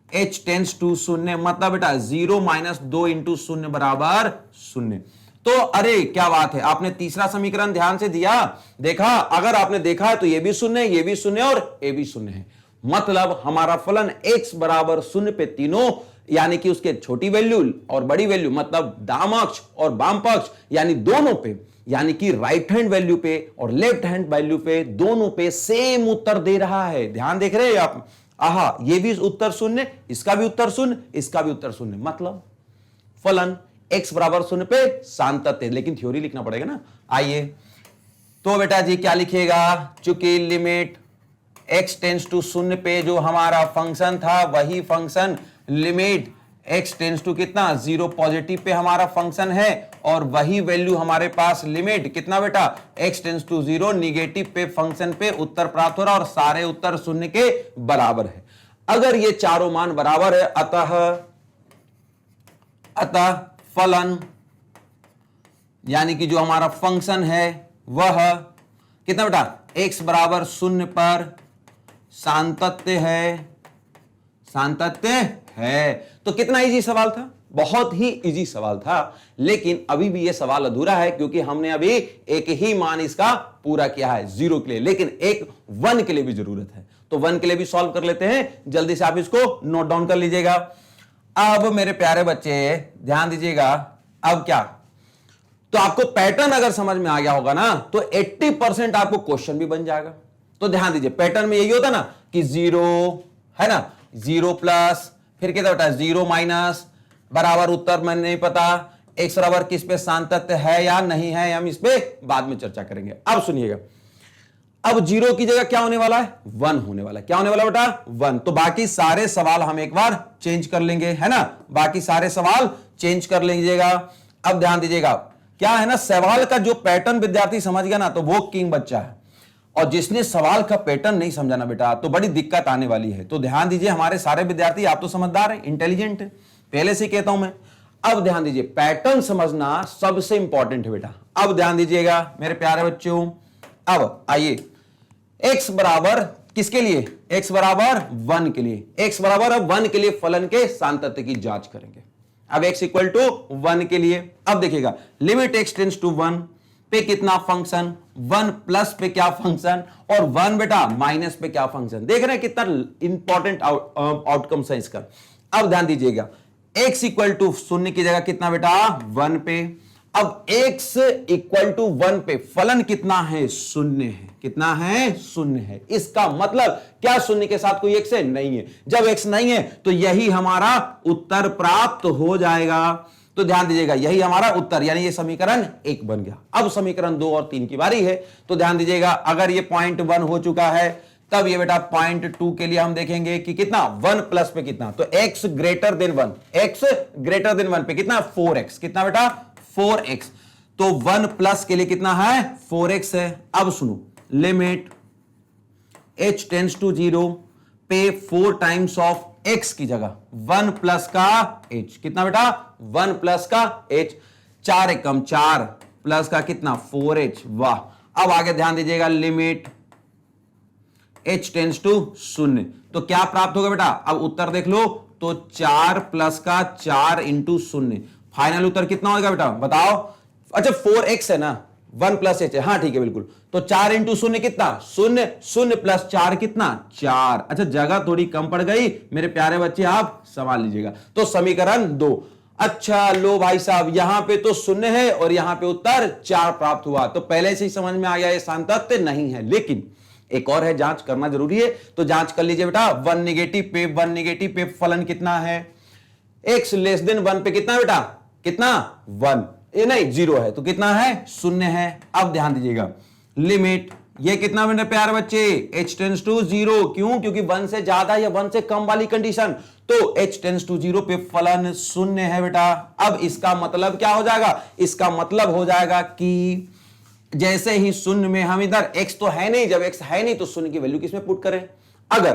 h टेंस टू 0, मतलब बेटा 0 माइनस 2 इंटू 0 बराबर 0। तो अरे क्या बात है, आपने तीसरा समीकरण ध्यान से दिया, देखा, अगर आपने देखा है तो ये भी 0 है, ये भी 0 है और ये भी 0 है। मतलब हमारा फलन x बराबर 0 पे तीनों, यानी कि उसके छोटी वैल्यू और बड़ी वैल्यू, मतलब दाम अक्ष और वाम पक्ष यानी दोनों पे, यानी कि राइट हैंड वैल्यू पे और लेफ्ट हैंड वैल्यू पे, दोनों पे सेम उत्तर दे रहा है। ध्यान देख रहे हैं आप? आहा, ये भी उत्तर 0, इसका भी उत्तर 0, इसका भी उत्तर 0, मतलब फलन x बराबर 0 पे सांतत्य। लेकिन थ्योरी लिखना पड़ेगा ना। आइए तो बेटा जी क्या लिखिएगा? चूंकि लिमिट x टेंस टू 0 पे जो हमारा फंक्शन था वही function limit x tends to कितना 0 पॉजिटिव पे हमारा फंक्शन है, और वही वैल्यू हमारे पास लिमिट कितना बेटा x टेंस टू 0 निगेटिव पे फंक्शन पे उत्तर प्राप्त हो रहा है, और सारे उत्तर 0 के बराबर है। अगर ये चारों मान बराबर है, अतः फलन यानी कि जो हमारा फंक्शन है वह कितना बेटा x बराबर शून्य पर सातत्य है। तो कितना इजी सवाल था, बहुत ही इजी सवाल था। लेकिन अभी भी यह सवाल अधूरा है क्योंकि हमने अभी एक ही मान इसका पूरा किया है 0 के लिए, लेकिन एक 1 के लिए भी जरूरत है। तो 1 के लिए भी सॉल्व कर लेते हैं, जल्दी से आप इसको नोट डाउन कर लीजिएगा। अब मेरे प्यारे बच्चे ध्यान दीजिएगा, अब क्या, तो आपको पैटर्न अगर समझ में आ गया होगा ना तो 80% आपको क्वेश्चन भी बन जाएगा। तो ध्यान दीजिए, पैटर्न में यही होता ना कि 0 है ना, 0 प्लस, फिर क्या होता है 0 माइनस, बराबर उत्तर मैंने नहीं पता, x बराबर किस पे सातत्य है या नहीं है, हम इस पे बाद में चर्चा करेंगे। अब सुनिएगा, अब 0 की जगह क्या होने वाला है, 1 होने वाला है। क्या होने वाला बेटा, 1। तो बाकी सारे सवाल हम एक बार चेंज कर लेंगे, है ना, बाकी सारे सवाल चेंज कर लीजिएगा। अब ध्यान दीजिएगा, क्या है ना, सवाल का जो पैटर्न विद्यार्थी समझ गया ना तो वो किंग बच्चा है, और जिसने सवाल का पैटर्न नहीं समझा ना बेटा तो बड़ी दिक्कत आने वाली है। तो ध्यान दीजिए, हमारे सारे विद्यार्थी आप तो समझदार हैं, इंटेलिजेंट है, पहले से कहता हूं मैं। अब ध्यान दीजिए, पैटर्न समझना सबसे इंपॉर्टेंट है बेटा। अब ध्यान दीजिएगा मेरे प्यारे बच्चों, अब आइए x बराबर किसके लिए, x बराबर 1 के लिए, x बराबर अब 1 के लिए फलन के सातत्य की जांच करेंगे। अब x इक्वल टू 1 के लिए, अब देखिएगा लिमिट x टेंड्स टू 1 पे कितना फंक्शन, 1 प्लस पे क्या फंक्शन, और 1 बेटा माइनस पे क्या फंक्शन। देख रहे हैं कितना इंपॉर्टेंट आउटकम्स है इसका। अब ध्यान दीजिएगा, x इक्वल टू 0 की जगह कितना बेटा 1 पे, अब x इक्वल टू 1 पे फलन कितना है, 0 है। कितना है, 0 है। इसका मतलब क्या 0 के साथ कोई x है, नहीं है। जब x नहीं है तो यही हमारा उत्तर प्राप्त हो जाएगा। तो ध्यान दीजिएगा, यही हमारा उत्तर, यानी ये समीकरण 1 बन गया। अब समीकरण 2 और 3 की बारी है। तो ध्यान दीजिएगा, अगर ये पॉइंट 1 हो चुका है तब ये बेटा पॉइंट 2 के लिए हम देखेंगे कि कितना 1 प्लस पे कितना, तो x greater than 1, x greater than 1 पे कितना 4x, कितना बेटा 4x। तो 1 प्लस के लिए कितना है 4x है। अब सुनो, लिमिट h टेंड्स टू 0 पे 4 टाइम्स ऑफ x की जगह 1 प्लस का h, कितना बेटा 1 प्लस का h, 4 एकम 4 प्लस का कितना 4h, वाह। अब आगे ध्यान दीजिएगा, लिमिट h टेंड्स टू 0, तो क्या प्राप्त होगा बेटा, अब उत्तर देख लो, तो 4 प्लस का 4 इंटू 0, फाइनल उत्तर कितना होगा बेटा बताओ। अच्छा 4x है ना, 1 प्लस h है, हाँ ठीक है बिल्कुल। तो 4 इंटू 0 कितना 0, 0 प्लस 4 कितना 4। अच्छा जगह थोड़ी कम पड़ गई मेरे प्यारे बच्चे, आप संभाल लीजिएगा। तो समीकरण 2, अच्छा लो भाई साहब, यहां पे तो 0 है और यहां पे उत्तर 4 प्राप्त हुआ। तो पहले से ही समझ में आ गया ये सातत्य नहीं है, लेकिन एक और है, जांच करना जरूरी है। तो जांच कर लीजिए बेटा, 1 नेगेटिव पे फलन कितना है, x लेस देन 1 पे कितना बेटा, कितना 1, ये नहीं 0 है, तो कितना है 0 है। अब ध्यान दीजिएगा, लिमिट ये कितना मेरे प्यारे बच्चे h टेंड्स टू 0, क्यों, क्योंकि 1 से ज्यादा या 1 से कम वाली कंडीशन, तो h टेंड्स टू 0 पे फलन 0 है बेटा। अब इसका मतलब क्या हो जाएगा, इसका मतलब हो जाएगा कि जैसे ही 0 में हम इधर x तो है नहीं, जब x है नहीं तो 0 की वैल्यू किसमें पुट करें अगर,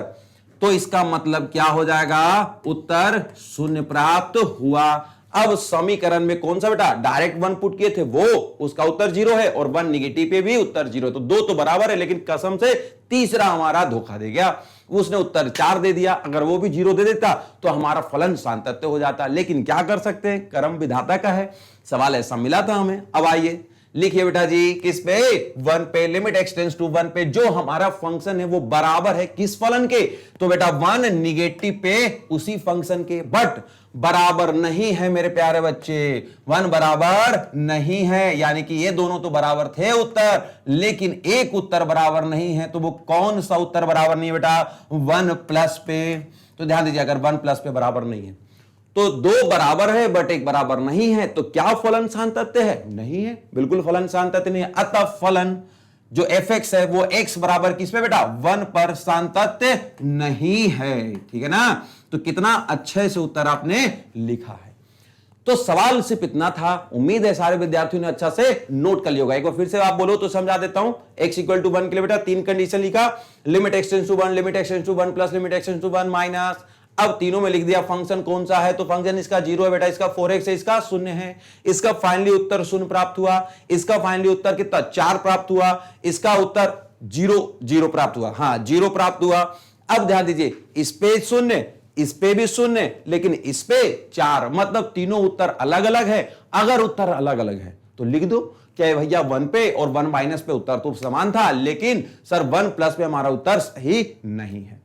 तो इसका मतलब क्या हो जाएगा, उत्तर 0 प्राप्त हुआ। अब समीकरण में कौन सा बेटा डायरेक्ट 1 पुट किए थे वो, उसका उत्तर 0 है, और 1 निगेटिव पे भी उत्तर 0, तो 2 तो बराबर है, लेकिन कसम से तीसरा हमारा धोखा दे गया, उसने उत्तर 4 दे दिया। अगर वो भी 0 दे देता तो हमारा फलन सातत्य हो जाता, लेकिन क्या कर सकते हैं, कर्म विधाता का है, सवाल ऐसा मिला था हमें। अब आइए लिखिए बेटा जी, किस पे 1 पे, लिमिट x टेंड्स टू 1 पे जो हमारा फंक्शन है वो बराबर है किस फलन के, तो बेटा 1 निगेटिव पे उसी फंक्शन के, बट बराबर नहीं है मेरे प्यारे बच्चे, 1 बराबर नहीं है, यानी कि ये दोनों तो बराबर थे उत्तर, लेकिन एक उत्तर बराबर नहीं है। तो वो कौन सा उत्तर बराबर नहीं है बेटा, 1 प्लस पे। तो ध्यान दीजिए, अगर 1 प्लस पे बराबर नहीं है तो 2 बराबर है बट 1 बराबर नहीं है, तो क्या फलन सातत्य है, नहीं है, बिल्कुल फलन सातत्य नहीं है। अतः फलन जो fx है वो x बराबर किस पे बेटा 1 पर सातत्य नहीं है, ठीक है ना। तो कितना अच्छे से उत्तर आपने लिखा है। तो सवाल सिर्फ इतना था, उम्मीद है सारे विद्यार्थियों ने अच्छा से नोट कर लिया होगा। एक बार फिर से आप बोलो तो समझा देता हूं। x इक्वल टू 1 के लिए बेटा 3 कंडीशन लिखा, limit x tends to 1, limit x tends to 1 plus limit x tends to 1 minus, अब तीनों में लिख दिया फंक्शन कौन सा है, तो फंक्शन इसका 0 है बेटा, इसका 4x है, इसका 0 है, इसका फाइनली उत्तर 0 प्राप्त हुआ, इसका फाइनली उत्तर कितना 4 प्राप्त हुआ, इसका उत्तर जीरो जीरो प्राप्त हुआ, हाँ जीरो प्राप्त हुआ। अब ध्यान दीजिए, इस पे शून्य, इस पे भी शून्य, लेकिन इस पे 4, मतलब तीनों उत्तर अलग अलग है। अगर उत्तर अलग अलग है तो लिख दो क्या भैया 1 पे और 1 माइनस पे उत्तर तो समान था, लेकिन सर 1 प्लस पे हमारा उत्तर सही नहीं है।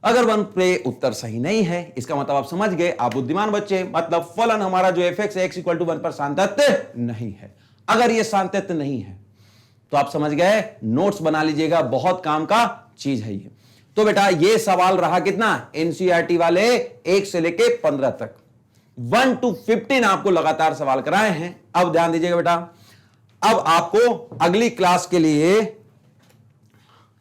अगर 1 पे उत्तर सही नहीं है, इसका मतलब आप समझ गए, आप बुद्धिमान बच्चे, मतलब फलन हमारा जो fx x इक्वल टू 1 पर शांतत्व नहीं है। अगर ये शांतत्व नहीं है तो आप समझ गए, नोट्स बना लीजिएगा, बहुत काम का चीज है ये। तो बेटा ये सवाल रहा कितना, एनसीईआरटी वाले 1 से लेके 15 तक 1 to 15 आपको लगातार सवाल कराए हैं। अब ध्यान दीजिएगा बेटा, अब आपको अगली क्लास के लिए,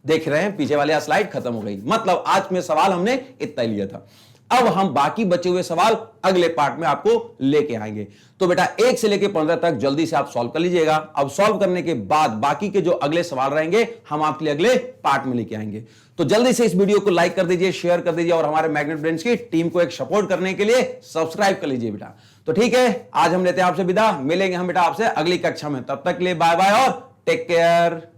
देख रहे हैं पीछे वाली स्लाइड खत्म हो गई, मतलब आज में सवाल हमने इतना ही लिया था। अब हम बाकी बचे हुए सवाल अगले पार्ट में आपको लेके आएंगे। तो बेटा 1 से लेके 15 तक जल्दी से आप सॉल्व कर लीजिएगा। अब सॉल्व करने के बाद बाकी के जो अगले सवाल रहेंगे हम आपके लिए अगले पार्ट में लेके आएंगे। तो जल्दी से इस वीडियो को लाइक कर दीजिए, शेयर कर दीजिए, और हमारे मैग्नेट ब्रेन्स की टीम को एक सपोर्ट करने के लिए सब्सक्राइब कर लीजिए बेटा। तो ठीक है, आज हम लेते हैं आपसे विदा, मिलेंगे हम बेटा आपसे अगली कक्षा में। तब तक के लिए बाय बाय और टेक केयर।